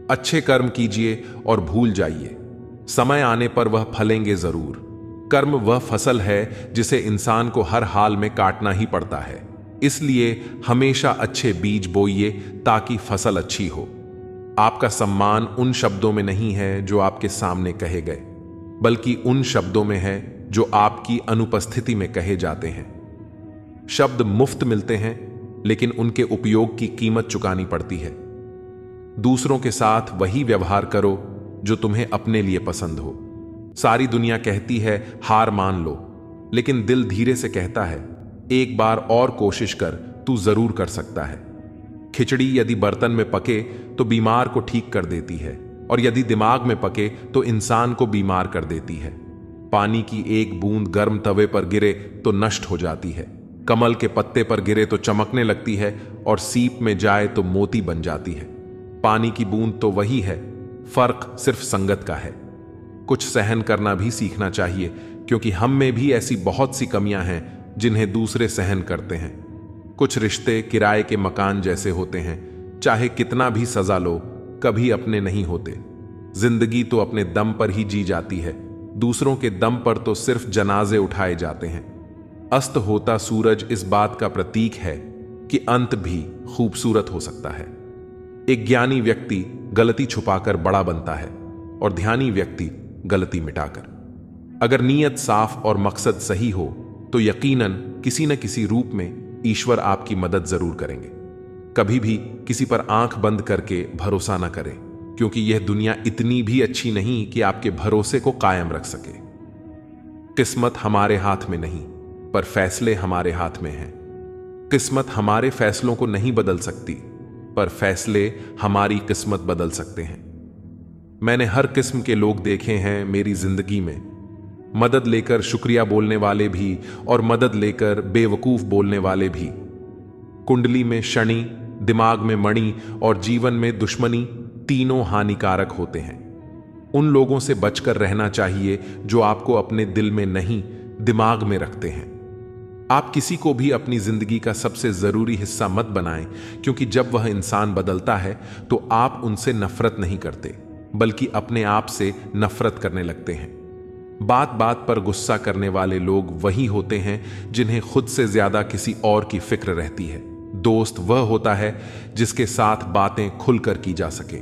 Speaker 1: अच्छे कर्म कीजिए और भूल जाइए, समय आने पर वह फलेंगे जरूर। कर्म वह फसल है जिसे इंसान को हर हाल में काटना ही पड़ता है। इसलिए हमेशा अच्छे बीज बोइए ताकि फसल अच्छी हो। आपका सम्मान उन शब्दों में नहीं है जो आपके सामने कहे गए, बल्कि उन शब्दों में है जो आपकी अनुपस्थिति में कहे जाते हैं। शब्द मुफ्त मिलते हैं, लेकिन उनके उपयोग की कीमत चुकानी पड़ती है। दूसरों के साथ वही व्यवहार करो जो तुम्हें अपने लिए पसंद हो। सारी दुनिया कहती है हार मान लो, लेकिन दिल धीरे से कहता है एक बार और कोशिश कर, तू जरूर कर सकता है। खिचड़ी यदि बर्तन में पके तो बीमार को ठीक कर देती है, और यदि दिमाग में पके तो इंसान को बीमार कर देती है। पानी की एक बूंद गर्म तवे पर गिरे तो नष्ट हो जाती है, कमल के पत्ते पर गिरे तो चमकने लगती है और सीप में जाए तो मोती बन जाती है। पानी की बूंद तो वही है, फर्क सिर्फ संगत का है। कुछ सहन करना भी सीखना चाहिए, क्योंकि हम में भी ऐसी बहुत सी कमियां हैं जिन्हें दूसरे सहन करते हैं। कुछ रिश्ते किराए के मकान जैसे होते हैं, चाहे कितना भी सजा लो कभी अपने नहीं होते। जिंदगी तो अपने दम पर ही जी जाती है, दूसरों के दम पर तो सिर्फ जनाजे उठाए जाते हैं। अस्त होता सूरज इस बात का प्रतीक है कि अंत भी खूबसूरत हो सकता है। एक ज्ञानी व्यक्ति गलती छुपाकर बड़ा बनता है और ध्यानी व्यक्ति गलती मिटाकर। अगर नीयत साफ और मकसद सही हो तो यकीनन किसी न किसी रूप में ईश्वर आपकी मदद जरूर करेंगे। कभी भी किसी पर आंख बंद करके भरोसा न करें, क्योंकि यह दुनिया इतनी भी अच्छी नहीं कि आपके भरोसे को कायम रख सके। किस्मत हमारे हाथ में नहीं, पर फैसले हमारे हाथ में हैं। किस्मत हमारे फैसलों को नहीं बदल सकती, पर फैसले हमारी किस्मत बदल सकते हैं। मैंने हर किस्म के लोग देखे हैं मेरी जिंदगी में, मदद लेकर शुक्रिया बोलने वाले भी और मदद लेकर बेवकूफ बोलने वाले भी। कुंडली में शनि, दिमाग में मणि और जीवन में दुश्मनी तीनों हानिकारक होते हैं। उन लोगों से बचकर रहना चाहिए जो आपको अपने दिल में नहीं, दिमाग में रखते हैं। आप किसी को भी अपनी जिंदगी का सबसे जरूरी हिस्सा मत बनाएं, क्योंकि जब वह इंसान बदलता है तो आप उनसे नफरत नहीं करते, बल्कि अपने आप से नफरत करने लगते हैं। बात बात पर गुस्सा करने वाले लोग वही होते हैं जिन्हें खुद से ज्यादा किसी और की फिक्र रहती है। दोस्त वह होता है जिसके साथ बातें खुलकर की जा सके।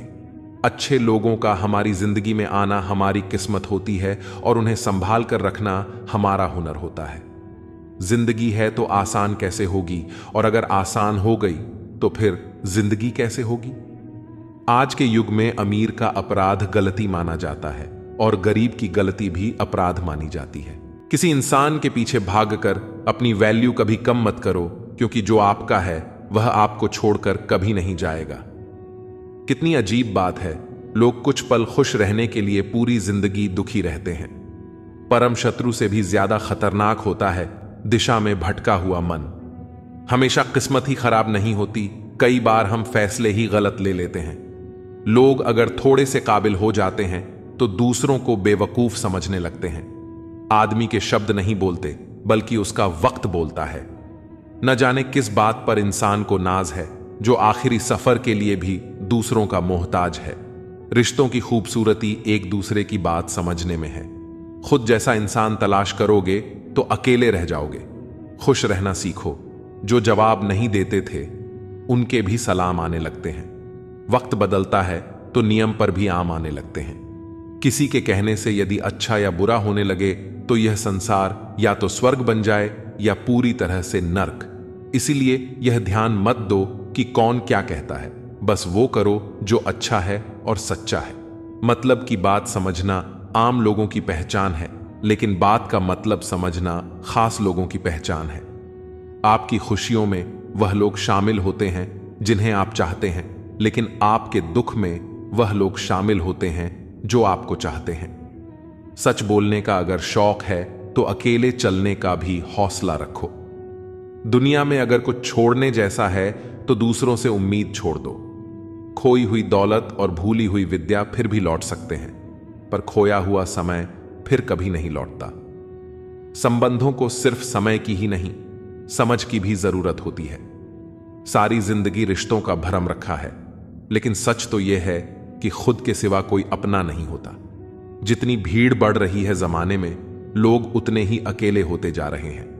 Speaker 1: अच्छे लोगों का हमारी जिंदगी में आना हमारी किस्मत होती है और उन्हें संभाल कर रखना हमारा हुनर होता है। जिंदगी है तो आसान कैसे होगी, और अगर आसान हो गई तो फिर जिंदगी कैसे होगी। आज के युग में अमीर का अपराध गलती माना जाता है और गरीब की गलती भी अपराध मानी जाती है। किसी इंसान के पीछे भागकर अपनी वैल्यू कभी कम मत करो, क्योंकि जो आपका है वह आपको छोड़कर कभी नहीं जाएगा। कितनी अजीब बात है, लोग कुछ पल खुश रहने के लिए पूरी जिंदगी दुखी रहते हैं। परम शत्रु से भी ज्यादा खतरनाक होता है दिशा में भटका हुआ मन। हमेशा किस्मत ही खराब नहीं होती, कई बार हम फैसले ही गलत ले लेते हैं। लोग अगर थोड़े से काबिल हो जाते हैं तो दूसरों को बेवकूफ समझने लगते हैं। आदमी के शब्द नहीं बोलते, बल्कि उसका वक्त बोलता है। न जाने किस बात पर इंसान को नाज है, जो आखिरी सफर के लिए भी दूसरों का मोहताज है। रिश्तों की खूबसूरती एक दूसरे की बात समझने में है। खुद जैसा इंसान तलाश करोगे तो अकेले रह जाओगे। खुश रहना सीखो। जो जवाब नहीं देते थे उनके भी सलाम आने लगते हैं। वक्त बदलता है तो नियम पर भी आम आने लगते हैं। किसी के कहने से यदि अच्छा या बुरा होने लगे तो यह संसार या तो स्वर्ग बन जाए या पूरी तरह से नर्क। इसीलिए यह ध्यान मत दो कि कौन क्या कहता है, बस वो करो जो अच्छा है और सच्चा है। मतलब की बात समझना आम लोगों की पहचान है, लेकिन बात का मतलब समझना खास लोगों की पहचान है। आपकी खुशियों में वह लोग शामिल होते हैं जिन्हें आप चाहते हैं, लेकिन आपके दुख में वह लोग शामिल होते हैं जो आपको चाहते हैं। सच बोलने का अगर शौक है तो अकेले चलने का भी हौसला रखो। दुनिया में अगर कुछ छोड़ने जैसा है तो दूसरों से उम्मीद छोड़ दो। खोई हुई दौलत और भूली हुई विद्या फिर भी लौट सकते हैं, पर खोया हुआ समय फिर कभी नहीं लौटता। संबंधों को सिर्फ समय की ही नहीं, समझ की भी जरूरत होती है। सारी जिंदगी रिश्तों का भरम रखा है, लेकिन सच तो यह है कि खुद के सिवा कोई अपना नहीं होता। जितनी भीड़ बढ़ रही है जमाने में, लोग उतने ही अकेले होते जा रहे हैं।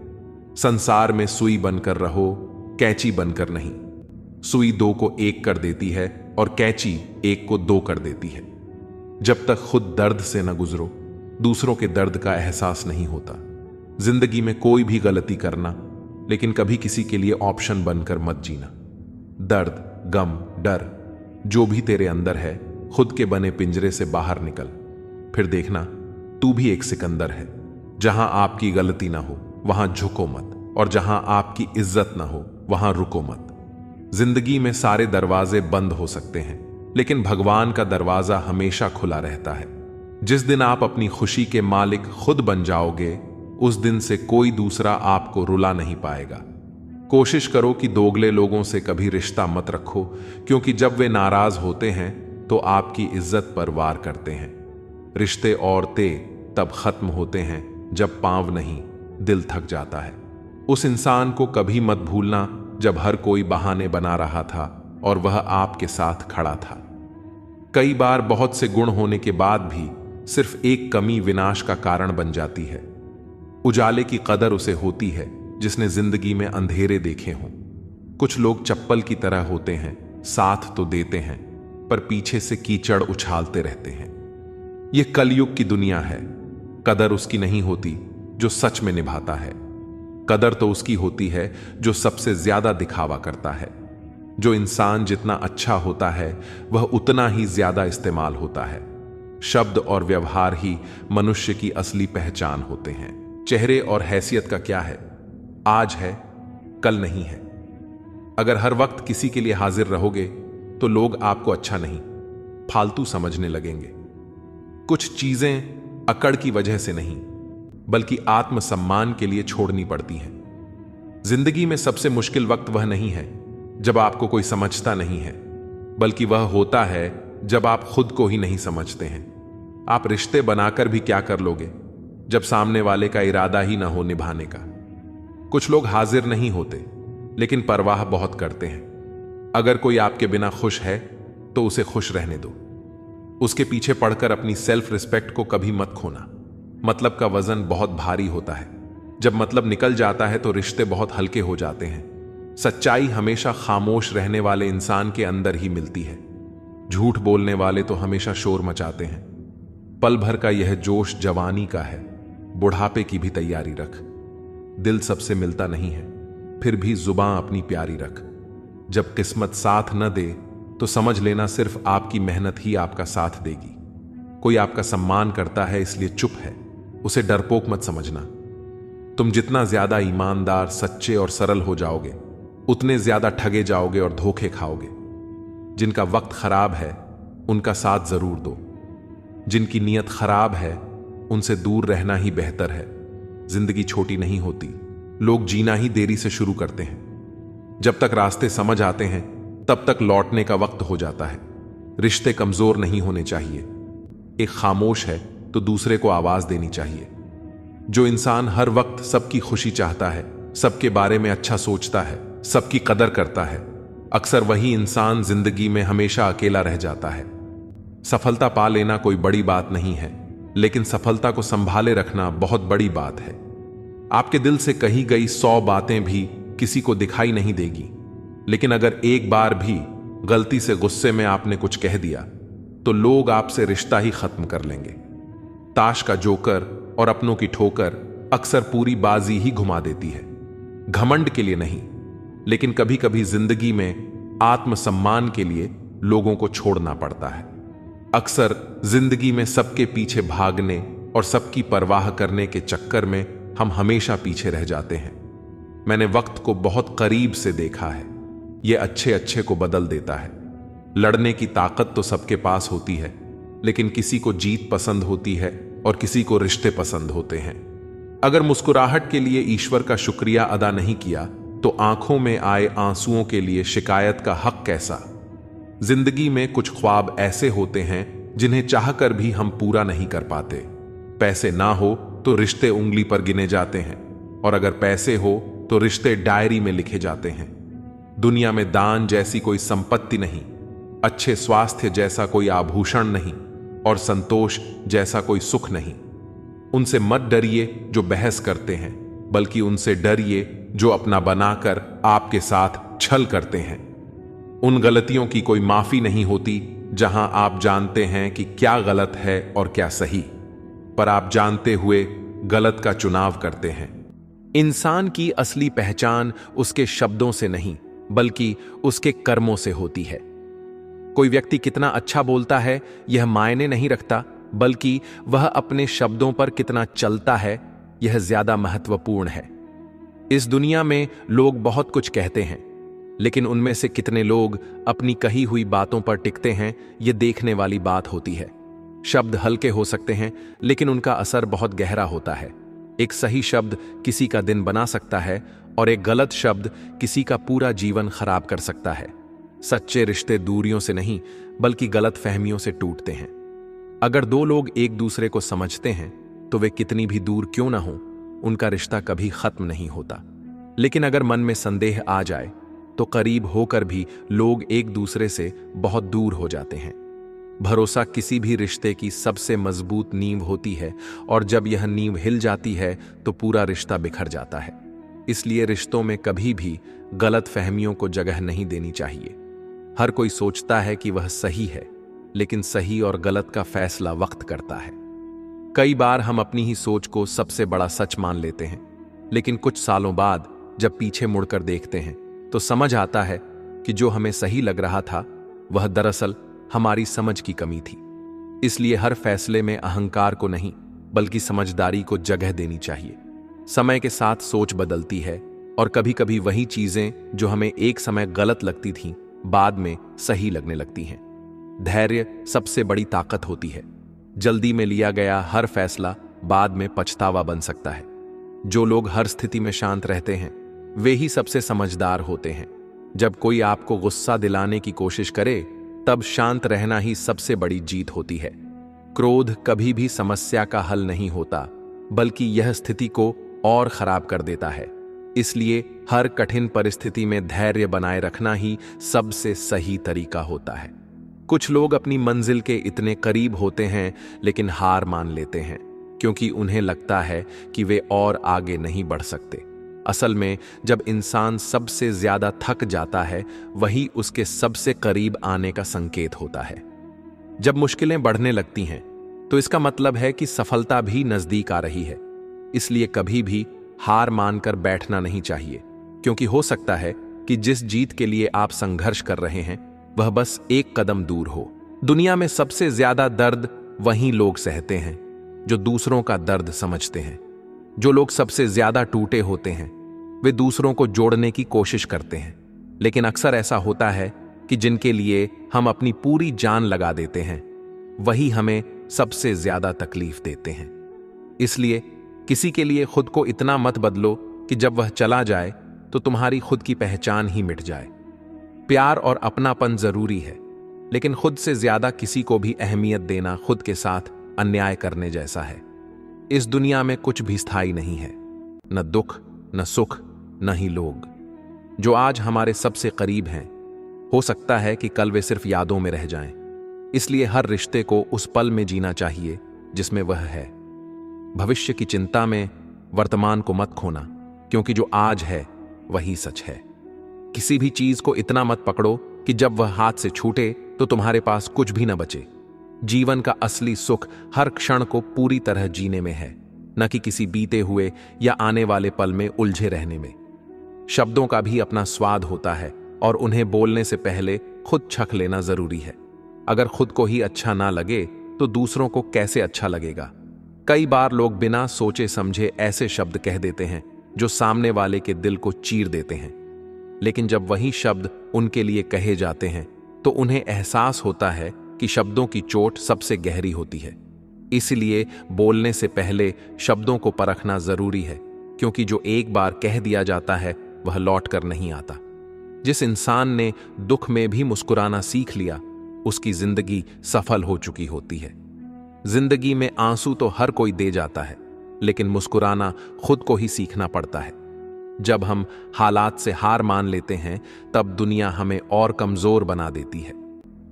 Speaker 1: संसार में सुई बनकर रहो, कैंची बनकर नहीं। सुई दो को एक कर देती है और कैंची एक को दो कर देती है। जब तक खुद दर्द से न गुजरो, दूसरों के दर्द का एहसास नहीं होता। जिंदगी में कोई भी गलती करना, लेकिन कभी किसी के लिए ऑप्शन बनकर मत जीना। दर्द, गम, डर जो भी तेरे अंदर है, खुद के बने पिंजरे से बाहर निकल। फिर देखना तू भी एक सिकंदर है। जहां आपकी गलती ना हो वहां झुको मत, और जहां आपकी इज्जत ना हो वहां रुको मत। जिंदगी में सारे दरवाजे बंद हो सकते हैं, लेकिन भगवान का दरवाजा हमेशा खुला रहता है। जिस दिन आप अपनी खुशी के मालिक खुद बन जाओगे, उस दिन से कोई दूसरा आपको रुला नहीं पाएगा। कोशिश करो कि दोगले लोगों से कभी रिश्ता मत रखो, क्योंकि जब वे नाराज होते हैं तो आपकी इज्जत पर वार करते हैं। रिश्ते और तब खत्म होते हैं जब पांव नहीं, दिल थक जाता है। उस इंसान को कभी मत भूलना जब हर कोई बहाने बना रहा था और वह आपके साथ खड़ा था। कई बार बहुत से गुण होने के बाद भी सिर्फ एक कमी विनाश का कारण बन जाती है। उजाले की कदर उसे होती है जिसने जिंदगी में अंधेरे देखे हों। कुछ लोग चप्पल की तरह होते हैं, साथ तो देते हैं पर पीछे से कीचड़ उछालते रहते हैं। यह कलयुग की दुनिया है। कदर उसकी नहीं होती जो सच में निभाता है। कदर तो उसकी होती है जो सबसे ज्यादा दिखावा करता है। जो इंसान जितना अच्छा होता है वह उतना ही ज्यादा इस्तेमाल होता है। शब्द और व्यवहार ही मनुष्य की असली पहचान होते हैं। चेहरे और हैसियत का क्या है? आज है, कल नहीं है। अगर हर वक्त किसी के लिए हाजिर रहोगे तो लोग आपको अच्छा नहीं, फालतू समझने लगेंगे। कुछ चीजें अकड़ की वजह से नहीं, बल्कि आत्मसम्मान के लिए छोड़नी पड़ती हैं। जिंदगी में सबसे मुश्किल वक्त वह नहीं है जब आपको कोई समझता नहीं है, बल्कि वह होता है जब आप खुद को ही नहीं समझते हैं। आप रिश्ते बनाकर भी क्या कर लोगे जब सामने वाले का इरादा ही ना हो निभाने का। कुछ लोग हाजिर नहीं होते लेकिन परवाह बहुत करते हैं। अगर कोई आपके बिना खुश है तो उसे खुश रहने दो। उसके पीछे पड़कर अपनी सेल्फ रिस्पेक्ट को कभी मत खोना। मतलब का वजन बहुत भारी होता है। जब मतलब निकल जाता है तो रिश्ते बहुत हल्के हो जाते हैं। सच्चाई हमेशा खामोश रहने वाले इंसान के अंदर ही मिलती है। झूठ बोलने वाले तो हमेशा शोर मचाते हैं। पल भर का यह जोश जवानी का है, बुढ़ापे की भी तैयारी रख। दिल सबसे मिलता नहीं है, फिर भी जुबान अपनी प्यारी रख। जब किस्मत साथ न दे तो समझ लेना सिर्फ आपकी मेहनत ही आपका साथ देगी। कोई आपका सम्मान करता है इसलिए चुप है, उसे डरपोक मत समझना। तुम जितना ज्यादा ईमानदार, सच्चे और सरल हो जाओगे उतने ज्यादा ठगे जाओगे और धोखे खाओगे। जिनका वक्त खराब है उनका साथ जरूर दो। जिनकी नीयत खराब है उनसे दूर रहना ही बेहतर है। जिंदगी छोटी नहीं होती, लोग जीना ही देरी से शुरू करते हैं। जब तक रास्ते समझ आते हैं तब तक लौटने का वक्त हो जाता है। रिश्ते कमजोर नहीं होने चाहिए। एक खामोश है तो दूसरे को आवाज देनी चाहिए। जो इंसान हर वक्त सबकी खुशी चाहता है, सबके बारे में अच्छा सोचता है, सबकी कदर करता है, अक्सर वही इंसान जिंदगी में हमेशा अकेला रह जाता है। सफलता पा लेना कोई बड़ी बात नहीं है, लेकिन सफलता को संभाले रखना बहुत बड़ी बात है। आपके दिल से कही गई 100 बातें भी किसी को दिखाई नहीं देगी, लेकिन अगर एक बार भी गलती से गुस्से में आपने कुछ कह दिया तो लोग आपसे रिश्ता ही खत्म कर लेंगे। ताश का जोकर और अपनों की ठोकर अक्सर पूरी बाजी ही घुमा देती है। घमंड के लिए नहीं, लेकिन कभी कभी जिंदगी में आत्मसम्मान के लिए लोगों को छोड़ना पड़ता है। अक्सर जिंदगी में सबके पीछे भागने और सबकी परवाह करने के चक्कर में हम हमेशा पीछे रह जाते हैं। मैंने वक्त को बहुत करीब से देखा है। यह अच्छे अच्छे को बदल देता है। लड़ने की ताकत तो सबके पास होती है, लेकिन किसी को जीत पसंद होती है और किसी को रिश्ते पसंद होते हैं। अगर मुस्कुराहट के लिए ईश्वर का शुक्रिया अदा नहीं किया तो आंखों में आए आंसुओं के लिए शिकायत का हक कैसा। जिंदगी में कुछ ख्वाब ऐसे होते हैं जिन्हें चाहकर भी हम पूरा नहीं कर पाते। पैसे ना हो तो रिश्ते उंगली पर गिने जाते हैं, और अगर पैसे हो तो रिश्ते डायरी में लिखे जाते हैं। दुनिया में दान जैसी कोई संपत्ति नहीं, अच्छे स्वास्थ्य जैसा कोई आभूषण नहीं, और संतोष जैसा कोई सुख नहीं। उनसे मत डरिए जो बहस करते हैं, बल्कि उनसे डरिए जो अपना बनाकर आपके साथ छल करते हैं। उन गलतियों की कोई माफी नहीं होती जहां आप जानते हैं कि क्या गलत है और क्या सही, पर आप जानते हुए गलत का चुनाव करते हैं। इंसान की असली पहचान उसके शब्दों से नहीं, बल्कि उसके कर्मों से होती है। कोई व्यक्ति कितना अच्छा बोलता है यह मायने नहीं रखता, बल्कि वह अपने शब्दों पर कितना चलता है यह ज्यादा महत्वपूर्ण है। इस दुनिया में लोग बहुत कुछ कहते हैं, लेकिन उनमें से कितने लोग अपनी कही हुई बातों पर टिकते हैं यह देखने वाली बात होती है। शब्द हल्के हो सकते हैं, लेकिन उनका असर बहुत गहरा होता है। एक सही शब्द किसी का दिन बना सकता है और एक गलत शब्द किसी का पूरा जीवन खराब कर सकता है। सच्चे रिश्ते दूरियों से नहीं बल्कि गलत फहमियों से टूटते हैं। अगर दो लोग एक दूसरे को समझते हैं तो वे कितनी भी दूर क्यों ना हो, उनका रिश्ता कभी खत्म नहीं होता। लेकिन अगर मन में संदेह आ जाए तो करीब होकर भी लोग एक दूसरे से बहुत दूर हो जाते हैं। भरोसा किसी भी रिश्ते की सबसे मजबूत नींव होती है और जब यह नींव हिल जाती है तो पूरा रिश्ता बिखर जाता है। इसलिए रिश्तों में कभी भी गलत फहमियों को जगह नहीं देनी चाहिए। हर कोई सोचता है कि वह सही है, लेकिन सही और गलत का फैसला वक्त करता है। कई बार हम अपनी ही सोच को सबसे बड़ा सच मान लेते हैं, लेकिन कुछ सालों बाद जब पीछे मुड़कर देखते हैं तो समझ आता है कि जो हमें सही लग रहा था वह दरअसल हमारी समझ की कमी थी। इसलिए हर फैसले में अहंकार को नहीं बल्कि समझदारी को जगह देनी चाहिए। समय के साथ सोच बदलती है और कभी कभी वही चीजें जो हमें एक समय गलत लगती थीं बाद में सही लगने लगती हैं। धैर्य सबसे बड़ी ताकत होती है। जल्दी में लिया गया हर फैसला बाद में पछतावा बन सकता है। जो लोग हर स्थिति में शांत रहते हैं वे ही सबसे समझदार होते हैं। जब कोई आपको गुस्सा दिलाने की कोशिश करे तब शांत रहना ही सबसे बड़ी जीत होती है। क्रोध कभी भी समस्या का हल नहीं होता बल्कि यह स्थिति को और खराब कर देता है। इसलिए हर कठिन परिस्थिति में धैर्य बनाए रखना ही सबसे सही तरीका होता है। कुछ लोग अपनी मंजिल के इतने करीब होते हैं लेकिन हार मान लेते हैं क्योंकि उन्हें लगता है कि वे और आगे नहीं बढ़ सकते। असल में जब इंसान सबसे ज्यादा थक जाता है वही उसके सबसे करीब आने का संकेत होता है। जब मुश्किलें बढ़ने लगती हैं तो इसका मतलब है कि सफलता भी नजदीक आ रही है। इसलिए कभी भी हार मानकर बैठना नहीं चाहिए, क्योंकि हो सकता है कि जिस जीत के लिए आप संघर्ष कर रहे हैं वह बस एक कदम दूर हो। दुनिया में सबसे ज्यादा दर्द वही लोग सहते हैं जो दूसरों का दर्द समझते हैं। जो लोग सबसे ज्यादा टूटे होते हैं वे दूसरों को जोड़ने की कोशिश करते हैं, लेकिन अक्सर ऐसा होता है कि जिनके लिए हम अपनी पूरी जान लगा देते हैं वही हमें सबसे ज्यादा तकलीफ देते हैं। इसलिए किसी के लिए खुद को इतना मत बदलो कि जब वह चला जाए तो तुम्हारी खुद की पहचान ही मिट जाए। प्यार और अपनापन जरूरी है, लेकिन खुद से ज्यादा किसी को भी अहमियत देना खुद के साथ अन्याय करने जैसा है। इस दुनिया में कुछ भी स्थायी नहीं है, न दुख, न सुख, न ही लोग। जो आज हमारे सबसे करीब हैं, हो सकता है कि कल वे सिर्फ यादों में रह जाएं। इसलिए हर रिश्ते को उस पल में जीना चाहिए जिसमें वह है। भविष्य की चिंता में वर्तमान को मत खोना, क्योंकि जो आज है वही सच है। किसी भी चीज को इतना मत पकड़ो कि जब वह हाथ से छूटे तो तुम्हारे पास कुछ भी न बचे। जीवन का असली सुख हर क्षण को पूरी तरह जीने में है, न कि किसी बीते हुए या आने वाले पल में उलझे रहने में। शब्दों का भी अपना स्वाद होता है और उन्हें बोलने से पहले खुद छक लेना जरूरी है। अगर खुद को ही अच्छा ना लगे तो दूसरों को कैसे अच्छा लगेगा। कई बार लोग बिना सोचे समझे ऐसे शब्द कह देते हैं जो सामने वाले के दिल को चीर देते हैं, लेकिन जब वही शब्द उनके लिए कहे जाते हैं तो उन्हें एहसास होता है कि शब्दों की चोट सबसे गहरी होती है। इसलिए बोलने से पहले शब्दों को परखना जरूरी है, क्योंकि जो एक बार कह दिया जाता है वह लौट कर नहीं आता। जिस इंसान ने दुख में भी मुस्कुराना सीख लिया उसकी जिंदगी सफल हो चुकी होती है। जिंदगी में आंसू तो हर कोई दे जाता है, लेकिन मुस्कुराना खुद को ही सीखना पड़ता है। जब हम हालात से हार मान लेते हैं तब दुनिया हमें और कमजोर बना देती है,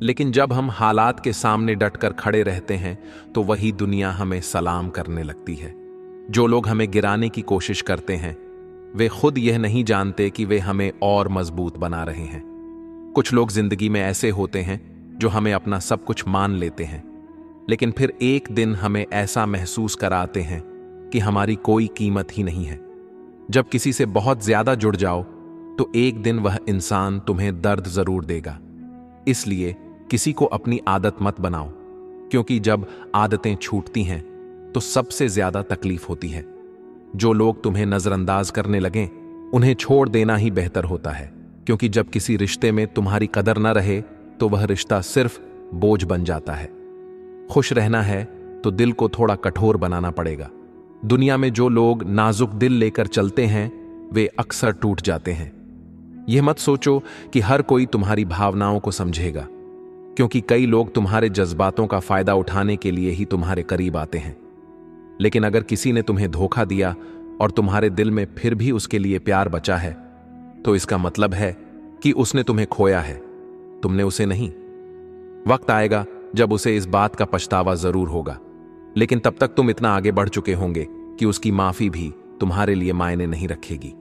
Speaker 1: लेकिन जब हम हालात के सामने डटकर खड़े रहते हैं तो वही दुनिया हमें सलाम करने लगती है। जो लोग हमें गिराने की कोशिश करते हैं वे खुद यह नहीं जानते कि वे हमें और मजबूत बना रहे हैं। कुछ लोग जिंदगी में ऐसे होते हैं जो हमें अपना सब कुछ मान लेते हैं, लेकिन फिर एक दिन हमें ऐसा महसूस कराते हैं कि हमारी कोई कीमत ही नहीं है। जब किसी से बहुत ज्यादा जुड़ जाओ तो एक दिन वह इंसान तुम्हें दर्द जरूर देगा। इसलिए किसी को अपनी आदत मत बनाओ, क्योंकि जब आदतें छूटती हैं तो सबसे ज्यादा तकलीफ होती है। जो लोग तुम्हें नजरअंदाज करने लगें उन्हें छोड़ देना ही बेहतर होता है, क्योंकि जब किसी रिश्ते में तुम्हारी कदर न रहे तो वह रिश्ता सिर्फ बोझ बन जाता है। खुश रहना है तो दिल को थोड़ा कठोर बनाना पड़ेगा। दुनिया में जो लोग नाजुक दिल लेकर चलते हैं वे अक्सर टूट जाते हैं। यह मत सोचो कि हर कोई तुम्हारी भावनाओं को समझेगा, क्योंकि कई लोग तुम्हारे जज्बातों का फायदा उठाने के लिए ही तुम्हारे करीब आते हैं। लेकिन अगर किसी ने तुम्हें धोखा दिया और तुम्हारे दिल में फिर भी उसके लिए प्यार बचा है, तो इसका मतलब है कि उसने तुम्हें खोया है, तुमने उसे नहीं। वक्त आएगा जब उसे इस बात का पछतावा जरूर होगा, लेकिन तब तक तुम इतना आगे बढ़ चुके होंगे कि उसकी माफी भी तुम्हारे लिए मायने नहीं रखेगी।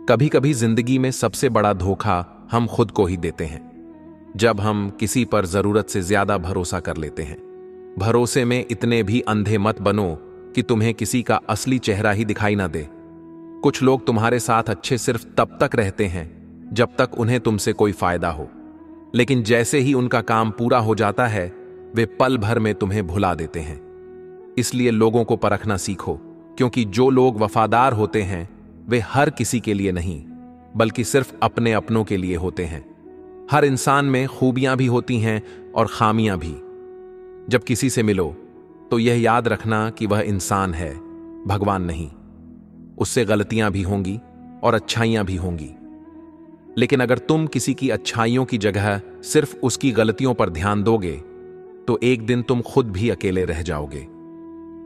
Speaker 1: कभी कभी जिंदगी में सबसे बड़ा धोखा हम खुद को ही देते हैं, जब हम किसी पर जरूरत से ज्यादा भरोसा कर लेते हैं। भरोसे में इतने भी अंधे मत बनो कि तुम्हें किसी का असली चेहरा ही दिखाई ना दे। कुछ लोग तुम्हारे साथ अच्छे सिर्फ तब तक रहते हैं जब तक उन्हें तुमसे कोई फायदा हो, लेकिन जैसे ही उनका काम पूरा हो जाता है वे पल भर में तुम्हें भुला देते हैं। इसलिए लोगों को परखना सीखो, क्योंकि जो लोग वफादार होते हैं वे हर किसी के लिए नहीं बल्कि सिर्फ अपने अपनों के लिए होते हैं। हर इंसान में खूबियां भी होती हैं और खामियां भी। जब किसी से मिलो तो यह याद रखना कि वह इंसान है, भगवान नहीं। उससे गलतियां भी होंगी और अच्छाइयां भी होंगी, लेकिन अगर तुम किसी की अच्छाइयों की जगह सिर्फ उसकी गलतियों पर ध्यान दोगे तो एक दिन तुम खुद भी अकेले रह जाओगे।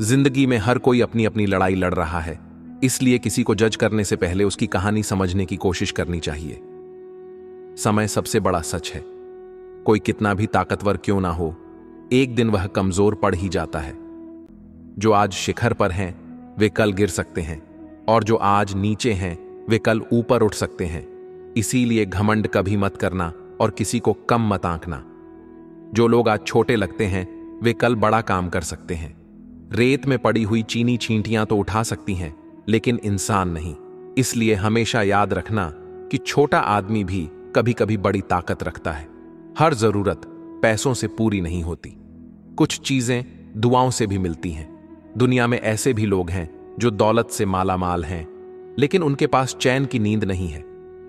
Speaker 1: जिंदगी में हर कोई अपनी अपनी लड़ाई लड़ रहा है, इसलिए किसी को जज करने से पहले उसकी कहानी समझने की कोशिश करनी चाहिए। समय सबसे बड़ा सच है। कोई कितना भी ताकतवर क्यों ना हो, एक दिन वह कमजोर पड़ ही जाता है। जो आज शिखर पर हैं वे कल गिर सकते हैं, और जो आज नीचे हैं वे कल ऊपर उठ सकते हैं। इसीलिए घमंड कभी मत करना और किसी को कम मत आंकना। जो लोग आज छोटे लगते हैं वे कल बड़ा काम कर सकते हैं। रेत में पड़ी हुई चीनी चींटियां तो उठा सकती हैं, लेकिन इंसान नहीं। इसलिए हमेशा याद रखना कि छोटा आदमी भी कभी कभी बड़ी ताकत रखता है। हर जरूरत पैसों से पूरी नहीं होती, कुछ चीजें दुआओं से भी मिलती हैं। दुनिया में ऐसे भी लोग हैं जो दौलत से माला माल हैं, लेकिन उनके पास चैन की नींद नहीं है।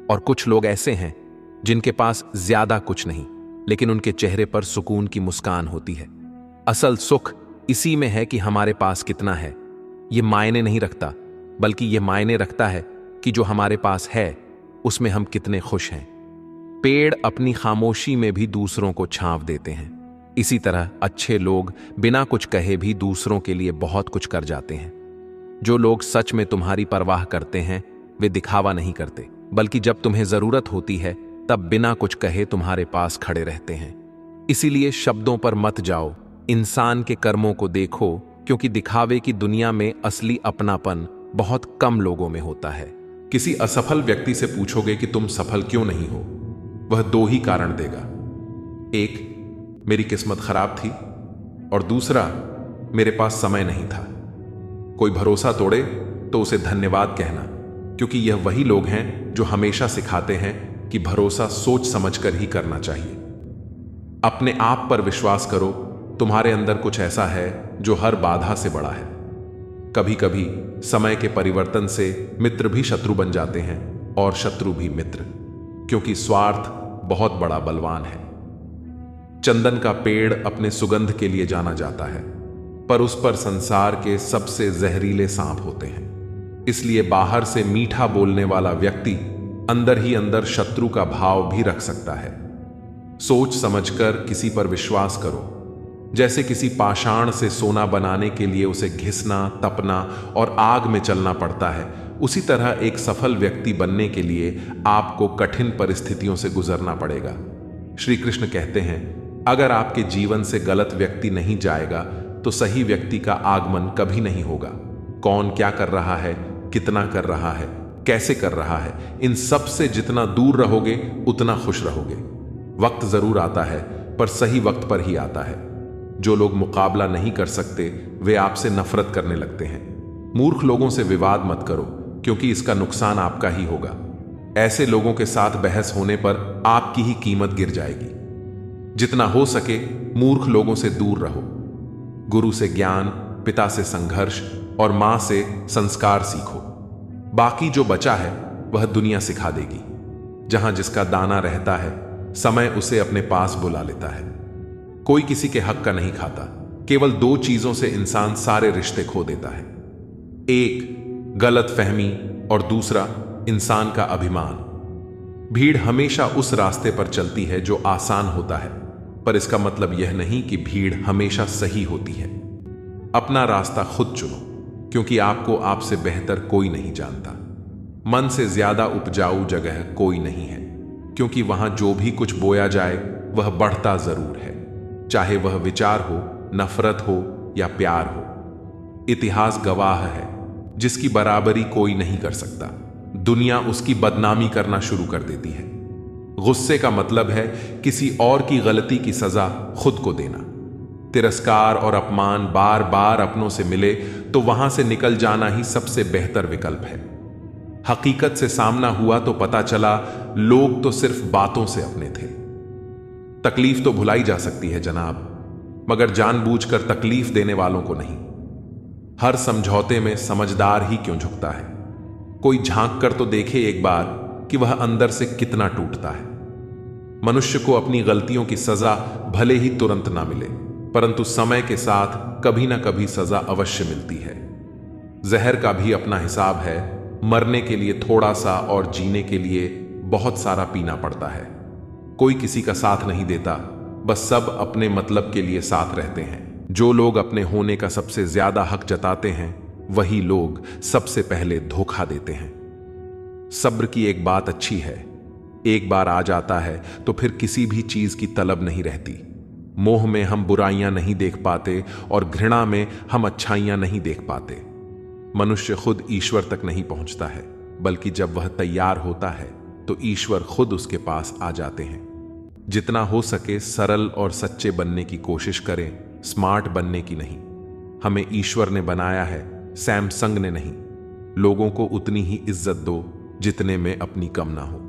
Speaker 1: और कुछ लोग ऐसे हैं जिनके पास ज्यादा कुछ नहीं, लेकिन उनके चेहरे पर सुकून की मुस्कान होती है। असल सुख इसी में है कि हमारे पास कितना है। यह मायने नहीं रखता, बल्कि यह मायने रखता है कि जो हमारे पास है उसमें हम कितने खुश हैं। पेड़ अपनी खामोशी में भी दूसरों को छांव देते हैं। इसी तरह अच्छे लोग बिना कुछ कहे भी दूसरों के लिए बहुत कुछ कर जाते हैं। जो लोग सच में तुम्हारी परवाह करते हैं वे दिखावा नहीं करते, बल्कि जब तुम्हें जरूरत होती है तब बिना कुछ कहे तुम्हारे पास खड़े रहते हैं। इसीलिए शब्दों पर मत जाओ, इंसान के कर्मों को देखो, क्योंकि दिखावे की दुनिया में असली अपनापन बहुत कम लोगों में होता है।
Speaker 2: किसी असफल व्यक्ति से पूछोगे कि तुम सफल क्यों नहीं हो, वह दो ही कारण देगा। एक, मेरी किस्मत खराब थी, और दूसरा, मेरे पास समय नहीं था। कोई भरोसा तोड़े तो उसे धन्यवाद कहना, क्योंकि यह वही लोग हैं जो हमेशा सिखाते हैं कि भरोसा सोच समझकर ही करना चाहिए। अपने आप पर विश्वास करो, तुम्हारे अंदर कुछ ऐसा है जो हर बाधा से बड़ा है। कभी कभी समय के परिवर्तन से मित्र भी शत्रु बन जाते हैं और शत्रु भी मित्र, क्योंकि स्वार्थ बहुत बड़ा बलवान है। चंदन का पेड़ अपने सुगंध के लिए जाना जाता है, पर उस पर संसार के सबसे जहरीले सांप होते हैं। इसलिए बाहर से मीठा बोलने वाला व्यक्ति अंदर ही अंदर शत्रु का भाव भी रख सकता है। सोच समझकर किसी पर विश्वास करो। जैसे किसी पाषाण से सोना बनाने के लिए उसे घिसना, तपना और आग में चलना पड़ता है, उसी तरह एक सफल व्यक्ति बनने के लिए आपको कठिन परिस्थितियों से गुजरना पड़ेगा। श्री कृष्ण कहते हैं, अगर आपके जीवन से गलत व्यक्ति नहीं जाएगा तो सही व्यक्ति का आगमन कभी नहीं होगा। कौन क्या कर रहा है, कितना कर रहा है, कैसे कर रहा है, इन सब से जितना दूर रहोगे उतना खुश रहोगे। वक्त जरूर आता है, पर सही वक्त पर ही आता है। जो लोग मुकाबला नहीं कर सकते वे आपसे नफरत करने लगते हैं। मूर्ख लोगों से विवाद मत करो, क्योंकि इसका नुकसान आपका ही होगा। ऐसे लोगों के साथ बहस होने पर आपकी ही कीमत गिर जाएगी। जितना हो सके मूर्ख लोगों से दूर रहो। गुरु से ज्ञान, पिता से संघर्ष और मां से संस्कार सीखो। बाकी जो बचा है वह दुनिया सिखा देगी। जहां जिसका दाना रहता है, समय उसे अपने पास बुला लेता है। कोई किसी के हक का नहीं खाता। केवल दो चीजों से इंसान सारे रिश्ते खो देता है, एक गलत फहमी और दूसरा इंसान का अभिमान। भीड़ हमेशा उस रास्ते पर चलती है जो आसान होता है, पर इसका मतलब यह नहीं कि भीड़ हमेशा सही होती है। अपना रास्ता खुद चुनो, क्योंकि आपको आपसे बेहतर कोई नहीं जानता। मन से ज्यादा उपजाऊ जगह कोई नहीं है, क्योंकि वहां जो भी कुछ बोया जाए वह बढ़ता जरूर है, चाहे वह विचार हो, नफरत हो या प्यार हो। इतिहास गवाह है, जिसकी बराबरी कोई नहीं कर सकता, दुनिया उसकी बदनामी करना शुरू कर देती है। गुस्से का मतलब है किसी और की गलती की सजा खुद को देना। तिरस्कार और अपमान बार बार अपनों से मिले तो वहां से निकल जाना ही सबसे बेहतर विकल्प है। हकीकत से सामना हुआ तो पता चला लोग तो सिर्फ बातों से अपने थे। तकलीफ तो भुलाई जा सकती है जनाब, मगर जानबूझकर तकलीफ देने वालों को नहीं। हर समझौते में समझदार ही क्यों झुकता है? कोई झांक कर तो देखे एक बार कि वह अंदर से कितना टूटता है। मनुष्य को अपनी गलतियों की सजा भले ही तुरंत ना मिले, परंतु समय के साथ कभी ना कभी सजा अवश्य मिलती है। जहर का भी अपना हिसाब है, मरने के लिए थोड़ा सा और जीने के लिए बहुत सारा पीना पड़ता है। कोई किसी का साथ नहीं देता, बस सब अपने मतलब के लिए साथ रहते हैं। जो लोग अपने होने का सबसे ज्यादा हक जताते हैं, वही लोग सबसे पहले धोखा देते हैं। सब्र की एक बात अच्छी है, एक बार आ जाता है तो फिर किसी भी चीज की तलब नहीं रहती। मोह में हम बुराइयां नहीं देख पाते और घृणा में हम अच्छाइयां नहीं देख पाते। मनुष्य खुद ईश्वर तक नहीं पहुंचता है, बल्कि जब वह तैयार होता है तो ईश्वर खुद उसके पास आ जाते हैं। जितना हो सके सरल और सच्चे बनने की कोशिश करें, स्मार्ट बनने की नहीं। हमें ईश्वर ने बनाया है, सैमसंग ने नहीं। लोगों को उतनी ही इज्जत दो जितने में अपनी कम ना हो।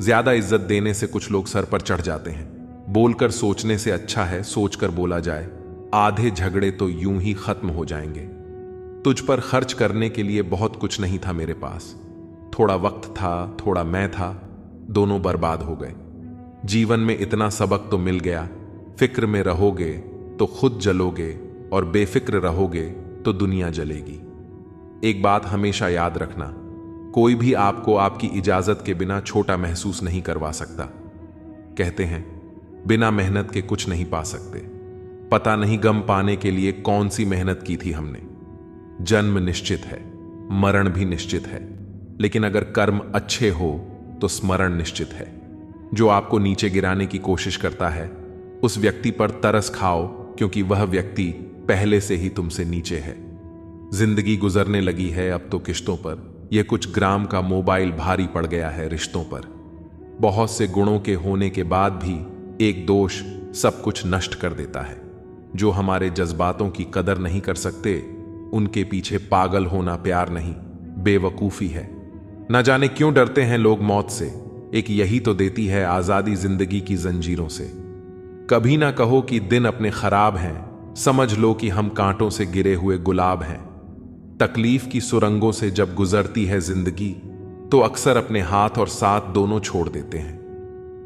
Speaker 2: ज्यादा इज्जत देने से कुछ लोग सर पर चढ़ जाते हैं। बोलकर सोचने से अच्छा है सोचकर बोला जाए। आधे झगड़े तो यूं ही खत्म हो जाएंगे। तुझ पर खर्च करने के लिए बहुत कुछ नहीं था मेरे पास। थोड़ा वक्त था, थोड़ा मैं था, दोनों बर्बाद हो गए। जीवन में इतना सबक तो मिल गया, फिक्र में रहोगे तो खुद जलोगे और बेफिक्र रहोगे तो दुनिया जलेगी। एक बात हमेशा याद रखना, कोई भी आपको आपकी इजाजत के बिना छोटा महसूस नहीं करवा सकता। कहते हैं बिना मेहनत के कुछ नहीं पा सकते। पता नहीं गम पाने के लिए कौन सी मेहनत की थी हमने। जन्म निश्चित है, मरण भी निश्चित है, लेकिन अगर कर्म अच्छे हो तो स्मरण निश्चित है। जो आपको नीचे गिराने की कोशिश करता है, उस व्यक्ति पर तरस खाओ, क्योंकि वह व्यक्ति पहले से ही तुमसे नीचे है। जिंदगी गुजरने लगी है अब तो किश्तों पर। यह कुछ ग्राम का मोबाइल भारी पड़ गया है रिश्तों पर। बहुत से गुणों के होने के बाद भी एक दोष सब कुछ नष्ट कर देता है। जो हमारे जज्बातों की कदर नहीं कर सकते, उनके पीछे पागल होना प्यार नहीं, बेवकूफी है। न जाने क्यों डरते हैं लोग मौत से। एक यही तो देती है आजादी जिंदगी की जंजीरों से। कभी ना कहो कि दिन अपने खराब हैं, समझ लो कि हम कांटों से गिरे हुए गुलाब हैं। तकलीफ की सुरंगों से जब गुजरती है जिंदगी, तो अक्सर अपने हाथ और साथ दोनों छोड़ देते हैं।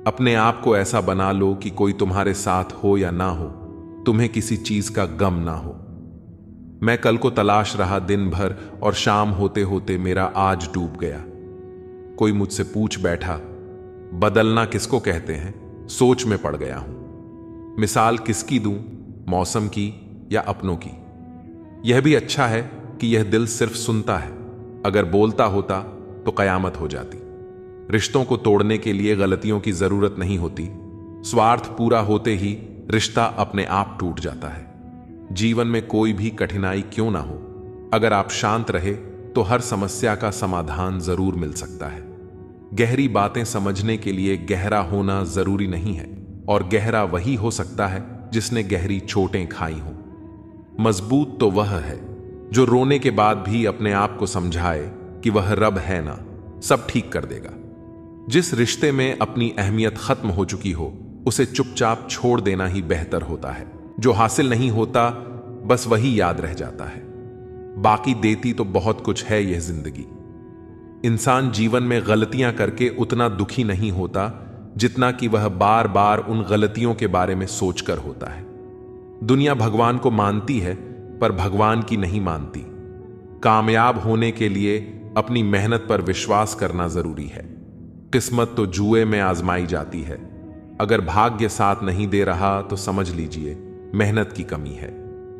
Speaker 2: अपने आप को ऐसा बना लो कि कोई तुम्हारे साथ हो या ना हो, तुम्हें किसी चीज का गम ना हो। मैं कल को तलाश रहा दिन भर और शाम होते होते मेरा आज डूब गया। कोई मुझसे पूछ बैठा, बदलना किसको कहते हैं? सोच में पड़ गया हूं। मिसाल किसकी दूं, मौसम की या अपनों की? यह भी अच्छा है कि यह दिल सिर्फ सुनता है। अगर बोलता होता तो कयामत हो जाती। रिश्तों को तोड़ने के लिए गलतियों की जरूरत नहीं होती। स्वार्थ पूरा होते ही रिश्ता अपने आप टूट जाता है। जीवन में कोई भी कठिनाई क्यों ना हो, अगर आप शांत रहे तो हर समस्या का समाधान जरूर मिल सकता है। गहरी बातें समझने के लिए गहरा होना जरूरी नहीं है, और गहरा वही हो सकता है जिसने गहरी चोटें खाई हों। मजबूत तो वह है जो रोने के बाद भी अपने आप को समझाए कि वह रब है ना, सब ठीक कर देगा। जिस रिश्ते में अपनी अहमियत खत्म हो चुकी हो, उसे चुपचाप छोड़ देना ही बेहतर होता है। जो हासिल नहीं होता, बस वही याद रह जाता है। बाकी देती तो बहुत कुछ है यह जिंदगी। इंसान जीवन में गलतियां करके उतना दुखी नहीं होता जितना कि वह बार बार उन गलतियों के बारे में सोचकर होता है। दुनिया भगवान को मानती है, पर भगवान की नहीं मानती। कामयाब होने के लिए अपनी मेहनत पर विश्वास करना जरूरी है। किस्मत तो जुए में आजमाई जाती है। अगर भाग्य साथ नहीं दे रहा तो समझ लीजिए मेहनत की कमी है।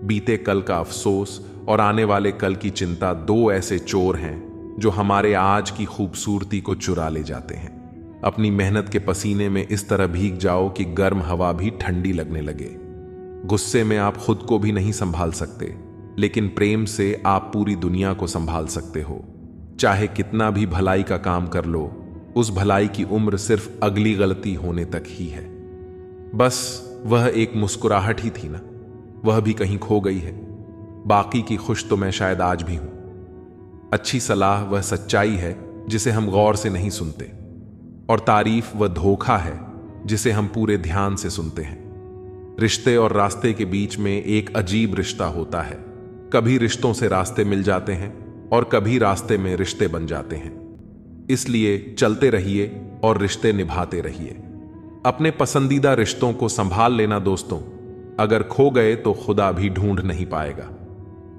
Speaker 2: बीते कल का अफसोस और आने वाले कल की चिंता दो ऐसे चोर हैं जो हमारे आज की खूबसूरती को चुरा ले जाते हैं। अपनी मेहनत के पसीने में इस तरह भीग जाओ कि गर्म हवा भी ठंडी लगने लगे। गुस्से में आप खुद को भी नहीं संभाल सकते, लेकिन प्रेम से आप पूरी दुनिया को संभाल सकते हो। चाहे कितना भी भलाई का काम कर लो, उस भलाई की उम्र सिर्फ अगली गलती होने तक ही है। बस वह एक मुस्कुराहट ही थी ना, वह भी कहीं खो गई है। बाकी की खुश तो मैं शायद आज भी हूं। अच्छी सलाह वह सच्चाई है जिसे हम गौर से नहीं सुनते, और तारीफ वह धोखा है जिसे हम पूरे ध्यान से सुनते हैं। रिश्ते और रास्ते के बीच में एक अजीब रिश्ता होता है। कभी रिश्तों से रास्ते मिल जाते हैं और कभी रास्ते में रिश्ते बन जाते हैं। इसलिए चलते रहिए और रिश्ते निभाते रहिए। अपने पसंदीदा रिश्तों को संभाल लेना दोस्तों। अगर खो गए तो खुदा भी ढूंढ नहीं पाएगा।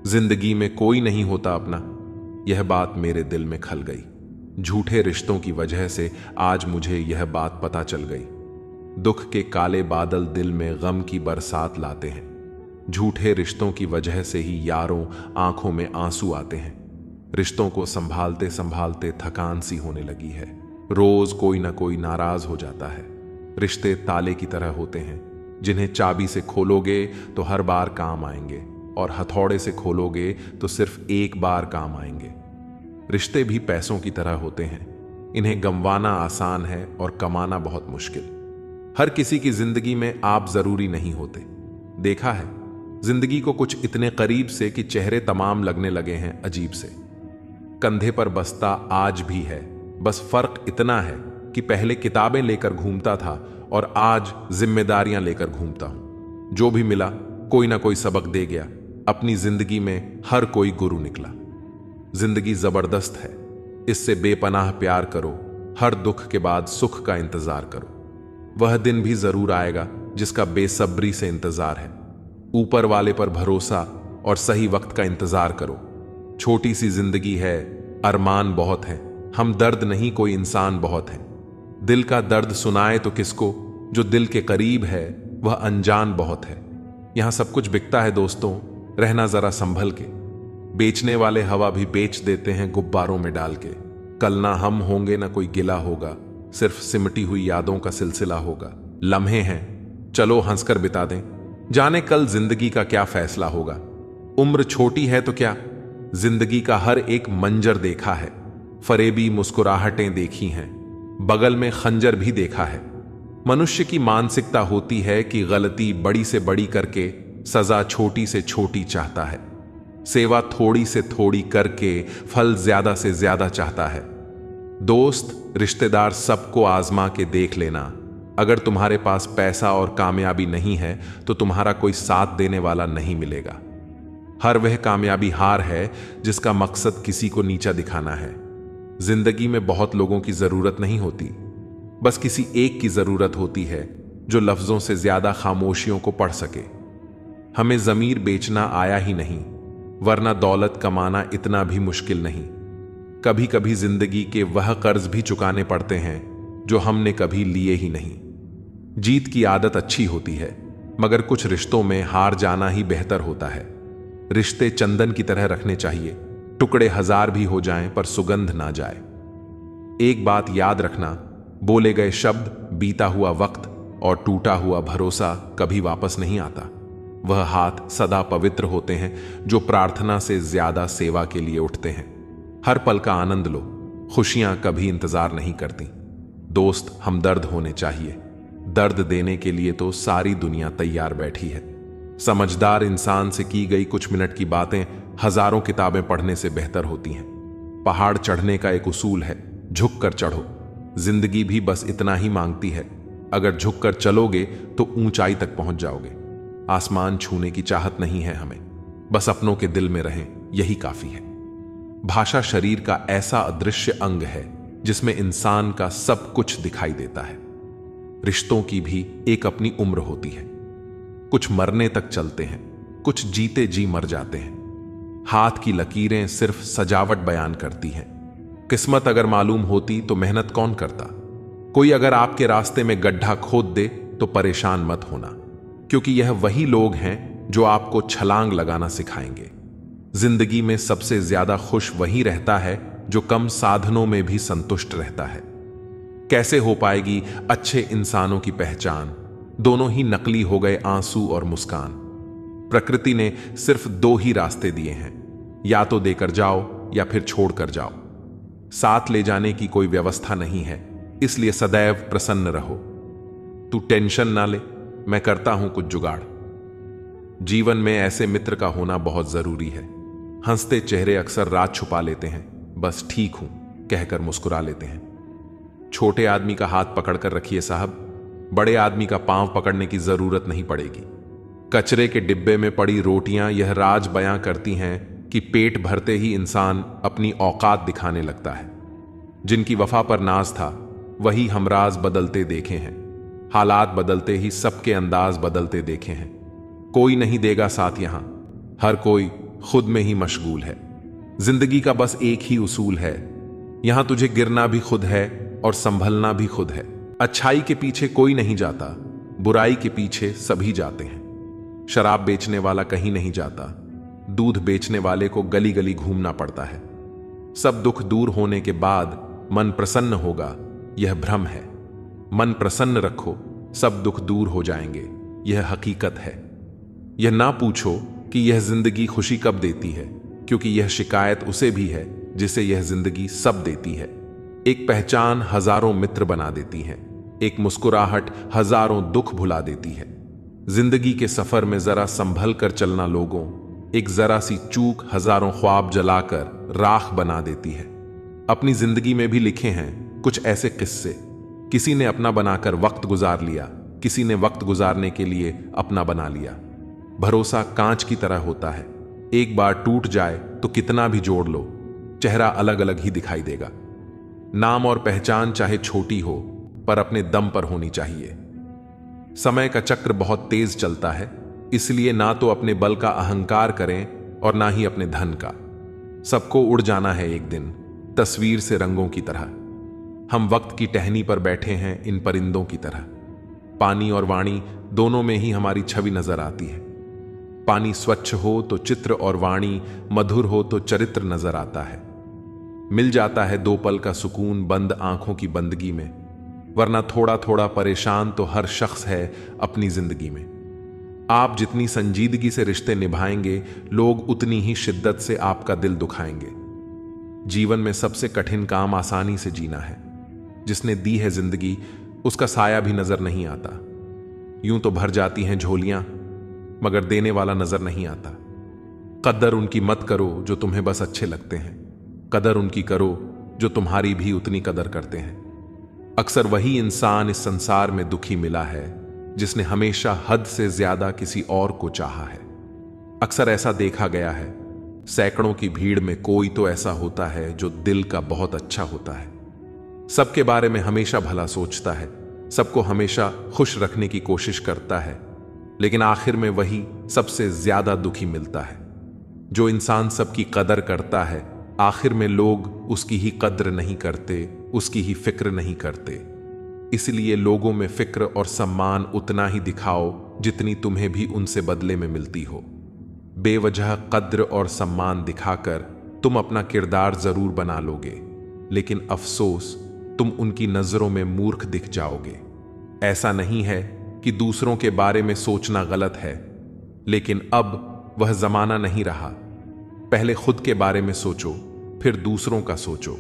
Speaker 2: जिंदगी में कोई नहीं होता अपना, यह बात मेरे दिल में खल गई। झूठे रिश्तों की वजह से आज मुझे यह बात पता चल गई। दुख के काले बादल दिल में गम की बरसात लाते हैं। झूठे रिश्तों की वजह से ही यारों आंखों में आंसू आते हैं। रिश्तों को संभालते संभालते थकान सी होने लगी है। रोज कोई ना कोई नाराज हो जाता है। रिश्ते ताले की तरह होते हैं, जिन्हें चाबी से खोलोगे तो हर बार काम आएंगे, और हथौड़े से खोलोगे तो सिर्फ एक बार काम आएंगे। रिश्ते भी पैसों की तरह होते हैं। इन्हें गंवाना आसान है और कमाना बहुत मुश्किल। हर किसी की जिंदगी में आप जरूरी नहीं होते। देखा है जिंदगी को कुछ इतने करीब से कि चेहरे तमाम लगने लगे हैं अजीब से। कंधे पर बस्ता आज भी है, बस फर्क इतना है कि पहले किताबें लेकर घूमता था और आज जिम्मेदारियां लेकर घूमता हूं। जो भी मिला कोई ना कोई सबक दे गया। अपनी जिंदगी में हर कोई गुरु निकला। जिंदगी जबरदस्त है, इससे बेपनाह प्यार करो। हर दुख के बाद सुख का इंतजार करो। वह दिन भी जरूर आएगा जिसका बेसब्री से इंतजार है। ऊपर वाले पर भरोसा और सही वक्त का इंतजार करो। छोटी सी जिंदगी है, अरमान बहुत है। हम दर्द नहीं, कोई इंसान बहुत है। दिल का दर्द सुनाए तो किसको, जो दिल के करीब है वह अनजान बहुत है। यहां सब कुछ बिकता है दोस्तों, रहना जरा संभल के। बेचने वाले हवा भी बेच देते हैं गुब्बारों में डाल के। कल ना हम होंगे ना कोई गिला होगा, सिर्फ सिमटी हुई यादों का सिलसिला होगा। लम्हे हैं, चलो हंसकर बिता दें, जाने कल जिंदगी का क्या फैसला होगा। उम्र छोटी है तो क्या, जिंदगी का हर एक मंजर देखा है। फरेबी मुस्कुराहटें देखी हैं, बगल में खंजर भी देखा है। मनुष्य की मानसिकता होती है कि गलती बड़ी से बड़ी करके सजा छोटी से छोटी चाहता है। सेवा थोड़ी से थोड़ी करके फल ज्यादा से ज्यादा चाहता है। दोस्त रिश्तेदार सबको आजमा के देख लेना। अगर तुम्हारे पास पैसा और कामयाबी नहीं है तो तुम्हारा कोई साथ देने वाला नहीं मिलेगा। हर वह कामयाबी हार है जिसका मकसद किसी को नीचा दिखाना है। जिंदगी में बहुत लोगों की जरूरत नहीं होती, बस किसी एक की जरूरत होती है जो लफ्जों से ज्यादा खामोशियों को पढ़ सके। हमें जमीर बेचना आया ही नहीं, वरना दौलत कमाना इतना भी मुश्किल नहीं। कभी कभी जिंदगी के वह कर्ज भी चुकाने पड़ते हैं जो हमने कभी लिए ही नहीं। जीत की आदत अच्छी होती है, मगर कुछ रिश्तों में हार जाना ही बेहतर होता है। रिश्ते चंदन की तरह रखने चाहिए, टुकड़े हजार भी हो जाएं पर सुगंध ना जाए। एक बात याद रखना, बोले गए शब्द, बीता हुआ वक्त और टूटा हुआ भरोसा कभी वापस नहीं आता। वह हाथ सदा पवित्र होते हैं जो प्रार्थना से ज्यादा सेवा के लिए उठते हैं। हर पल का आनंद लो, खुशियां कभी इंतजार नहीं करती। दोस्त हमदर्द होने चाहिए, दर्द देने के लिए तो सारी दुनिया तैयार बैठी है। समझदार इंसान से की गई कुछ मिनट की बातें हजारों किताबें पढ़ने से बेहतर होती हैं। पहाड़ चढ़ने का एक उसूल है, झुक कर चढ़ो। जिंदगी भी बस इतना ही मांगती है, अगर झुक कर चलोगे तो ऊंचाई तक पहुंच जाओगे। आसमान छूने की चाहत नहीं है हमें, बस अपनों के दिल में रहें, यही काफी है। भाषा शरीर का ऐसा अदृश्य अंग है जिसमें इंसान का सब कुछ दिखाई देता है। रिश्तों की भी एक अपनी उम्र होती है। कुछ मरने तक चलते हैं, कुछ जीते जी मर जाते हैं। हाथ की लकीरें सिर्फ सजावट बयान करती हैं। किस्मत अगर मालूम होती तो मेहनत कौन करता। कोई अगर आपके रास्ते में गड्ढा खोद दे तो परेशान मत होना, क्योंकि यह वही लोग हैं जो आपको छलांग लगाना सिखाएंगे। जिंदगी में सबसे ज्यादा खुश वही रहता है जो कम साधनों में भी संतुष्ट रहता है। कैसे हो पाएगी अच्छे इंसानों की पहचान? दोनों ही नकली हो गए, आंसू और मुस्कान। प्रकृति ने सिर्फ दो ही रास्ते दिए हैं, या तो देकर जाओ या फिर छोड़कर जाओ। साथ ले जाने की कोई व्यवस्था नहीं है, इसलिए सदैव प्रसन्न रहो। तू टेंशन ना ले, मैं करता हूं कुछ जुगाड़। जीवन में ऐसे मित्र का होना बहुत जरूरी है। हंसते चेहरे अक्सर राज छुपा लेते हैं, बस ठीक हूं कहकर मुस्कुरा लेते हैं। छोटे आदमी का हाथ पकड़कर रखिए साहब, बड़े आदमी का पांव पकड़ने की जरूरत नहीं पड़ेगी। कचरे के डिब्बे में पड़ी रोटियां यह राज बयां करती हैं कि पेट भरते ही इंसान अपनी औकात दिखाने लगता है। जिनकी वफा पर नाज था वही हमराज बदलते देखे हैं। हालात बदलते ही सबके अंदाज बदलते देखे हैं। कोई नहीं देगा साथ यहां, हर कोई खुद में ही मशगूल है। जिंदगी का बस एक ही उसूल है, यहां तुझे गिरना भी खुद है और संभलना भी खुद है। अच्छाई के पीछे कोई नहीं जाता, बुराई के पीछे सभी जाते हैं। शराब बेचने वाला कहीं नहीं जाता, दूध बेचने वाले को गली गली घूमना पड़ता है। सब दुख दूर होने के बाद मन प्रसन्न होगा, यह भ्रम है। मन प्रसन्न रखो, सब दुख दूर हो जाएंगे, यह हकीकत है। यह ना पूछो कि यह जिंदगी खुशी कब देती है, क्योंकि यह शिकायत उसे भी है जिसे यह जिंदगी सब देती है। एक पहचान हजारों मित्र बना देती है, एक मुस्कुराहट हजारों दुख भुला देती है। जिंदगी के सफर में जरा संभल कर चलना लोगों, एक जरा सी चूक हजारों ख्वाब जलाकर राख बना देती है। अपनी जिंदगी में भी लिखे हैं कुछ ऐसे किस्से, किसी ने अपना बनाकर वक्त गुजार लिया, किसी ने वक्त गुजारने के लिए अपना बना लिया। भरोसा कांच की तरह होता है, एक बार टूट जाए तो कितना भी जोड़ लो, चेहरा अलग अलग ही दिखाई देगा। नाम और पहचान चाहे छोटी हो पर अपने दम पर होनी चाहिए। समय का चक्र बहुत तेज चलता है, इसलिए ना तो अपने बल का अहंकार करें और ना ही अपने धन का। सबको उड़ जाना है एक दिन, तस्वीर से रंगों की तरह। हम वक्त की टहनी पर बैठे हैं इन परिंदों की तरह। पानी और वाणी दोनों में ही हमारी छवि नजर आती है। पानी स्वच्छ हो तो चित्र और वाणी मधुर हो तो चरित्र नजर आता है। मिल जाता है दो पल का सुकून बंद आंखों की बंदगी में, वरना थोड़ा थोड़ा परेशान तो हर शख्स है अपनी जिंदगी में। आप जितनी संजीदगी से रिश्ते निभाएंगे, लोग उतनी ही शिद्दत से आपका दिल दुखाएंगे। जीवन में सबसे कठिन काम आसानी से जीना है। जिसने दी है जिंदगी उसका साया भी नजर नहीं आता। यूं तो भर जाती हैं झोलियां, मगर देने वाला नजर नहीं आता। कदर उनकी मत करो जो तुम्हें बस अच्छे लगते हैं, कदर उनकी करो जो तुम्हारी भी उतनी कदर करते हैं। अक्सर वही इंसान इस संसार में दुखी मिला है जिसने हमेशा हद से ज्यादा किसी और को चाहा है। अक्सर ऐसा देखा गया है, सैकड़ों की भीड़ में कोई तो ऐसा होता है जो दिल का बहुत अच्छा होता है। सबके बारे में हमेशा भला सोचता है, सबको हमेशा खुश रखने की कोशिश करता है, लेकिन आखिर में वही सबसे ज्यादा दुखी मिलता है। जो इंसान सबकी कदर करता है, आखिर में लोग उसकी ही कद्र नहीं करते, उसकी ही फिक्र नहीं करते। इसलिए लोगों में फिक्र और सम्मान उतना ही दिखाओ जितनी तुम्हें भी उनसे बदले में मिलती हो। बेवजह कद्र और सम्मान दिखाकर तुम अपना किरदार जरूर बना लोगे, लेकिन अफसोस तुम उनकी नजरों में मूर्ख दिख जाओगे। ऐसा नहीं है कि दूसरों के बारे में सोचना गलत है, लेकिन अब वह जमाना नहीं रहा। पहले खुद के बारे में सोचो, फिर दूसरों का सोचो।